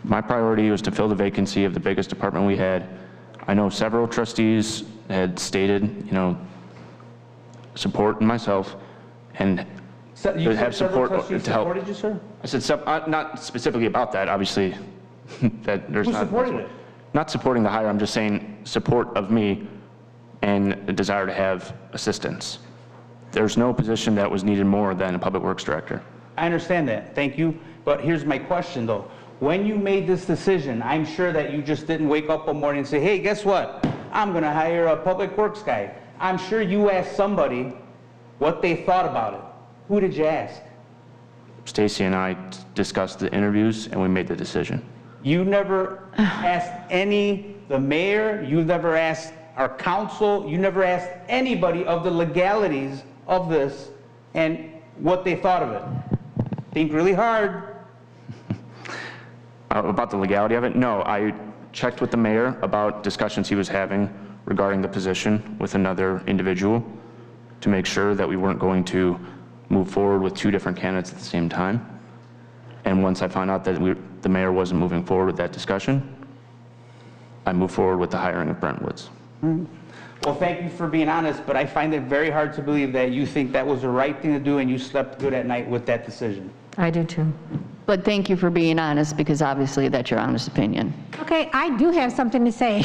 My priority was to fill the vacancy of the biggest department we had. I know several trustees had stated, support in myself, and You have said several support trustees to help. supported you, sir? I said, not specifically about that, obviously, that there's Who not... supported it? Not supporting the hire, I'm just saying support of me and a desire to have assistance. There's no position that was needed more than a public works director. I understand that, thank you. But here's my question though. When you made this decision, I'm sure that you just didn't wake up one morning and say, hey, guess what? I'm gonna hire a public works guy. I'm sure you asked somebody what they thought about it. Who did you ask? Stacy and I discussed the interviews and we made the decision. You never asked the mayor, you never asked our council, you never asked anybody of the legalities of this and what they thought of it. Think really hard. About the legality of it? No, I checked with the mayor about discussions he was having regarding the position with another individual to make sure that we weren't going to move forward with 2 different candidates at the same time. And once I found out that the mayor wasn't moving forward with that discussion, I moved forward with the hiring of Brent Woods. Well, thank you for being honest, but I find it very hard to believe that you think that was the right thing to do and you slept good at night with that decision. I do too. But thank you for being honest, because obviously that's your honest opinion. Okay, I do have something to say.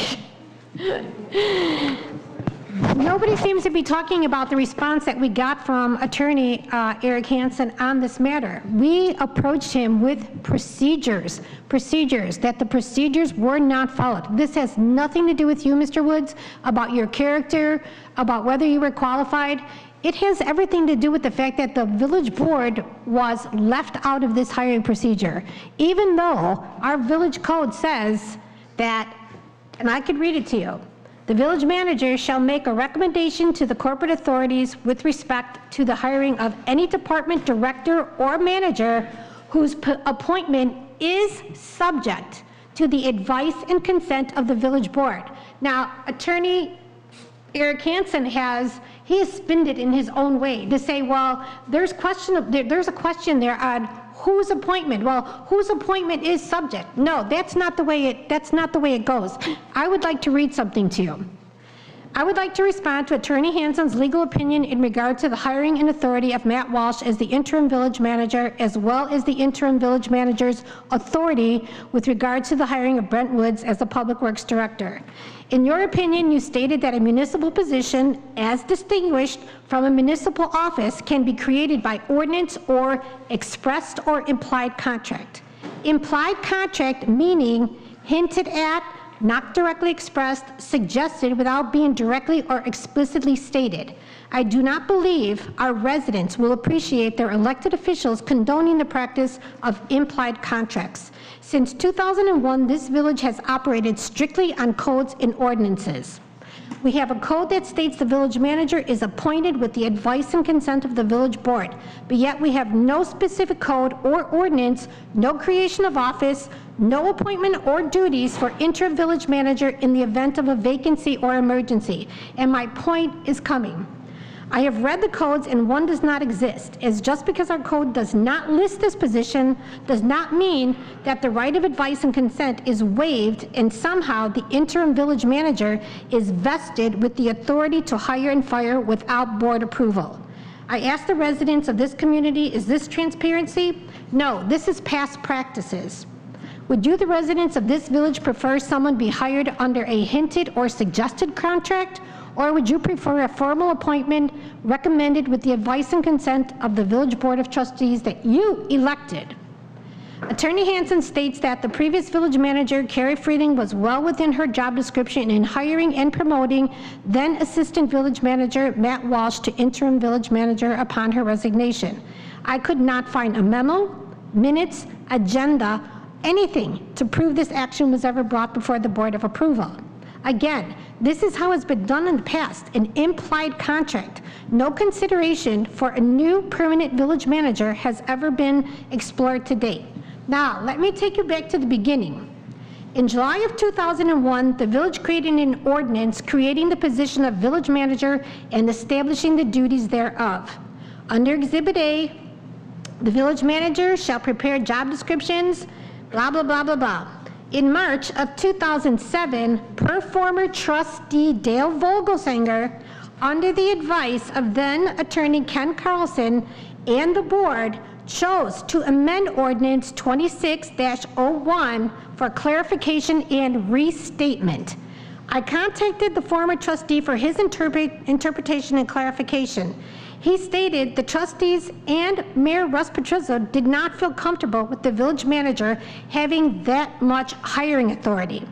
Nobody seems to be talking about the response that we got from Attorney Eric Hansen on this matter. We approached him with procedures, that the procedures were not followed. This has nothing to do with you, Mr. Woods, about your character, about whether you were qualified. It has everything to do with the fact that the village board was left out of this hiring procedure. Even though our village code says that, and I could read it to you, the village manager shall make a recommendation to the corporate authorities with respect to the hiring of any department director or manager whose appointment is subject to the advice and consent of the village board. Now, Attorney Eric Hansen has spinned it in his own way to say, well, there's a question there on whose appointment. Well, whose appointment is subject? No, that's not the way it goes. I would like to read something to you. I would like to respond to Attorney Hansen's legal opinion in regard to the hiring and authority of Matt Walsh as the interim village manager, as well as the interim village manager's authority with regard to the hiring of Brent Woods as the public works director. In your opinion, you stated that a municipal position, as distinguished from a municipal office, can be created by ordinance or expressed or implied contract. Implied contract meaning hinted at, not directly expressed, suggested without being directly or explicitly stated. I do not believe our residents will appreciate their elected officials condoning the practice of implied contracts. Since 2001, this village has operated strictly on codes and ordinances. We have a code that states the village manager is appointed with the advice and consent of the village board, but yet we have no specific code or ordinance, no creation of office, no appointment or duties for interim village manager in the event of a vacancy or emergency. And my point is coming. I have read the codes and one does not exist, as just because our code does not list this position does not mean that the right of advice and consent is waived and somehow the interim village manager is vested with the authority to hire and fire without board approval. I ask the residents of this community, is this transparency? No, this is past practices. Would you, the residents of this village, prefer someone be hired under a hinted or suggested contract? Or would you prefer a formal appointment recommended with the advice and consent of the Village Board of Trustees that you elected? Attorney Hansen states that the previous village manager, Carrie Frieding, was well within her job description in hiring and promoting then Assistant Village Manager Matt Walsh to interim village manager upon her resignation. I could not find a memo, minutes, agenda, anything to prove this action was ever brought before the Board of Approval. Again, this is how it's been done in the past, an implied contract. No consideration for a new permanent village manager has ever been explored to date. Now, let me take you back to the beginning. In July of 2001, the village created an ordinance creating the position of village manager and establishing the duties thereof. Under Exhibit A, the village manager shall prepare job descriptions, blah, blah, blah, blah, blah. In March of 2007, per former trustee Dale Vogelsanger, under the advice of then attorney Ken Carlson and the board, chose to amend Ordinance 26-01 for clarification and restatement. I contacted the former trustee for his interpretation and clarification. He stated the trustees and Mayor Russ Petrizzo did not feel comfortable with the village manager having that much hiring authority.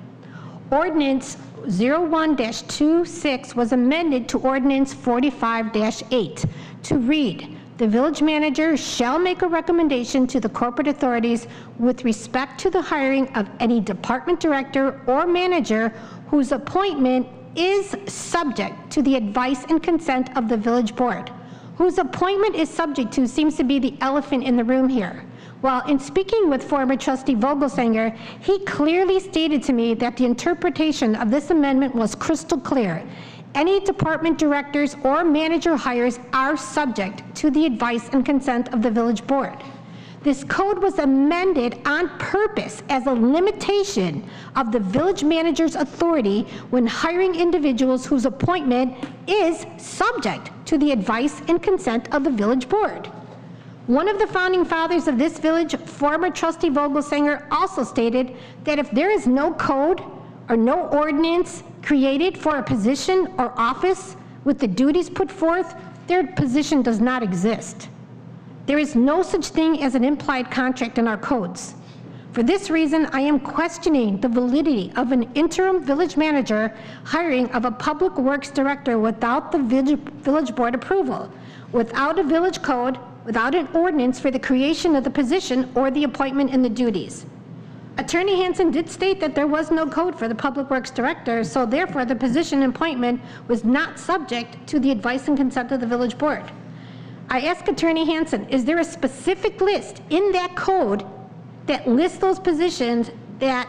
Ordinance 01-26 was amended to Ordinance 45-8 to read, the village manager shall make a recommendation to the corporate authorities with respect to the hiring of any department director or manager whose appointment is subject to the advice and consent of the village board. Whose appointment is subject to seems to be the elephant in the room here. Well, in speaking with former trustee Vogelsanger, he clearly stated to me that the interpretation of this amendment was crystal clear. Any department directors or manager hires are subject to the advice and consent of the village board. This code was amended on purpose as a limitation of the village manager's authority when hiring individuals whose appointment is subject to the advice and consent of the village board. One of the founding fathers of this village, former trustee Vogelsanger, also stated that if there is no code or no ordinance created for a position or office with the duties put forth, their position does not exist. There is no such thing as an implied contract in our codes. For this reason, I am questioning the validity of an interim village manager hiring of a public works director without the village board approval, without a village code, without an ordinance for the creation of the position or the appointment and the duties. Attorney Hansen did state that there was no code for the public works director, so therefore the position and appointment was not subject to the advice and consent of the village board. I asked Attorney Hansen, is there a specific list in that code that lists those positions that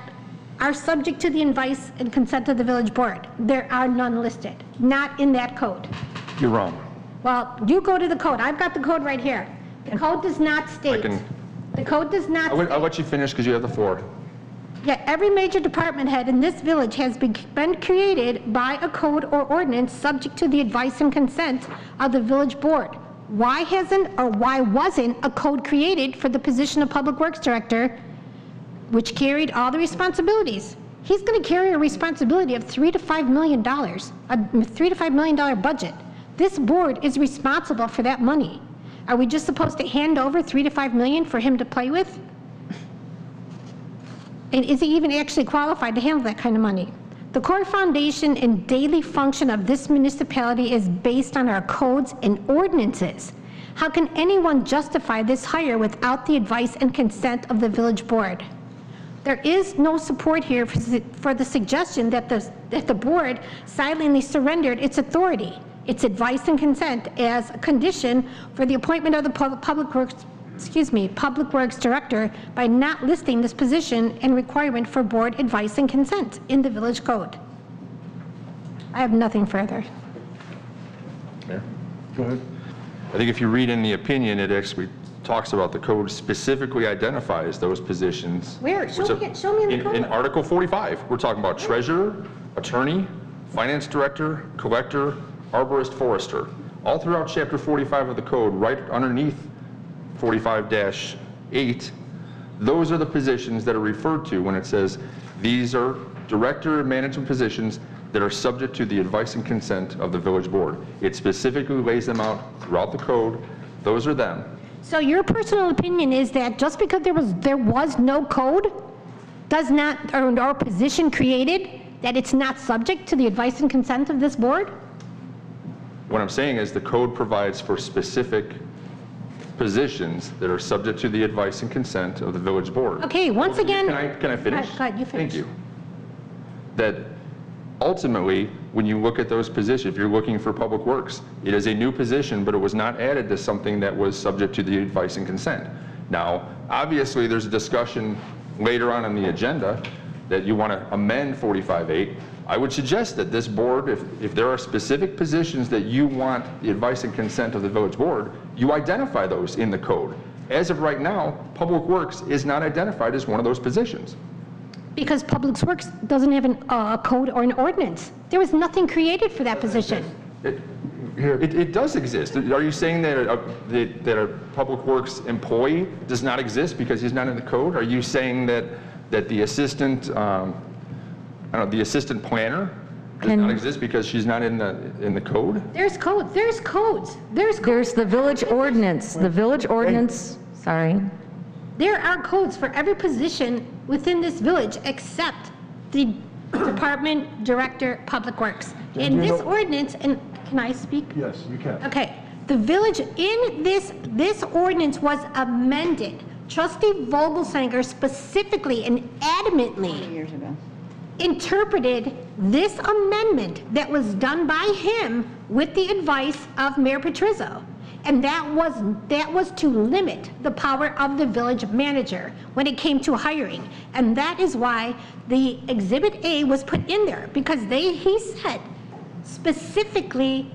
are subject to the advice and consent of the village board? There are none listed, not in that code. You're wrong. Well, you go to the code. I've got the code right here. The code does not state. The code does not state. I'll let you finish because you have the floor. Yeah, every major department head in this village has been created by a code or ordinance subject to the advice and consent of the village board. Why hasn't or why wasn't a code created for the position of public works director, which carried all the responsibilities? He's going to carry a responsibility of $3 to $5 million, a $3 to $5 million budget. This board is responsible for that money. Are we just supposed to hand over $3 to $5 million for him to play with? And is he even actually qualified to handle that kind of money? The core foundation and daily function of this municipality is based on our codes and ordinances. How can anyone justify this hire without the advice and consent of the village board? There is no support here for the suggestion that the board silently surrendered its authority, its advice and consent as a condition for the appointment of the public works director by not listing this position and requirement for board advice and consent in the village code. I have nothing further. Mayor? Go ahead. I think if you read in the opinion, it actually talks about the code specifically identifies those positions. Where? Show me in the code. In Article 45, we're talking about treasurer, attorney, finance director, collector, arborist, forester. All throughout Chapter 45 of the code, right underneath 45-8, Those are the positions that are referred to when it says these are director and management positions that are subject to the advice and consent of the village board. It specifically lays them out throughout the code. Those are them. So your personal opinion is that just because there was no code does not, or position created, that it's not subject to the advice and consent of this board? What I'm saying is the code provides for specific positions that are subject to the advice and consent of the village board. Okay, once again. Can I finish? Go ahead, you finish. Thank you. That ultimately, when you look at those positions, if you're looking for public works, it is a new position, but it was not added to something that was subject to the advice and consent. Now, obviously, there's a discussion later on the agenda that you want to amend 45.8. I would suggest that this board, if there are specific positions that you want the advice and consent of the village board, you identify those in the code. As of right now, Public Works is not identified as one of those positions. Because Public Works doesn't have a code or an ordinance. There was nothing created for that position. It does exist. Are you saying that a Public Works employee does not exist because he's not in the code? Are you saying that the assistant, the assistant planner does not exist because she's not in the code? There's codes. There's codes. There's the village ordinance. The village ordinance, sorry. There are codes for every position within this village except the Department Director, Public Works. In this ordinance, and can I speak? Yes, you can. Okay. The village, in this ordinance was amended. Trustee Vogelsanger specifically and adamantly interpreted this amendment that was done by him with the advice of Mayor Petrizzo. And that was to limit the power of the village manager when it came to hiring. And that is why the Exhibit A was put in there, because he said specifically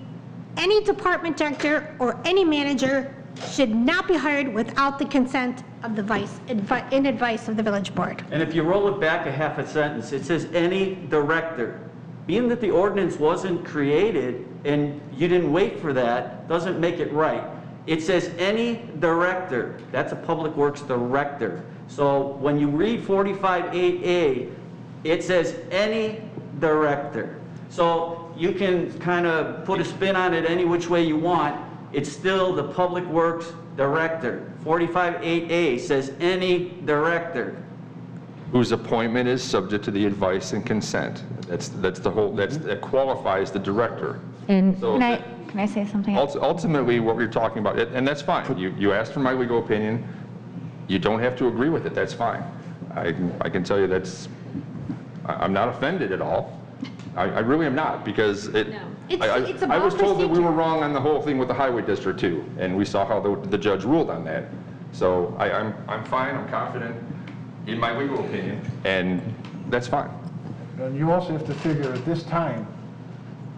any department director or any manager should not be hired without the consent of the advice of the village board. And if you roll it back a half a sentence, it says any director. Being that the ordinance wasn't created and you didn't wait for that, doesn't make it right. It says any director. That's a Public Works director. So when you read 45.8A, it says any director. So you can kind of put a spin on it any which way you want. It's still the Public Works director. 45.8A says any director. Whose appointment is subject to the advice and consent. That qualifies the director. And so can I say something? Ultimately, what we're talking about, and that's fine. You asked for my legal opinion. You don't have to agree with it. That's fine. I can tell you I'm not offended at all. I really am not, because I was told that we were wrong on the whole thing with the highway district too, and we saw how the judge ruled on that. So I'm fine. I'm confident in my legal opinion, and that's fine. And you also have to figure at this time,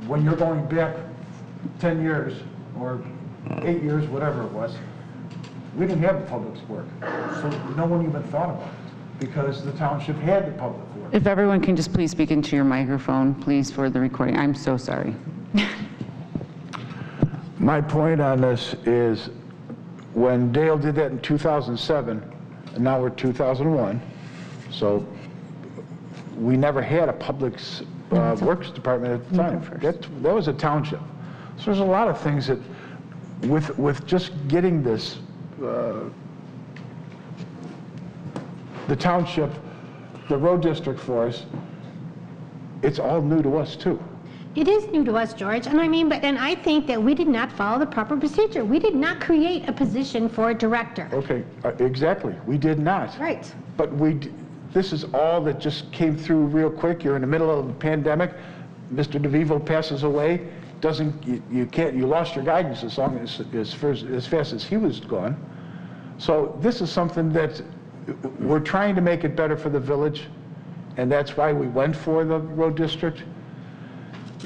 when you're going back 10 years or 8 years, whatever it was, we didn't have the public work. So no one even thought about it because the township had the public work. If everyone can just please speak into your microphone, please, for the recording. I'm so sorry. My point on this is when Dale did that in 2007, and now we're 2001, so we never had a public works department at the time. That was a township. So there's a lot of things that, with just getting this, the township, the road district for us, it's all new to us too. It is new to us, George, and I think that we did not follow the proper procedure. We did not create a position for a director. Okay, exactly, we did not. Right. But this is all that just came through real quick. You're in the middle of the pandemic. Mr. DeVivo passes away. You lost your guidance as fast as he was gone. So this is something that we're trying to make it better for the village, and that's why we went for the road district.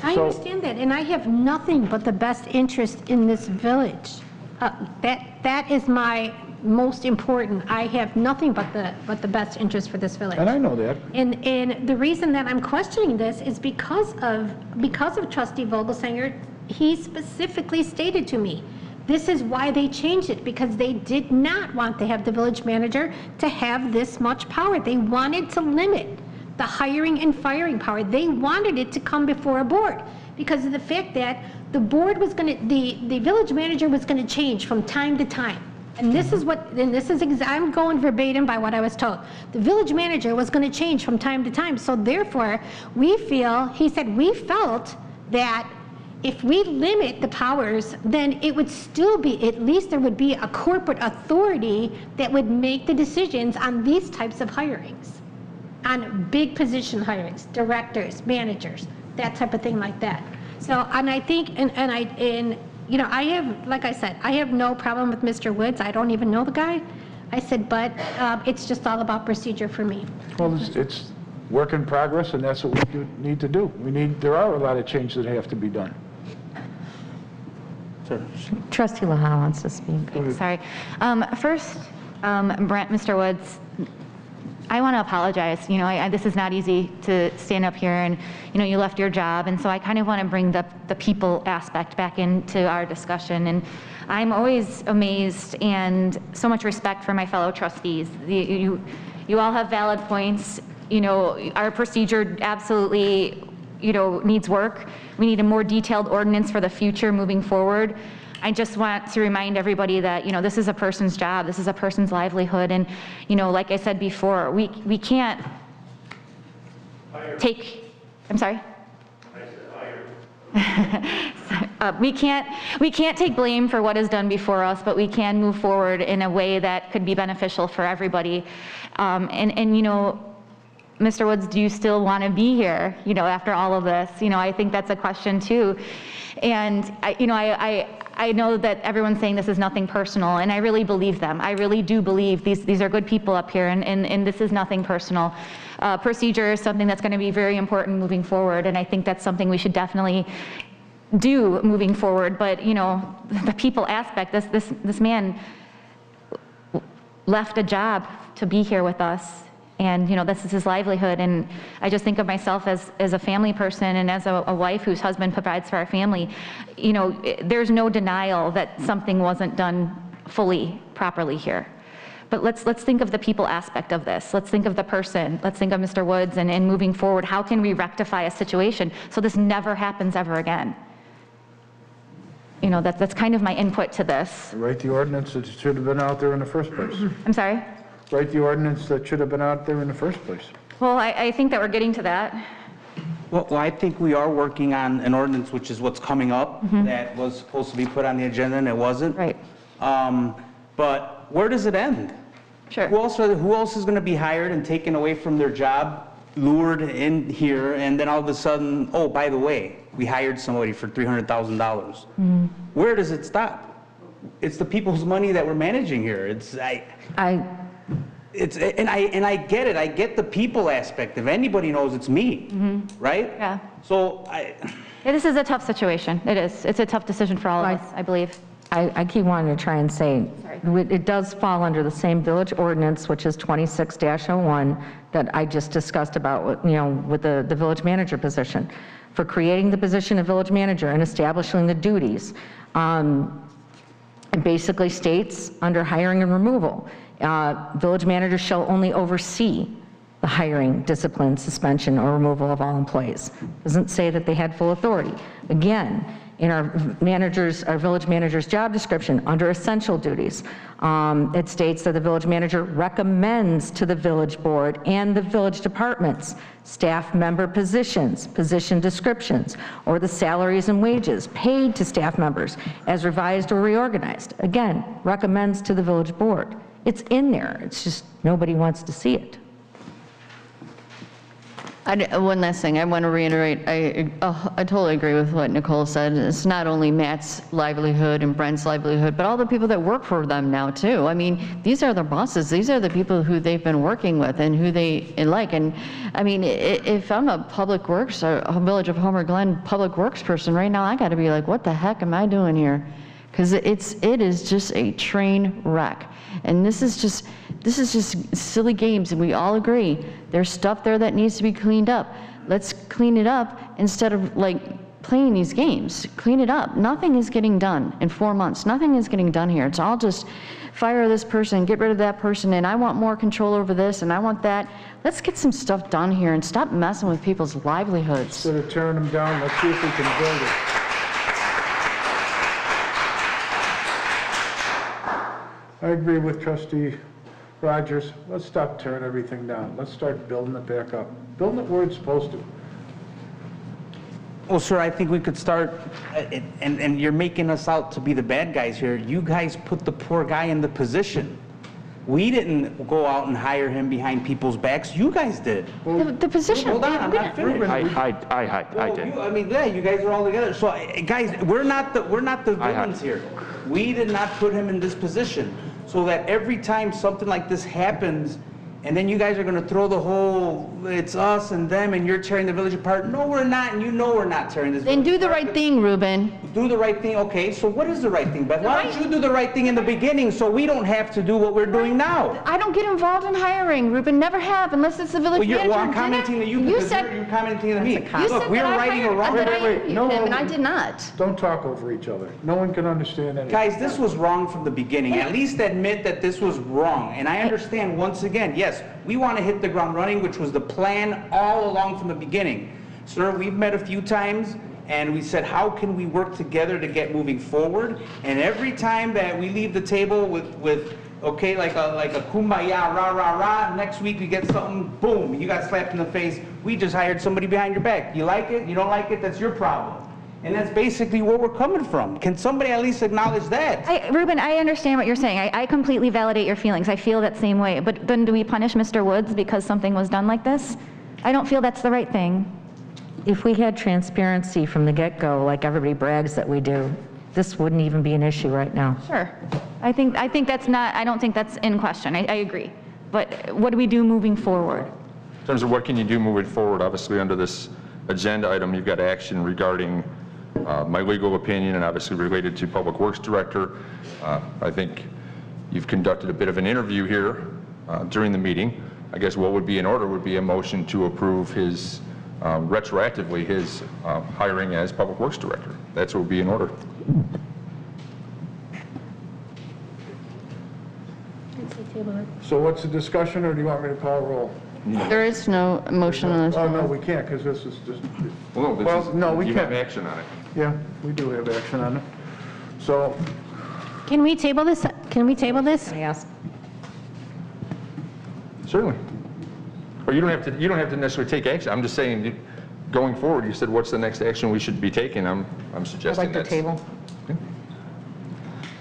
I understand that, and I have nothing but the best interest in this village. That is my most important. I have nothing but the best interest for this village. And I know that. And the reason that I'm questioning this is because of Trustee Vogelsanger. He specifically stated to me, This is why they changed it, because they did not want to have the village manager to have this much power. They wanted to limit the hiring and firing power. They wanted it to come before a board because of the fact that the board was going to, the village manager was going to change from time to time. And this is what, and this is, I'm going verbatim by what I was told. The village manager was going to change from time to time. So therefore, we feel, he said, we felt that if we limit the powers, then it would still be, at least there would be a corporate authority that would make the decisions on these types of hirings, on big position hirings, directors, managers, that type of thing like that. So, and I think, you know, I have, like I said, I have no problem with Mr. Woods. I don't even know the guy. I said, but it's just all about procedure for me. Well, it's work in progress, and that's what we need to do. There are a lot of changes that have to be done. Trustee Lahal wants to speak. Sorry. First, Brent, Mr. Woods, I want to apologize. You know, this is not easy to stand up here and, you know, you left your job. And so I kind of want to bring the people aspect back into our discussion. And I'm always amazed and so much respect for my fellow trustees. You all have valid points. You know, our procedure absolutely, you know, needs work. We need a more detailed ordinance for the future moving forward. I just want to remind everybody that, you know, this is a person's job, this is a person's livelihood, and, you know, like I said before, we can't take, I'm sorry? We can't take blame for what is done before us, but we can move forward in a way that could be beneficial for everybody. And you know, Mr. Woods, do you still want to be here, you know, after all of this? You know, I think that's a question too. And I know that everyone's saying this is nothing personal, and I really believe them. I really do believe these are good people up here, and this is nothing personal. Procedure is something that's going to be very important moving forward, and I think that's something we should definitely do moving forward. But, you know, the people aspect, this man left a job to be here with us. And, you know, this is his livelihood. And I just think of myself as a family person and as a wife whose husband provides for our family. You know, there's no denial that something wasn't done fully, properly here. But let's think of the people aspect of this. Let's think of the person. Let's think of Mr. Woods and moving forward, how can we rectify a situation so this never happens ever again? You know, that's kind of my input to this. Write the ordinance that should have been out there in the first place. I'm sorry? Write the ordinance that should have been out there in the first place. Well, I think that we're getting to that. Well, I think we are working on an ordinance, which is what's coming up, that was supposed to be put on the agenda and it wasn't. Right. But where does it end? Sure. Who else is going to be hired and taken away from their job, lured in here, and then all of a sudden, oh, by the way, we hired somebody for $300,000. Where does it stop? It's the people's money that we're managing here. And I get it. I get the people aspect. If anybody knows, it's me, right? Yeah. So This is a tough situation. It is. It's a tough decision for all of us, I believe. I keep wanting to try and say, it does fall under the same village ordinance, which is 26-01, that I just discussed about, you know, with the village manager position. For creating the position of village manager and establishing the duties, it basically states under hiring and removal, village manager shall only oversee the hiring, discipline, suspension, or removal of all employees. Doesn't say that they had full authority. Again, in our village manager's job description, under essential duties, it states that the village manager recommends to the village board and the village departments staff member positions, position descriptions, or the salaries and wages paid to staff members as revised or reorganized. Again, recommends to the village board. It's in there, it's just nobody wants to see it. One last thing, I want to reiterate, I totally agree with what Nicole said. It's not only Matt's livelihood and Brent's livelihood, but all the people that work for them now too. I mean, these are their bosses. These are the people who they've been working with and who they like. And I mean, if I'm a public works, or a Village of Homer Glen public works person right now, I got to be like, what the heck am I doing here? Because it is just a train wreck. And this is just silly games, and we all agree there's stuff there that needs to be cleaned up. Let's clean it up instead of like playing these games. Clean it up. Nothing is getting done in 4 months. Nothing is getting done here. It's all just fire this person, get rid of that person, and I want more control over this, and I want that. Let's get some stuff done here and stop messing with people's livelihoods. Instead of tearing them down, let's see if we can build it. I agree with Trustee Rogers. Let's stop tearing everything down. Let's start building it back up. Building it where it's supposed to. Well, sir, I think we could start, and you're making us out to be the bad guys here. You guys put the poor guy in the position. We didn't go out and hire him behind people's backs. You guys did. The position. Hold on, I'm not finished. I did. I mean, yeah, you guys are all together. So, guys, we're not the villains here. We did not put him in this position, so that every time something like this happens, and then you guys are going to throw the whole, it's us and them, and you're tearing the village apart. No, we're not, and you know we're not tearing this Then village do the right thing, Ruben. Do the right thing. Okay, so what is the right thing, Beth? Why don't you do the right thing in the beginning so we don't have to do what we're doing now? I don't get involved in hiring, Ruben. Never have, unless it's the village manager. Well, I'm commenting to you because you're commenting to me. Look, we're righting a wrong. And I did not. Don't talk over each other. No one can understand anything. Guys, this was wrong from the beginning. At least admit that this was wrong. And I understand, once again, yes, we want to hit the ground running, which was the plan all along from the beginning. Sir, we've met a few times, and we said, how can we work together to get moving forward? And every time that we leave the table with okay, like a kumbaya, rah, rah, rah, next week we get something, boom, you got slapped in the face. We just hired somebody behind your back. You like it? You don't like it? That's your problem. And that's basically where we're coming from. Can somebody at least acknowledge that? Ruben, I understand what you're saying. I completely validate your feelings. I feel that same way. But then do we punish Mr. Woods because something was done like this? I don't feel that's the right thing. If we had transparency from the get-go, like everybody brags that we do, this wouldn't even be an issue right now. Sure. I think that's not, I don't think that's in question. I agree. But what do we do moving forward? In terms of what can you do moving forward, obviously under this agenda item, you've got action regarding my legal opinion and obviously related to Public Works Director. I think you've conducted a bit of an interview here during the meeting. I guess what would be in order would be a motion to approve his, retroactively, his hiring as Public Works Director. That's what would be in order. So what's the discussion, or do you want me to call a roll? There is no motion on this. Oh, no, we can't, because this is just... Well, no, we you can't. have action on it. Yeah, we do have action on it. So, Can we table this? Can we table this? Yes. Certainly. Or you don't have to necessarily take action. I'm just saying, going forward, you said, what's the next action we should be taking? I'm suggesting I'd like to table.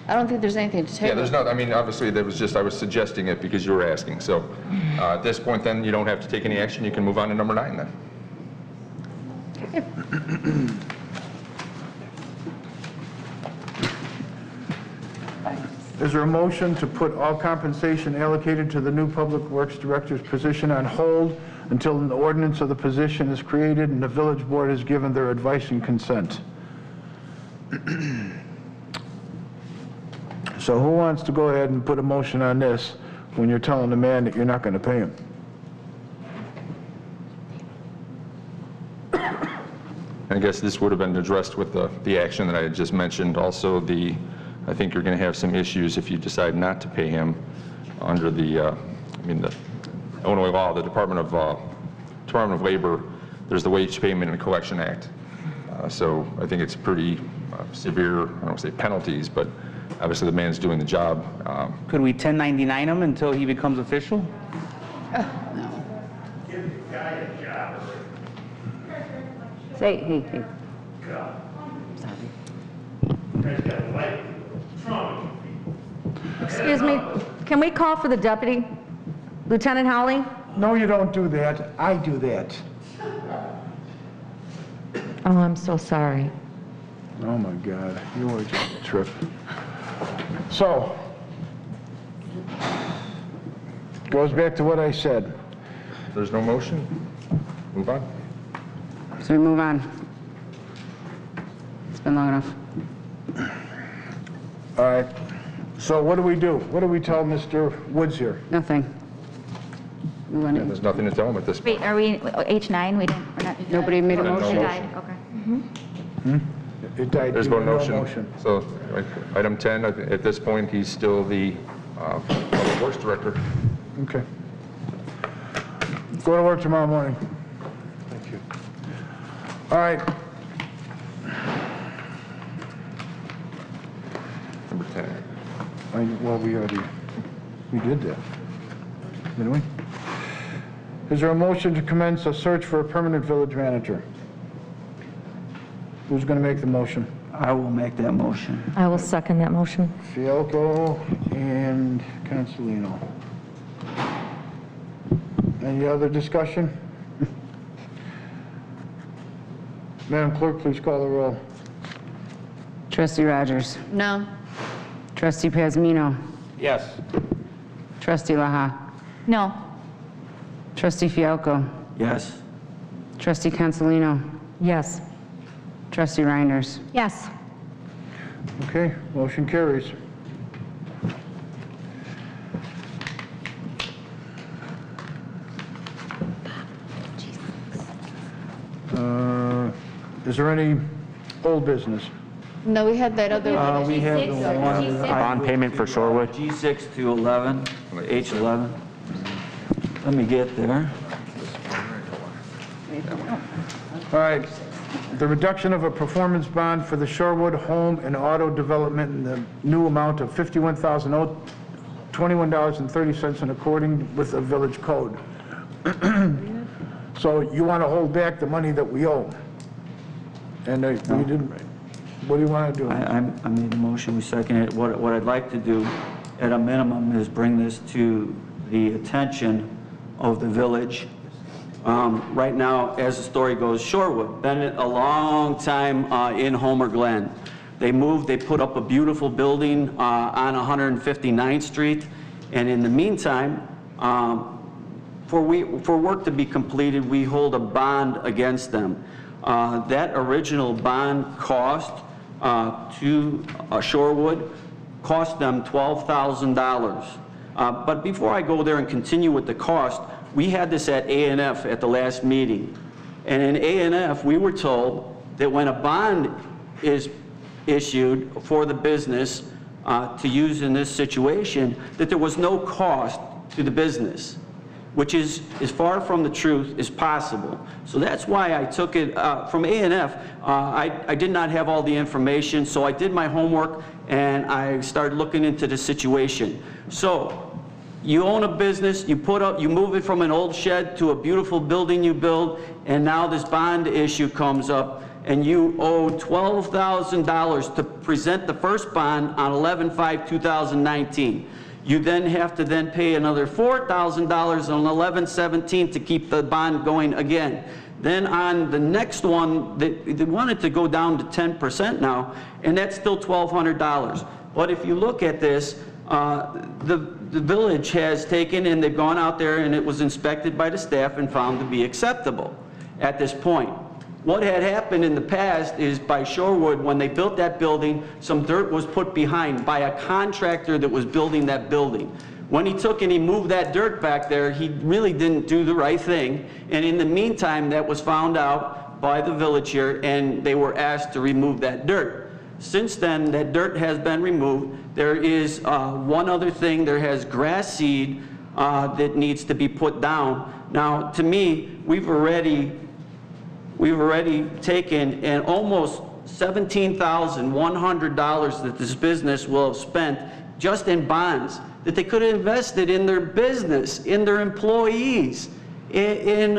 I don't think there's anything to table. Yeah, there's not, I mean, obviously, that was just, I was suggesting it because you were asking. So at this point, then, you don't have to take any action. You can move on to number 9, then. is there a motion to put all compensation allocated to the new Public Works Director's position on hold until an ordinance of the position is created and the village board has given their advice and consent? So who wants to go ahead and put a motion on this when you're telling the man that you're not going to pay him? I guess this would have been addressed with the action that I had just mentioned. Also, I think you're going to have some issues if you decide not to pay him under the Illinois law, the Department of Labor. There's the Wage Payment and Collection Act. So I think it's pretty severe, I don't want to say penalties, but obviously the man's doing the job. Could we 1099 him until he becomes official? Give the guy a job. Say, hey. Excuse me, can we call for the deputy? Lieutenant Hawley? No, you don't do that. I do that. Oh, I'm so sorry. Oh, my God. You are just a trip. So, goes back to what I said. There's no motion? Move on. So we move on. It's been long enough. All right. So what do we do? What do we tell Mr. Woods here? Nothing. Move on. Yeah, there's nothing to tell him at this point. Wait, are we H9? We're not. Nobody made a No motion? motion. Died. Okay. It died. There's due no to motion. So item 10, at this point, he's still the Public Works Director. Okay. Go to work tomorrow morning. Thank you. All right. Number 10. Well, we did that, didn't we? Is there a motion to commence a search for a permanent village manager? Who's going to make the motion? I will make that motion. I will second that motion. Fialko and Consolino. Any other discussion? Madam Clerk, please call the roll. Trustee Rogers. No. Trustee Pazmino. Yes. Trustee Laha. No. Trustee Fialko. Yes. Trustee Consolino. Yes. Trustee Reinders. Yes. Okay, motion carries. Is there any old business? No, we had that other. We have the one. Bond payment for Shorewood. G6 to 11, H11. Let me get there. All right, the reduction of a performance bond for the Shorewood Home and Auto Development in the new amount of $51,021.30 in according with the village code. So you want to hold back the money that we owe? And we didn't, what do you want to do? I made the motion, we second it. What I'd like to do, at a minimum, is bring this to the attention of the village. Right now, as the story goes, Shorewood, been a long time in Homer Glen. They moved, they put up a beautiful building on 159th Street, and in the meantime, for work to be completed, we hold a bond against them. That original bond cost to Shorewood cost them $12,000. But before I go there and continue with the cost, we had this at A&F at the last meeting. And in A&F, we were told that when a bond is issued for the business to use in this situation, that there was no cost to the business, which is as far from the truth as possible. So that's why I took it from A&F. I did not have all the information, so I did my homework and I started looking into the situation. So you own a business, you move it from an old shed to a beautiful building you build, and now this bond issue comes up, and you owe $12,000 to present the first bond on 11/5/2019. You then have to then pay another $4,000 on 11/17 to keep the bond going again. Then on the next one, they wanted to go down to 10% now, and that's still $1,200. But if you look at this, the village has taken and they've gone out there and it was inspected by the staff and found to be acceptable at this point. What had happened in the past is by Shorewood, when they built that building, some dirt was put behind by a contractor that was building that building. When he took and he moved that dirt back there, he really didn't do the right thing. And in the meantime, that was found out by the village here and they were asked to remove that dirt. Since then, that dirt has been removed. There is one other thing. There has grass seed that needs to be put down. Now, to me, we've already taken and almost $17,100 that this business will have spent just in bonds that they could have invested in their business, in their employees, in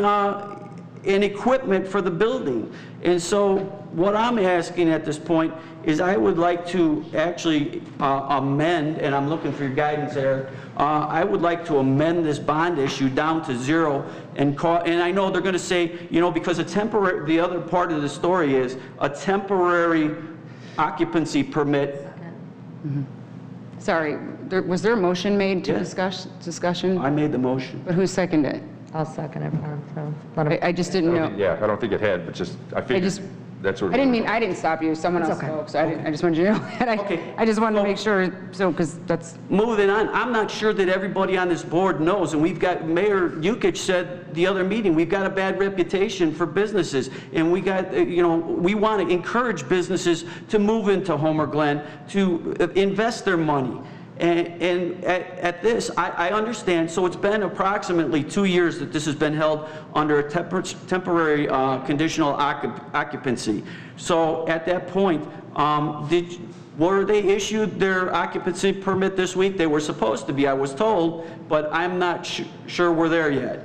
equipment for the building. And so what I'm asking at this point is I would like to actually amend, and I'm looking for your guidance there, I would like to amend this bond issue down to zero, and I know they're going to say, you know, because the other part of the story is a temporary occupancy permit. Mm-hmm. Sorry, was there a motion made to discussion? I made the motion. But who seconded it? I'll second it. I just didn't know. Yeah, I don't think it had, but just, I figured. That's what. I didn't stop you, someone else spoke, so I just wanted you to know that. I just wanted to make sure, because that's... Moving on, I'm not sure that everybody on this board knows, and we've got, Mayor Yukich said the other meeting, we've got a bad reputation for businesses, and we got, we want to encourage businesses to move into Homer Glen, to invest their money. And at this, I understand, so it's been approximately 2 years that this has been held under a temporary conditional occupancy. So at that point, were they issued their occupancy permit this week? They were supposed to be, I was told, but I'm not sure we're there yet.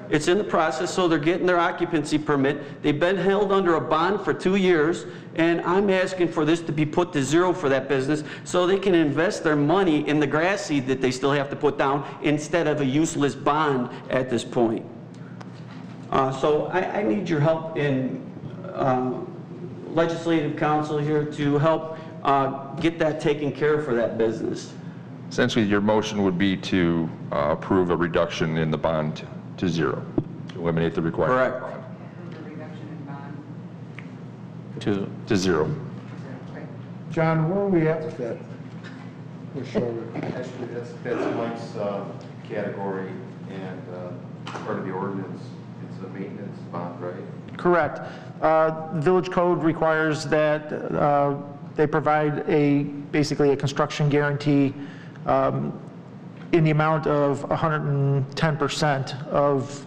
It's in the process, so they're getting their occupancy permit. They've been held under a bond for 2 years, and I'm asking for this to be put to zero for that business so they can invest their money in the grass seed that they still have to put down instead of a useless bond at this point. So I need your help in legislative council here to help get that taken care of for that business. Essentially, your motion would be to approve a reduction in the bond to zero, to eliminate the requirement. Correct. To zero. John, where are we at with that? Actually, that's Mike's category, and part of the ordinance, it's a maintenance bond, right? Correct. Village code requires that they provide basically a construction guarantee in the amount of 110% of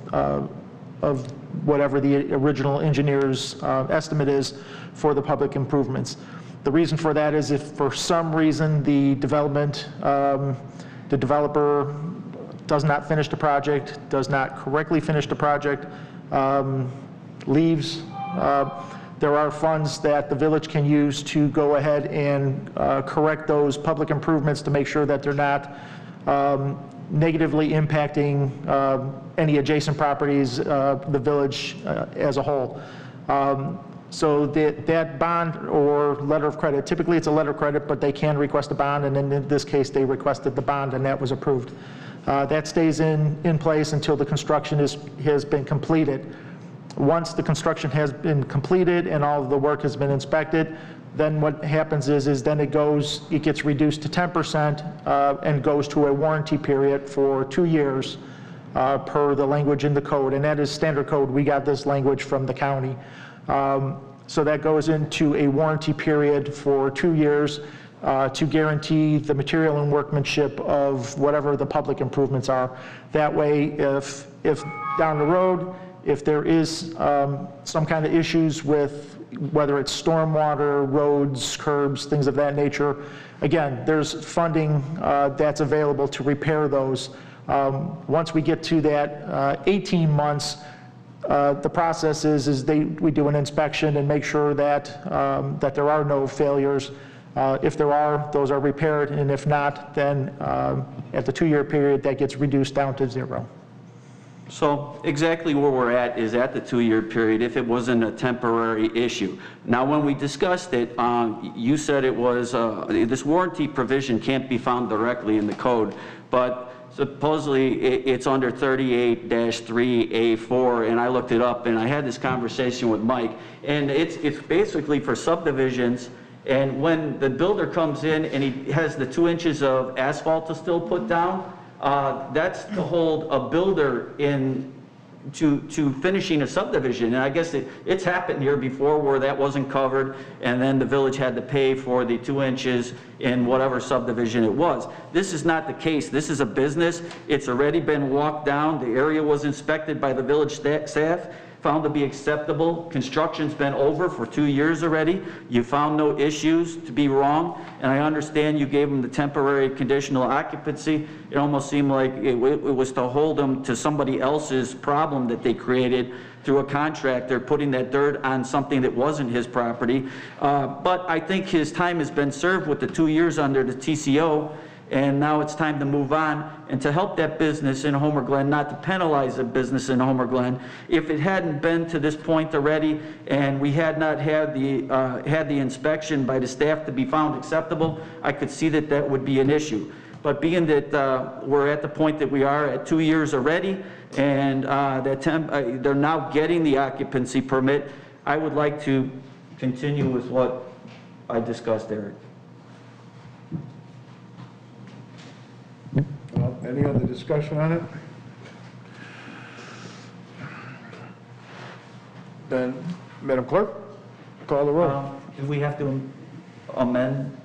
whatever the original engineer's estimate is for the public improvements. The reason for that is if for some reason the developer does not finish the project, does not correctly finish the project, leaves, there are funds that the village can use to go ahead and correct those public improvements to make sure that they're not negatively impacting any adjacent properties, the village as a whole. So that bond or letter of credit, typically it's a letter of credit, but they can request a bond, and in this case they requested the bond and that was approved. That stays in place until the construction has been completed. Once the construction has been completed and all of the work has been inspected, then what happens is then it gets reduced to 10% and goes to a warranty period for 2 years per the language in the code, and that is standard code. We got this language from the county. So that goes into a warranty period for 2 years to guarantee the material and workmanship of whatever the public improvements are. That way, if down the road, if there is some kind of issues with whether it's stormwater, roads, curbs, things of that nature, again, there's funding that's available to repair those. Once we get to that 18 months, the process is we do an inspection and make sure that there are no failures. If there are, those are repaired, and if not, then at the 2-year period, that gets reduced down to zero. So exactly where we're at is at the 2-year period if it wasn't a temporary issue. Now, when we discussed it, you said it was, this warranty provision can't be found directly in the code, but supposedly it's under 38-3A4, and I looked it up and I had this conversation with Mike, and it's basically for subdivisions. And when the builder comes in and he has the 2 inches of asphalt to still put down, that's to hold a builder to finishing a subdivision. And I guess it's happened here before where that wasn't covered, and then the village had to pay for the 2 inches in whatever subdivision it was. This is not the case. This is a business. It's already been walked down. The area was inspected by the village staff, found to be acceptable. Construction's been over for 2 years already. You found no issues to be wrong, and I understand you gave them the temporary conditional occupancy. It almost seemed like it was to hold them to somebody else's problem that they created through a contractor putting that dirt on something that wasn't his property. But I think his time has been served with the 2 years under the TCO, and now it's time to move on and to help that business in Homer Glen, not to penalize a business in Homer Glen. If it hadn't been to this point already and we had not had the inspection by the staff to be found acceptable, I could see that would be an issue. But being that we're at the point that we are at 2 years already, and they're now getting the occupancy permit, I would like to continue with what I discussed, Eric. Well, any other discussion on it? Then, Madam Clerk, call the roll. Do we have to amend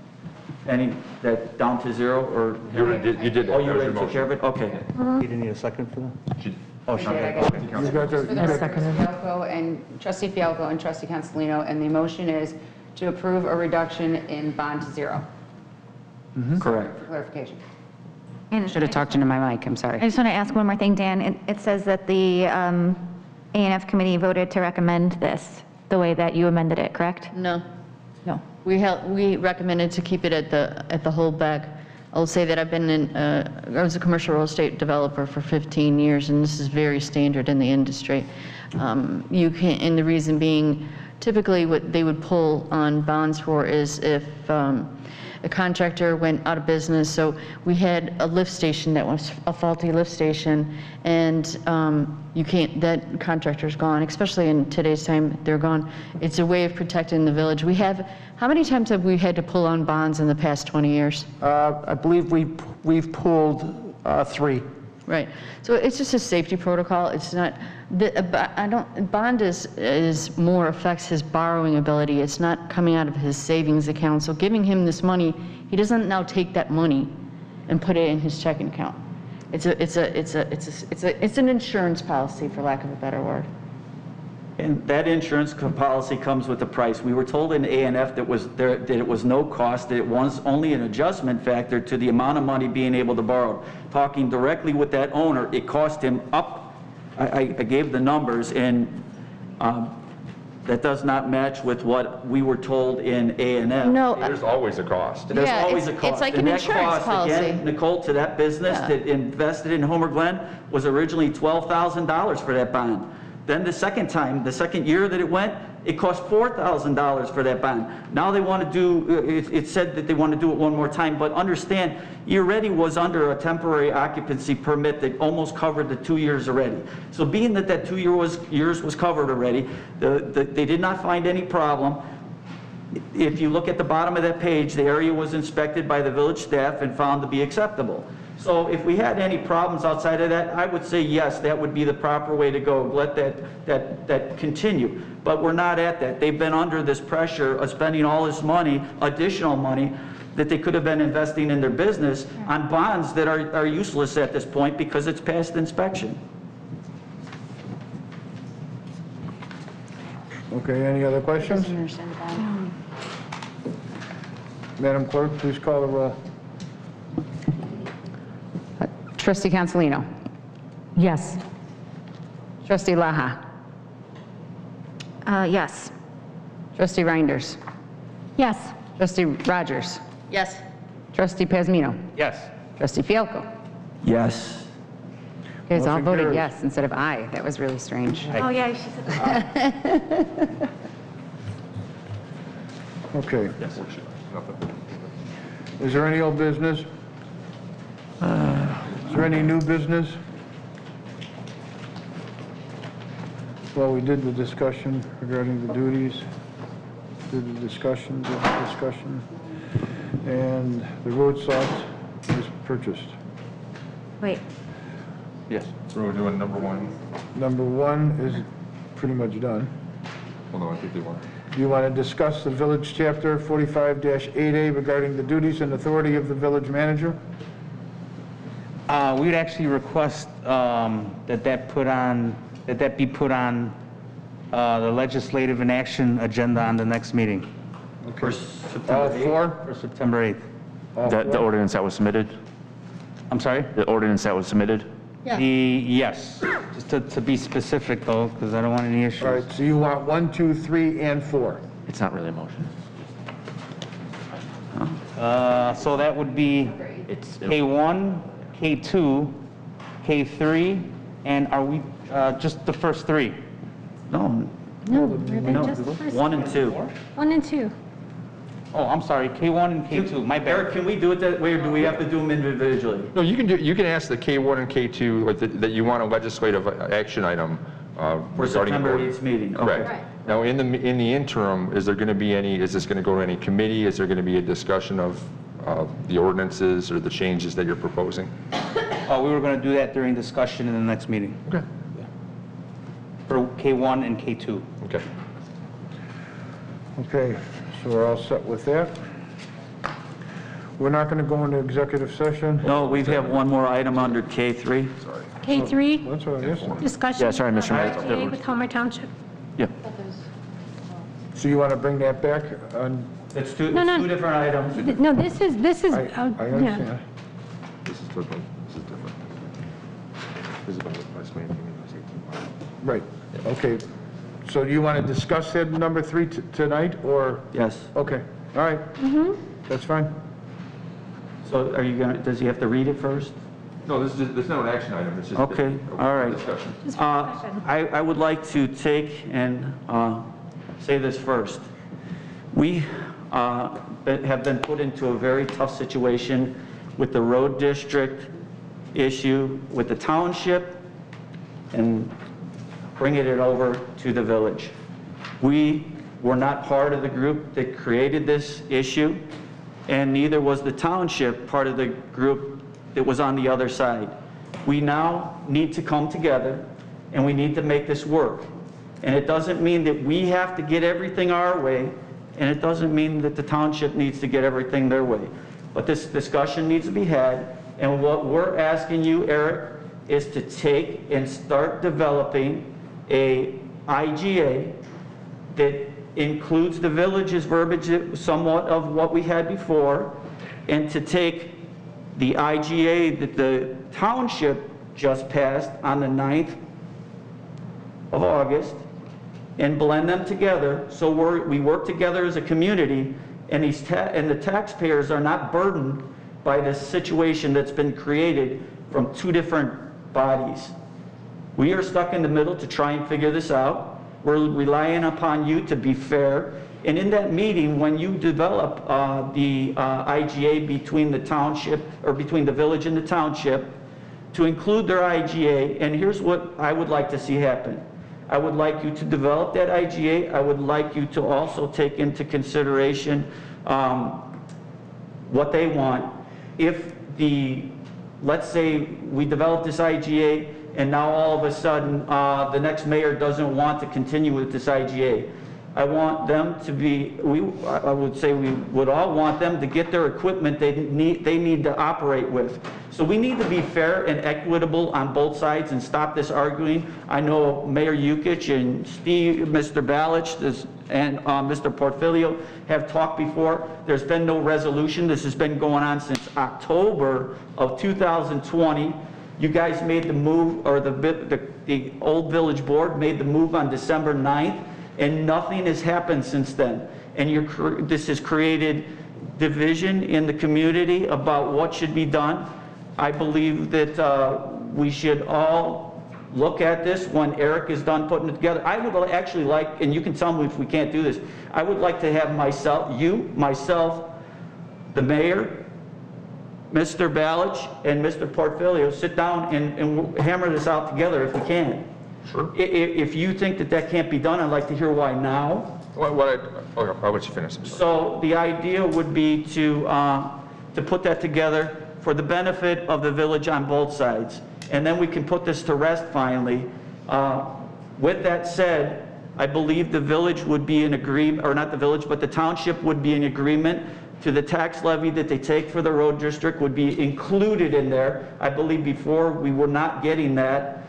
any, that down to 0, or? You did that. Oh, you That was already your took care of it? Okay. You didn't need a second for that? Oh, sure. You got the- For the Fialko and Trustee Fialko and Trustee Consolino, and the motion is to approve a reduction in bond to 0. Correct. For clarification. And Should have talked into my mic, I'm sorry. I just want to ask one more thing, Dan. It says that the A&F committee voted to recommend this the way that you amended it, correct? No. No. We recommended to keep it at the holdback. I'll say that I've been I was a commercial real estate developer for 15 years, and this is very standard in the industry. You can't, and the reason being, typically what they would pull on bonds for is if a contractor went out of business. So we had a lift station that was a faulty lift station, and you can't, that contractor's gone, especially in today's time, they're gone. It's a way of protecting the village. How many times have we had to pull on bonds in the past 20 years? I believe we've pulled 3. Right. So it's just a safety protocol. It's not, bond is more affects his borrowing ability. It's not coming out of his savings account. So giving him this money, he doesn't now take that money and put it in his checking account. It's an insurance policy, for lack of a better word. And that insurance policy comes with a price. We were told in A&F that it was no cost, that it was only an adjustment factor to the amount of money being able to borrow. Talking directly with that owner, it cost him up, I gave the numbers, and that does not match with what we were told in A&F. No. There's always a cost. There's always a cost. It's like And an that insurance cost, policy. again, Nicole, to that business that invested in Homer Glen was originally $12,000 for that bond. Then the second year that it went, it cost $4,000 for that bond. Now they want to do, it said that they want to do it one more time, but understand, you already was under a temporary occupancy permit that almost covered the 2 years already. So being that that 2 years was covered already, they did not find any problem. If you look at the bottom of that page, the area was inspected by the village staff and found to be acceptable. So if we had any problems outside of that, I would say yes, that would be the proper way to go. Let that continue. But we're not at that. They've been under this pressure of spending all this money, additional money, that they could have been investing in their business on bonds that are useless at this point because it's past inspection. Okay, any other questions? Madam Clerk, please call the roll. Trustee Consolino. Yes. Trustee Laha. Yes. Trustee Reinders. Yes. Trustee Rogers. Yes. Trustee Pazmino. Yes. Trustee Fialko. Yes. You guys all Motion voted carries. yes instead of aye. That was really strange. Oh, yeah, she said. Okay. Is there any old business? Is there any new business? Well, we did the discussion regarding the duties, did the discussion, and the road salt is purchased. Wait. Yes. So we're doing number 1. Number 1 is pretty much done. Hold on, I think they want. Do you want to discuss the village chapter 45-8A regarding the duties and authority of the village manager? We would actually request that be put on the legislative and action agenda on the next meeting. For All September 8th. 4? For September 8th. The ordinance that was submitted? I'm sorry? The ordinance that was submitted? Yeah. Yes, just to be specific though, because I don't want any issues. All right, so you want 1, 2, 3, and 4. It's not really a motion. So that would be K1, K2, K3, and are we just the first 3? No. No, just the first 1 and 2. 1 and 2. Oh, I'm sorry, K1 and K2, my bad. Eric, can we do it that way, or do we have to do them individually? No, you can ask the K1 and K2, like, that you want a legislative action item For regarding. September 8th meeting, okay. Correct. Now, in the interim, is there going to be is this going to go to any committee? Is there going to be a discussion of the ordinances or the changes that you're proposing? We were going to do that during discussion in the next meeting. Okay. For K1 and K2. Okay. Okay, so we're all set with that. We're not going to go into executive session? No, we have one more item under K3. Sorry. K3, That's what I missed. discussion. Yeah, sorry, Mr. Mayor. RTA with Homer Township. Yeah. So you want to bring that back on? It's two No. different items. No, this is, I yeah. understand. This is different. This is about vice maintaining. Right, okay. So do you want to discuss that number 3 tonight, or? Yes. Okay, all right. That's fine. So are you gonna, does he have to read it first? No, this is not an action item, it's just. Okay, all right. Discussion. I would like to take and say this first. We have been put into a very tough situation with the road district issue, with the township, and bringing it over to the village. We were not part of the group that created this issue, and neither was the township part of the group that was on the other side. We now need to come together, and we need to make this work. And it doesn't mean that we have to get everything our way, and it doesn't mean that the township needs to get everything their way. But this discussion needs to be had, and what we're asking you, Eric, is to take and start developing a IGA that includes the village's verbiage, somewhat of what we had before, and to take the IGA that the township just passed on the 9th of August and blend them together so we work together as a community, and and the taxpayers are not burdened by this situation that's been created from two different bodies. We are stuck in the middle to try and figure this out. We're relying upon you to be fair. And in that meeting, when you develop the IGA between the township, or between the village and the township, to include their IGA, and here's what I would like to see happen. I would like you to develop that IGA. I would like you to also take into consideration what they want. If let's say we develop this IGA, and now all of a sudden the next mayor doesn't want to continue with this IGA. I want them to be, I would say we would all want them to get their equipment they need to operate with. So we need to be fair and equitable on both sides and stop this arguing. I know Mayor Yukich and Steve, Mr. Balich, and Mr. Portfolio have talked before. There's been no resolution. This has been going on since October of 2020. You guys made the move, or the old village board made the move on December 9th, and nothing has happened since then. And this has created division in the community about what should be done. I believe that we should all look at this when Eric is done putting it together. I would actually like, and you can tell me if we can't do this, I would like to have myself, the mayor, Mr. Balich, and Mr. Portfolio sit down and hammer this out together if we can. Sure. If you think that that can't be done, I'd like to hear why now. I'll let you finish. So the idea would be to put that together for the benefit of the village on both sides. And then we can put this to rest finally. With that said, I believe the village would be in agreement, or not the village, but the township would be in agreement to the tax levy that they take for the road district would be included in there. I believe before we were not getting that.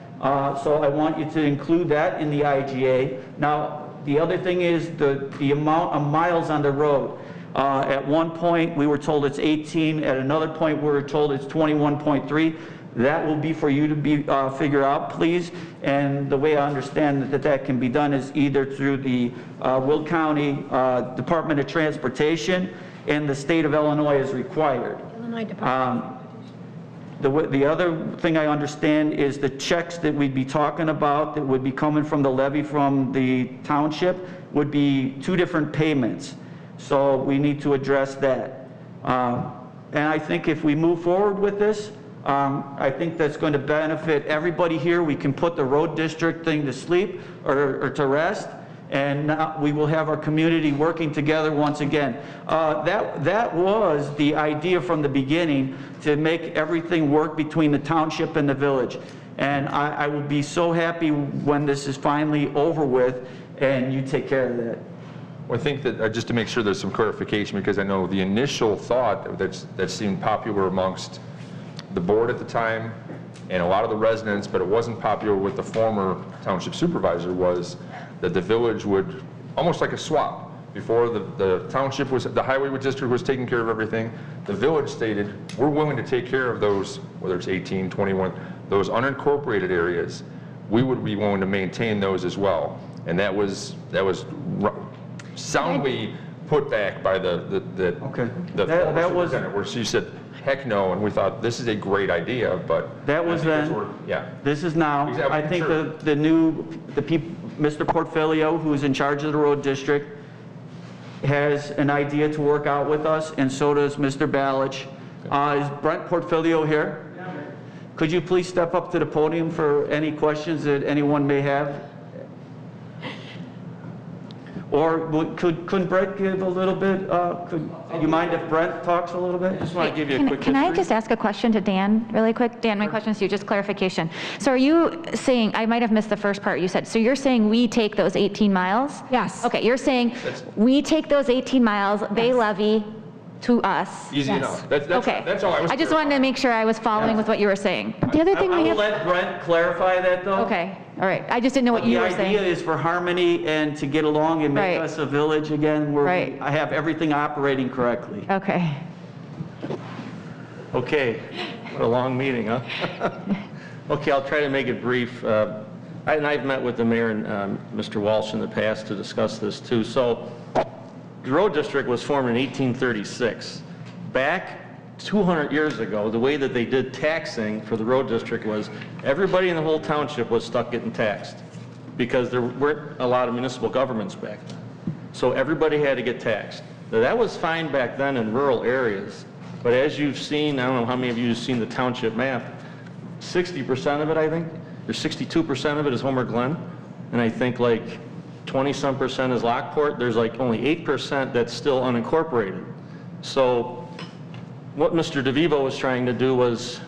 So I want you to include that in the IGA. Now, the other thing is the amount of miles on the road. At one point, we were told it's 18. At another point, we were told it's 21.3. That will be for you to figure out, please. And the way I understand that can be done is either through the Will County Department of Transportation, and the state of Illinois is required. Illinois Department. The other thing I understand is the checks that we'd be talking about that would be coming from the levy from the township would be two different payments. So we need to address that. And I think if we move forward with this, I think that's going to benefit everybody here. We can put the road district thing to sleep or to rest, and now we will have our community working together once again. That was the idea from the beginning, to make everything work between the township and the village. And I will be so happy when this is finally over with and you take care of that. Well, I think that just to make sure there's some clarification, because I know the initial thought that seemed popular amongst the board at the time and a lot of the residents, but it wasn't popular with the former township supervisor, was that the village would, almost like a swap. Before the township was, the highway district was taking care of everything, the village stated, we're willing to take care of those, whether it's 18, 21, those unincorporated areas, we would be willing to maintain those as well. And that was soundly put back by the that was, where she said, heck no, and we thought this is a great idea, but that was then. Yeah. This is now. Exactly. I think Sure. the people, Mr. Portfolio, who's in charge of the road district, has an idea to work out with us, and so does Mr. Balich. Is Brent Portfolio here? Yeah. Could you please step up to the podium for any questions that anyone may have? Or couldn't Brent give a little bit, could you mind if Brent talks a little bit? I just want to give you a quick Can I just ask a question to Dan really quick? Dan, my question is to you, just clarification. So are you saying, I might have missed the first part you said, so you're saying we take those 18 miles? Yes. Okay, you're saying we take those 18 miles, they levy to us? Easy enough. That's all I was. I just wanted to make sure I was following with what you were saying. The other thing I we will have... let Brent clarify that, though. Okay, all right. I just didn't know what you were saying. The idea is for harmony and to get along and make us a village again where I have everything operating correctly. Okay. Okay, what a long meeting, huh? Okay, I'll try to make it brief. I've met with the mayor and Mr. Walsh in the past to discuss this too. So the road district was formed in 1836. Back 200 years ago, the way that they did taxing for the road district was everybody in the whole township was stuck getting taxed because there weren't a lot of municipal governments back then. So everybody had to get taxed. Now, that was fine back then in rural areas, but as you've seen, I don't know how many of you have seen the township map, 60% of it, I think, or 62% of it is Homer Glen, and I think like 20-some% is Lockport. There's like only 8% that's still unincorporated. So what Mr. DeVivo was trying to do was,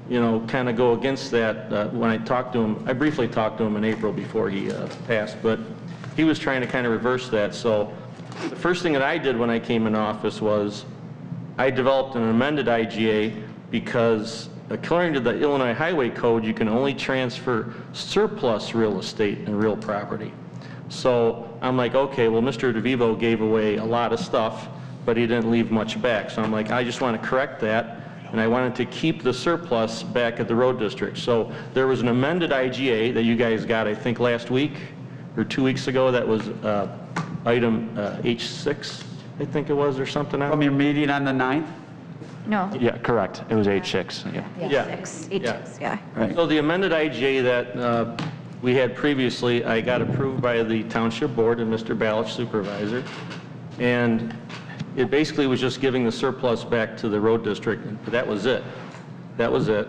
you know, kind of go against that. When I talked to him, I briefly talked to him in April before he passed, but he was trying to kind of reverse that. So the first thing that I did when I came in office was I developed an amended IGA because according to the Illinois Highway Code, you can only transfer surplus real estate and real property. So I'm like, okay, well, Mr. DeVivo gave away a lot of stuff, but he didn't leave much back. So I'm like, I just want to correct that, and I wanted to keep the surplus back at the road district. So there was an amended IGA that you guys got, I think, last week or 2 weeks ago. That was item H6, I think it was, or something. From your meeting on the 9th? No. Yeah, correct. It was H6. Yeah. H6, yeah. Right. So the amended IGA that we had previously, I got approved by the township board and Mr. Balich, supervisor, and it basically was just giving the surplus back to the road district. But that was it. That was it.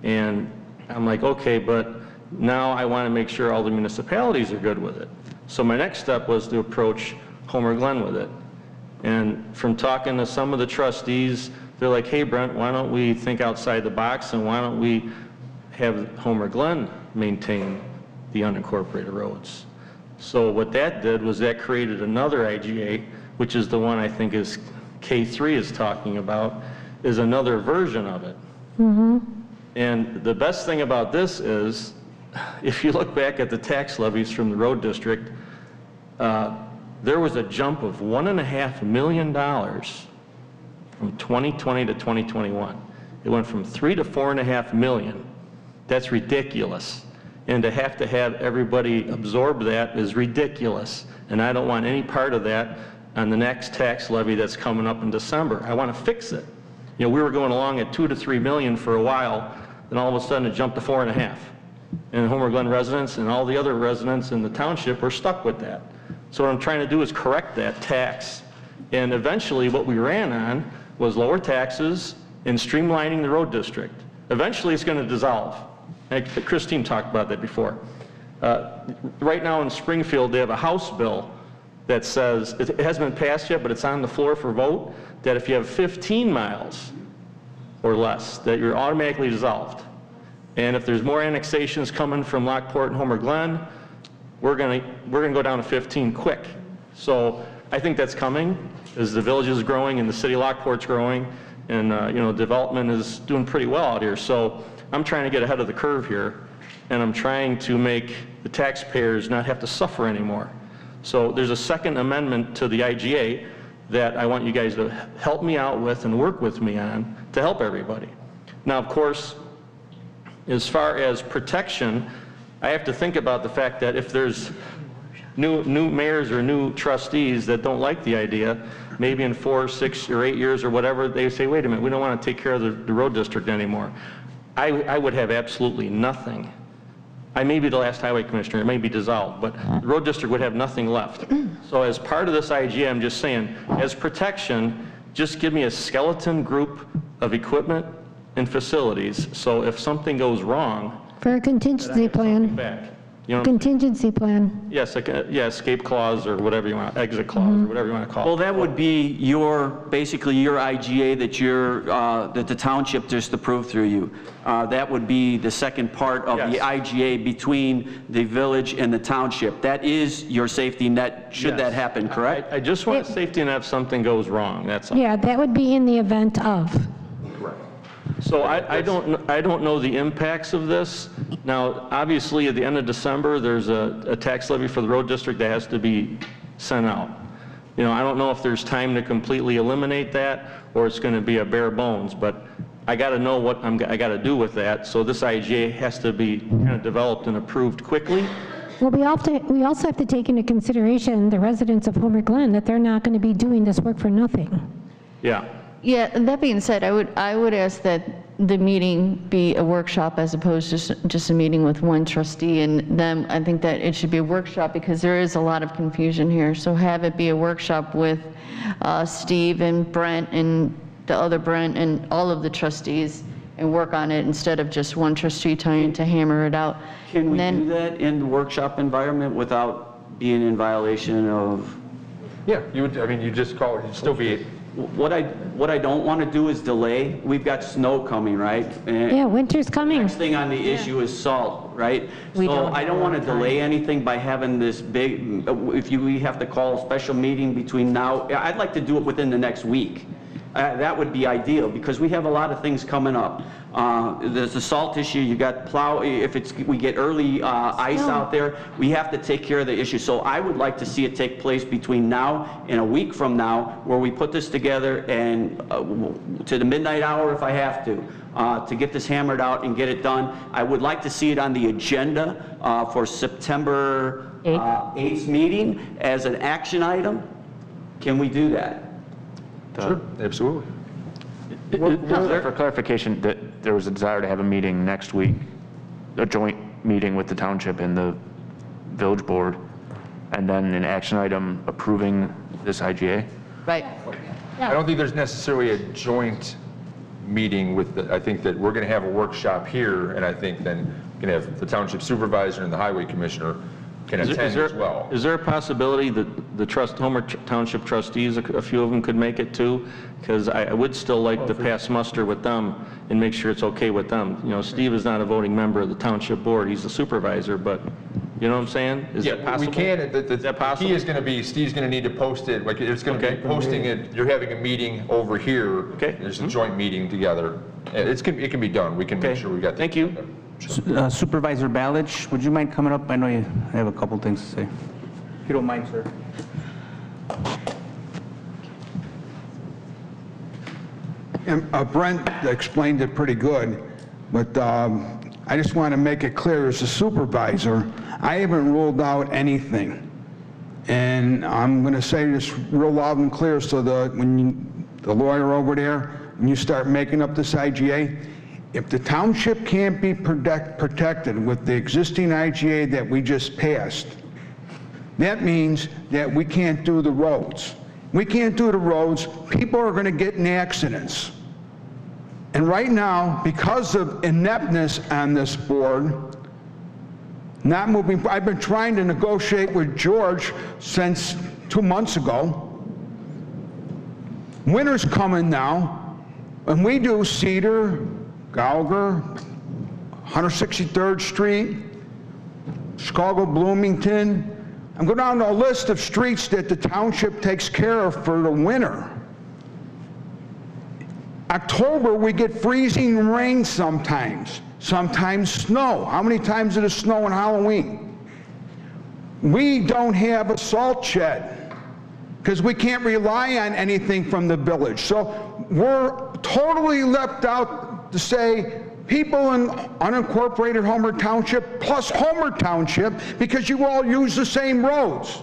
And I'm like, okay, but now I want to make sure all the municipalities are good with it. So my next step was to approach Homer Glen with it. And from talking to some of the trustees, they're like, hey, Brent, why don't we think outside the box, and why don't we have Homer Glen maintain the unincorporated roads? So what that did was that created another IGA, which is the one I think is K3 is talking about, is another version of it. And the best thing about this is, if you look back at the tax levies from the road district, there was a jump of $1.5 million from 2020 to 2021. It went from 3 to 4.5 million. That's ridiculous. And to have everybody absorb that is ridiculous. And I don't want any part of that on the next tax levy that's coming up in December. I want to fix it. You know, we were going along at 2 to 3 million for a while, then all of a sudden it jumped to 4.5. And Homer Glen residents and all the other residents in the township were stuck with that. So what I'm trying to do is correct that tax And eventually, what we ran on was lower taxes and streamlining the road district. Eventually, it's going to dissolve. And Christine talked about that before. Right now in Springfield, they have a House bill that says, it hasn't been passed yet, but it's on the floor for vote, that if you have 15 miles or less, that you're automatically dissolved. And if there's more annexations coming from Lockport and Homer Glen, we're gonna go down to 15 quick. So I think that's coming as the village is growing and the city of Lockport's growing, and development is doing pretty well out here. So I'm trying to get ahead of the curve here, and I'm trying to make the taxpayers not have to suffer anymore. So there's a second amendment to the IGA that I want you guys to help me out with and work with me on to help everybody. Now, of course, as far as protection, I have to think about the fact that if there's new mayors or new trustees that don't like the idea, maybe in 4, 6, or 8 years or whatever, they say, wait a minute, we don't want to take care of the road district anymore. I would have absolutely nothing. I may be the last highway commissioner, it may be dissolved, but the road district would have nothing left. So as part of this IGA, I'm just saying, as protection, just give me a skeleton group of equipment and facilities, so if something goes wrong, For a contingency plan. back. You know, Contingency plan. yes, escape clause or whatever you want, exit clause or whatever you want to call it. Well, that would be basically your IGA that the township just approved through you. That would be the second part of the IGA between the village and the township. That is your safety net, should that happen, correct? I just want a safety net if something goes wrong, that's all. Yeah, that would be in the event of. So I don't know the impacts of this. Now, obviously, at the end of December, there's a tax levy for the road district that has to be sent out. I don't know if there's time to completely eliminate that or it's going to be a bare bones, but I got to know what I got to do with that. So this IGA has to be kind of developed and approved quickly. Well, we also have to take into consideration the residents of Homer Glen, that they're not going to be doing this work for nothing. Yeah. Yeah, that being said, I would ask that the meeting be a workshop as opposed to just a meeting with one trustee and them. I think that it should be a workshop because there is a lot of confusion here. So have it be a workshop with Steve and Brent and the other Brent and all of the trustees and work on it instead of just one trustee trying to hammer it out. Can we do that in the workshop environment without being in violation of? Yeah, you'd just call it, you'd still be. What I don't want to do is delay. We've got snow coming, right? Yeah, winter's coming. Next thing on the issue is salt, right? So I don't want to delay anything by having this big, we have to call a special meeting between now, I'd like to do it within the next week. That would be ideal because we have a lot of things coming up. There's the salt issue, you got plow, if we get early ice out there, we have to take care of the issue. So I would like to see it take place between now and a week from now where we put this together and to the midnight hour if I have to get this hammered out and get it done. I would like to see it on the agenda for September 8th meeting as an action item. Can we do that? Sure, absolutely. For clarification, that there was a desire to have a meeting next week, a joint meeting with the township and the village board, and then an action item approving this IGA? Right. I don't think there's necessarily a joint meeting I think that we're going to have a workshop here, and I think then we can have the township supervisor and the highway commissioner can attend as well. Is there a possibility that the Homer Township trustees, a few of them could make it too? Because I would still like to pass muster with them and make sure it's okay with them. Steve is not a voting member of the township board, he's the supervisor, but you know what I'm saying? Is that possible? We can. Is that possible? The key is going to be, Steve's going to need to post it, like it's going to be posting it, you're having a meeting over here. Okay. There's a joint meeting together. It can be done, we can make sure we got. Thank you. Supervisor Balich, would you mind coming up? I know you have a couple things to say. If you don't mind, sir. Brent explained it pretty good, but I just want to make it clear as a supervisor, I haven't ruled out anything. And I'm going to say this real loud and clear so that when the lawyer over there, when you start making up this IGA, if the township can't be protected with the existing IGA that we just passed, that means that we can't do the roads. we can't do the roads, people are going to get in accidents. And right now, because of ineptness on this board, not moving, I've been trying to negotiate with George since 2 months ago. Winter's coming now, and we do Cedar, Gallagher, 163rd Street, Chicago, Bloomington. I'm going down a list of streets that the township takes care of for the winter. October, we get freezing rain sometimes snow. How many times did it snow on Halloween? We don't have a salt shed because we can't rely on anything from the village. So we're totally left out to say people in unincorporated Homer Township plus Homer Township, because you all use the same roads.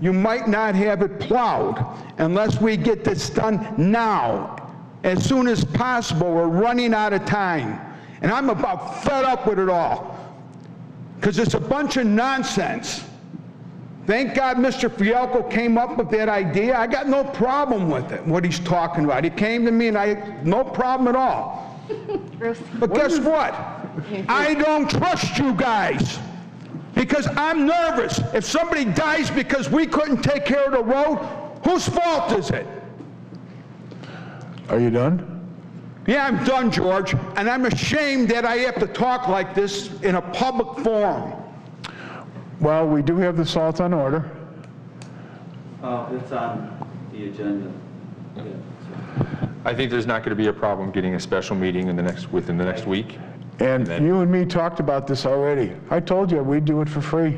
You might not have it plowed unless we get this done now. As soon as possible. We're running out of time. And I'm about fed up with it all. Because it's a bunch of nonsense. Thank God Mr. Fialco came up with that idea. I got no problem with it, what he's talking about. He came to me and no problem at all. But guess what? I don't trust you guys. Because I'm nervous. If somebody dies because we couldn't take care of the road, whose fault is it? Are you done? Yeah, I'm done, George, and I'm ashamed that I have to talk like this in a public forum. Well, we do have the salt on order. It's on the agenda. I think there's not going to be a problem getting a special meeting within the next week. And you and me talked about this already. I told you we'd do it for free.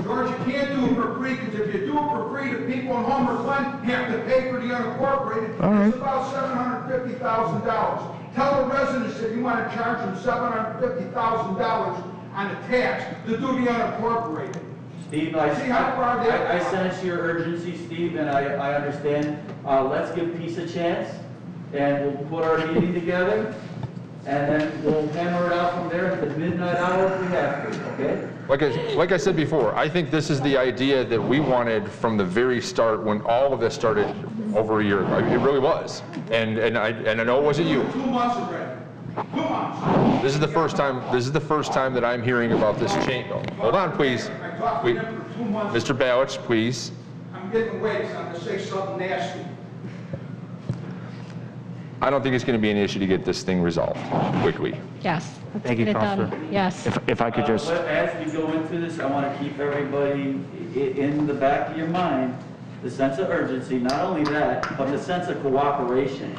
George, you can't do it for free, because if you do it for free, the people in Homer Glen have to pay for the unincorporated. All right. It's about $750,000. Tell the residents that you want to charge them $750,000 on a tax to do the unincorporated. Steve, I sense your urgency, Steve, and I understand. Let's give peace a chance, and we'll put our meeting together, and then we'll hammer it out from there at the midnight hour if we have to, okay? Like I said before, I think this is the idea that we wanted from the very start when all of this started over a year ago. It really was. And I know it wasn't you. 2 months already. 2 months. This is the first time that I'm hearing about this change. Hold on, please. Mr. Bowich, please. I'm getting away because I'm going to say something nasty. I don't think it's going to be an issue to get this thing resolved quickly. Yes. let's Thank you, get it done. Counselor. Yes. If I could just, As we go into this, I want to keep everybody in the back of your mind, the sense of urgency, not only that, but the sense of cooperation.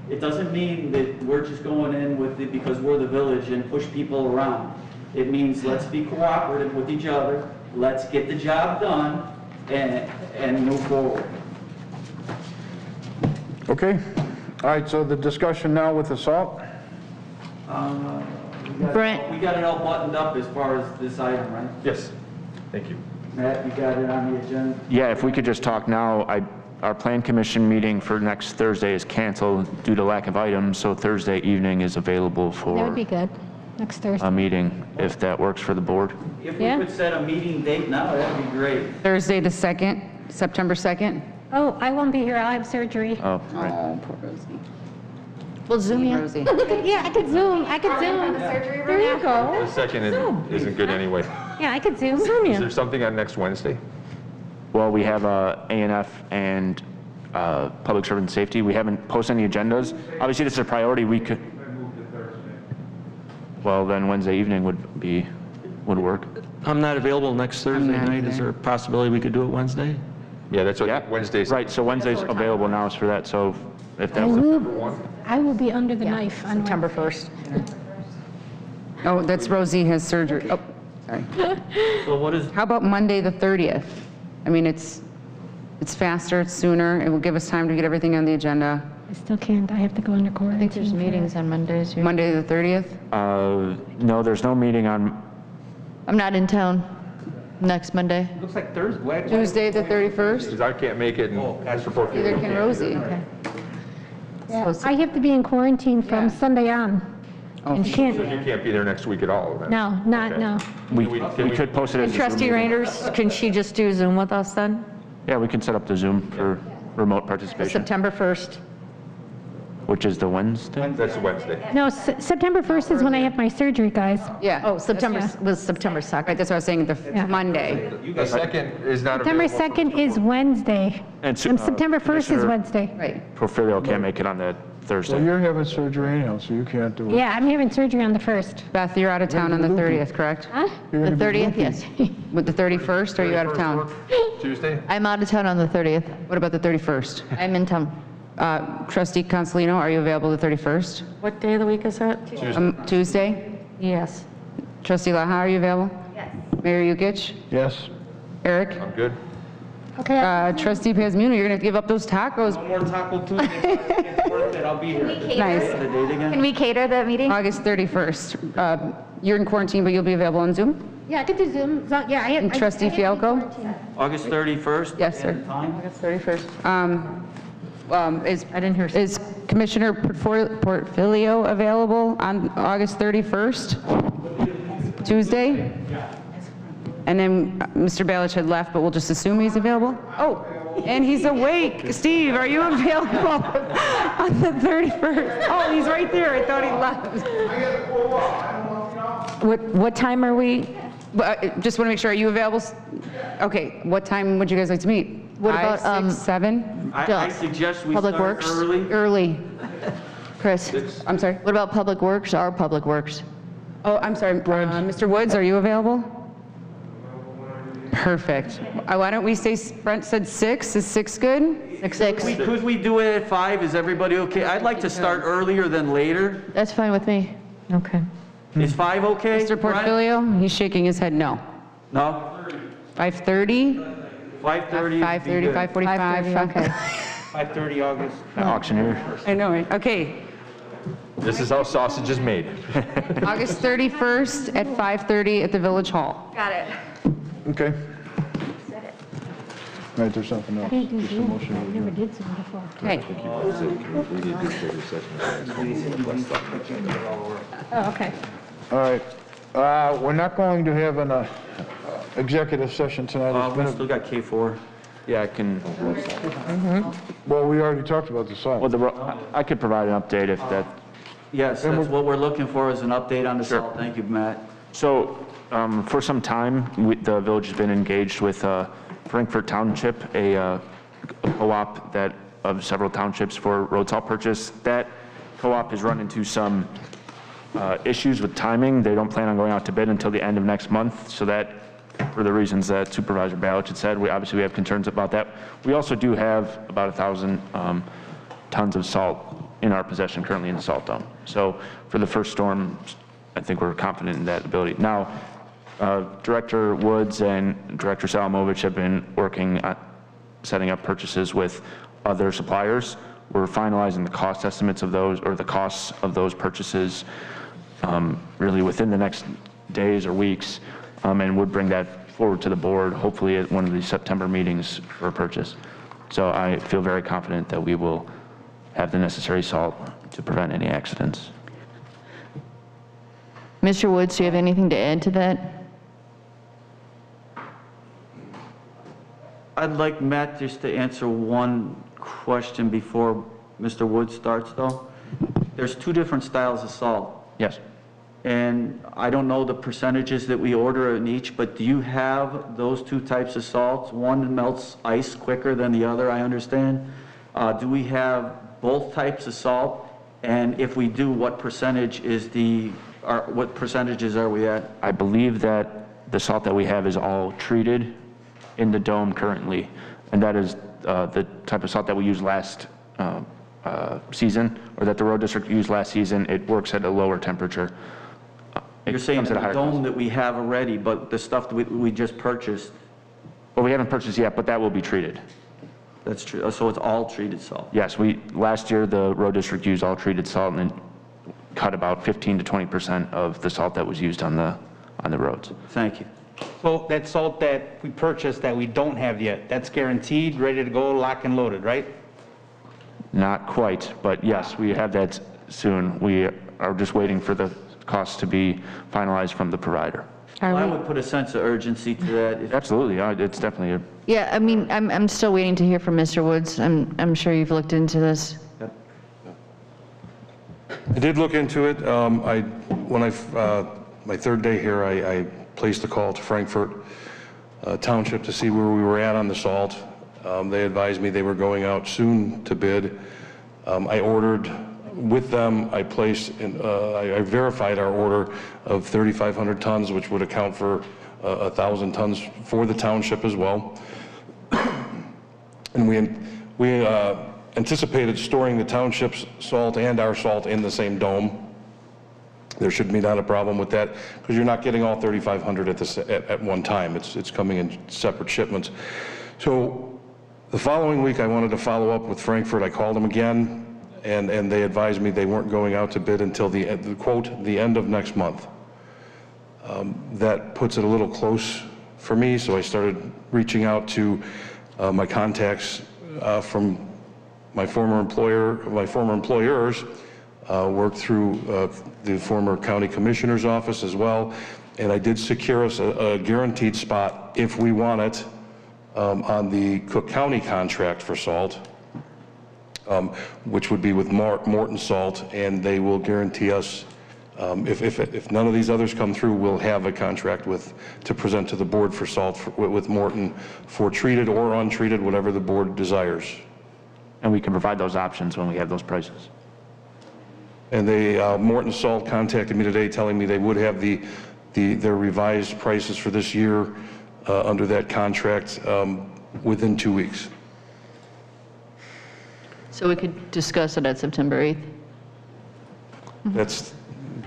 It doesn't mean that we're just going in with it because we're the village and push people around. It means let's be cooperative with each other, let's get the job done, and move forward. Okay. All right, so the discussion now with the salt? Brent. We got it all buttoned up as far as this item, right? Yes. Thank you. Matt, you got it on the agenda? yeah, if we could just talk now, our plan commission meeting for next Thursday is canceled due to lack of items, so Thursday evening is available That would be for good, next Thursday. a meeting, if that works for the board. If we Yeah. could set a meeting date now, that'd be great. Thursday the 2nd, September 2nd? Oh, I won't be here, I'll have surgery. Oh, right. Oh, poor Rosie. We'll zoom in. Rosie. Yeah, I could zoom, There you go. The second isn't good anyway. Yeah, I could zoom. Zoom Is there something on next Wednesday? Well, we have A&F and Public Servant Safety. We haven't posted any agendas. Obviously, this is a priority. We could, well, then Wednesday evening would work. I'm not available next Thursday not night. Is either. there a possibility we could do it Wednesday? Yeah, that's what Wednesday's. Right, so Wednesday's available now is for that, so if that I will be under the knife on September 1st. Oh, that's Rosie has surgery. Oh, sorry. So what is, How about Monday, the 30th? I mean, it's faster, it's sooner, it will give us time to get everything on the agenda. I still can't, I have to go under quarantine. I think there's meetings on Mondays. Monday, the 30th? no, there's no meeting on, I'm not in town next Monday. Looks like Thursday. Tuesday, the 31st? Because I can't make it, and Mr. Porfirio Neither can Rosie. Yeah, I have to be in quarantine from Sunday on. And So can't, you can't be there next week at all, then? no, not, Okay. no. we could post it as And a Zoom trustee meeting. Reinders, can she just do Zoom with us then? Yeah, we can set up the Zoom for, remote participation, September 1st. which is the Wednesday? That's Wednesday. No, September 1st is when I have my surgery, guys. Yeah. Oh, September 2nd. Right, that's what I was saying, the Monday. The second is not September available. 2nd is Wednesday. And September 1st is Commissioner Wednesday. Right. Porfirio can't make it on that Thursday. Well, you're having surgery anyhow, so you can't do it. Yeah, I'm having surgery on the 1st. Beth, you're out of town on the 30th, correct? Huh? The 30th, yes. With the 31st, or are you out of town? Tuesday? I'm out of town on the 30th. What about the 31st? I'm in town. Trustee Consolino, are you available the 31st? What day of the week is that? Tuesday? Yes. Trustee Laha, are you available? Yes. Mayor Yukich? Yes. Eric? I'm good. Okay. Trustee Pazmuno, you're gonna have to give up those tacos. No more Taco Tuesday. It's worth it. I'll be here. Nice. The date again? Can we cater the meeting? August 31st. You're in quarantine, but you'll be available on Zoom? Yeah, I could do Zoom. Yeah, I have. And Trustee Fialco? August 31st? Yes, sir. August 31st. I didn't hear. Is Commissioner Porfirio available on August 31st? Tuesday? And then Mr. Balich had left, but we'll just assume he's available? Oh, and he's awake. Steve, are you available on the 31st? Oh, he's right there. I thought he left. What time are we? Just want to make sure, are you available? Okay, what time would you guys like to meet? What 5, about, 6, 7? I suggest we Public start Works? early. Early. Chris, I'm sorry. what about Public Works? Our Public Works? Oh, I'm sorry. Mr. Woods, are you available? Perfect. Why don't we say, Brent said 6? Is 6 good? 6. Could we do it at 5? Is everybody okay? I'd like to start earlier than later. That's fine with me. Okay. Is 5 okay? Mr. Portfolio, he's shaking his head no. No? 5:30? 5:30. 5:30, 5:45? Okay. 5:30 August. Auctioneer. I know, right? Okay. This is how sausage is made. August 31st at 5:30 at the Village Hall. Got it. Okay. Right, there's something I else. didn't do There's a Zoom. motion I to never adjourn. did Zoom before. Okay. Oh, okay. All right. We're not going to have an executive session tonight. It's We been still got K4. Yeah, I can, well, we already talked about the salt. well, I could provide an update if that. Yes, that's what we're looking for, is an update on the salt. Thank you, Matt. So, for some time, the village has been engaged with Frankfurt Township, a co-op that of several townships for road salt purchase. That co-op has run into some issues with timing. They don't plan on going out to bid until the end of next month, so that, for the reasons that Supervisor Balich had said, we have concerns about that. We also do have about 1,000 tons of salt in our possession currently in the salt dome. So for the first storm, I think we're confident in that ability. Now, Director Woods and Director Salamovich have been working on setting up purchases with other suppliers. We're finalizing the cost estimates of those, or the costs of those purchases, really within the next days or weeks, and would bring that forward to the board, hopefully at one of the September meetings for a purchase. So I feel very confident that we will have the necessary salt to prevent any accidents. Mr. Woods, do you have anything to add to that? I'd like Matt just to answer one question before Mr. Wood starts, though. There's 2 different styles of salt. Yes. And I don't know the percentages that we order in each, but do you have those 2 types of salts? One melts ice quicker than the other, I understand. Do we have both types of salt? And if we do, what percentage is what percentages are we at? I believe that the salt that we have is all treated in the dome currently, and that is the type of salt that we used last season, or that the road district used last season. It works at a lower temperature. You're saying comes at a the higher dome cost. that we have already, but the stuff that we just purchased, Well, we haven't purchased yet, but that will be treated. that's true. So it's all treated salt. Yes, last year, the road district used all treated salt and cut about 15 to 20% of the salt that was used on the roads. Thank you. So that salt that we purchased that we don't have yet, that's guaranteed, ready to go, lock and loaded, right? Not quite, but yes, we have that soon. We are just waiting for the costs to be finalized from the provider. I would put a sense of urgency to that. Absolutely, it's definitely a... Yeah, I mean, I'm still waiting to hear from Mr. Woods. I'm sure you've looked into this. I did look into it. My third day here, I placed a call to Frankfurt Township to see where we were at on the salt. They advised me they were going out soon to bid. I ordered with them, I verified our order of 3,500 tons, which would account for 1,000 tons for the township as well. And we anticipated storing the township's salt and our salt in the same dome. There should be not a problem with that because you're not getting all 3,500 at one time. It's coming in separate shipments. So the following week, I wanted to follow up with Frankfurt. I called them again, and they advised me they weren't going out to bid until the end of next month. That puts it a little close for me, so I started reaching out to my contacts from my former employers, worked through the former county commissioner's office as well, and I did secure us a guaranteed spot if we want it on the Cook County contract for salt, which would be with Morton Salt, and they will guarantee us, if none of these others come through, we'll have a contract to present to the board for salt with Morton for treated or untreated, whatever the board desires. And we can provide those options when we have those prices. And Morton Salt contacted me today telling me they would have their revised prices for this year under that contract within 2 weeks. So we could discuss it at September 8th? That's,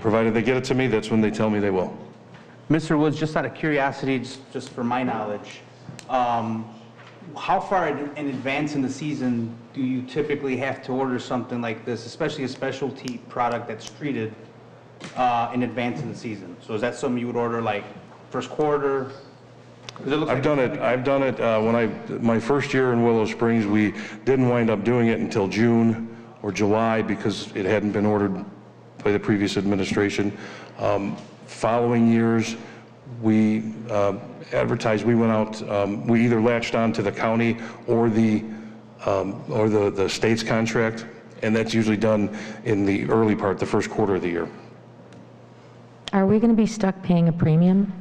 provided they get it to me, that's when they tell me they will. Mr. Woods, just out of curiosity, just for my knowledge, how far in advance in the season do you typically have to order something like this, especially a specialty product that's treated in advance in the season? So is that something you would order like first quarter? I've done it when my first year in Willow Springs. We didn't wind up doing it until June or July because it hadn't been ordered by the previous administration. Following years, we advertised. We went out. We either latched on to the county or the state's contract, and that's usually done in the early part, the first quarter of the year. Are we going to be stuck paying a premium?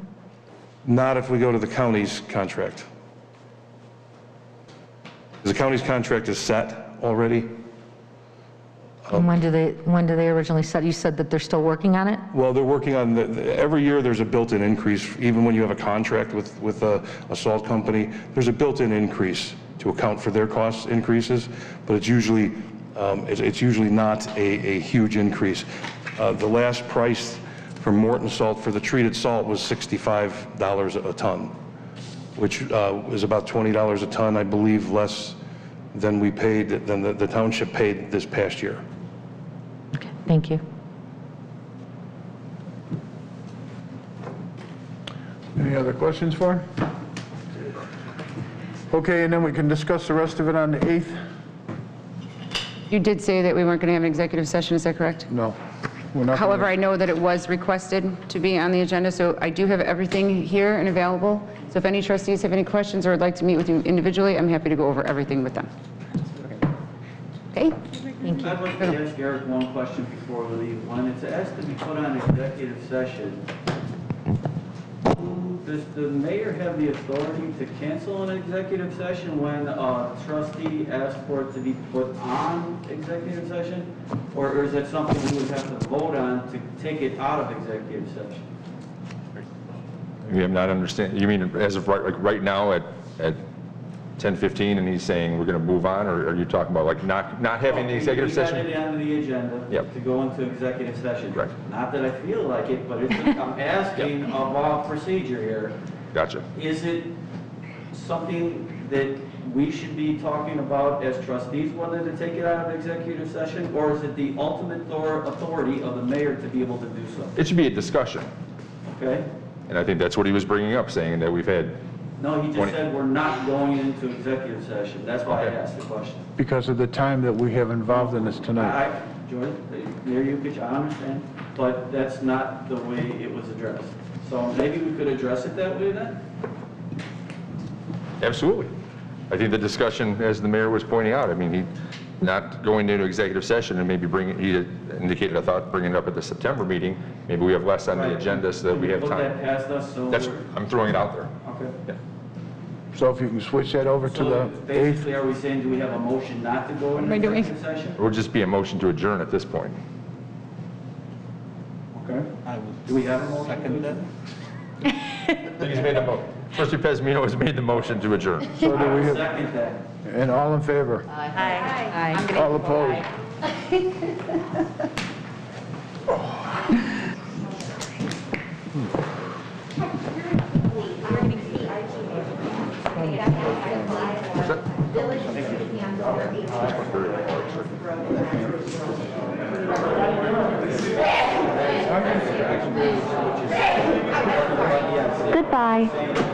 Not if we go to the county's contract. The county's contract is set already. And when do they originally set? You said that they're still working on it? Well, they're working on every year there's a built-in increase. Even when you have a contract with a salt company, there's a built-in increase to account for their cost increases, but it's usually not a huge increase. The last price for Morton Salt for the treated salt was $65 a ton, which is about $20 a ton, I believe, less than the township paid this past year. Okay, thank you. Any other questions for him? Okay, and then we can discuss the rest of it on the 8th? You did say that we weren't going to have an executive session, is that correct? No. We're not. However, I know that it was requested to be on the agenda, so I do have everything here and available. So if any trustees have any questions or would like to meet with you individually, I'm happy to go over everything with them. Okay? Thank you. I'd like to ask Eric one question before we leave. When it's asked to be put on executive session, does the mayor have the authority to cancel an executive session when a trustee asked for it to be put on executive session? Or is that something we would have to vote on to take it out of executive session? I'm not understanding. You mean as of right now at 10:15 and he's saying we're going to move on, or are you talking about like not having the executive session? We got it on the agenda to go into executive session. Right. Not that I feel like it, but I'm asking about procedure here. Gotcha. Is it something that we should be talking about as trustees, whether to take it out of executive session, or is it the ultimate authority of the mayor to be able to do so? It should be a discussion. Okay? And I think that's what he was bringing up, saying that we've had... No, he just said we're not going into executive session. That's why I asked the question. Because of the time that we have involved in this tonight. Jordan, there you could, I understand, but that's not the way it was addressed. So maybe we could address it that way then? Absolutely. I think the discussion, as the mayor was pointing out, I mean, he not going into executive session and maybe bringing, he had indicated, I thought, bringing it up at the September meeting. Maybe we have less on the agenda so that we have Put time. that past us, so. I'm throwing it out there. Okay. Yeah. So if you can switch that over to So the 8th. basically, are we saying, do we have a motion not to go into executive session? It would just be a motion to adjourn at this point. Okay. Do we have a motion? He's made the motion. Trustee Pesmino has made the motion to adjourn. So do we have, Second that. and all in favor? Aye. All opposed? Goodbye.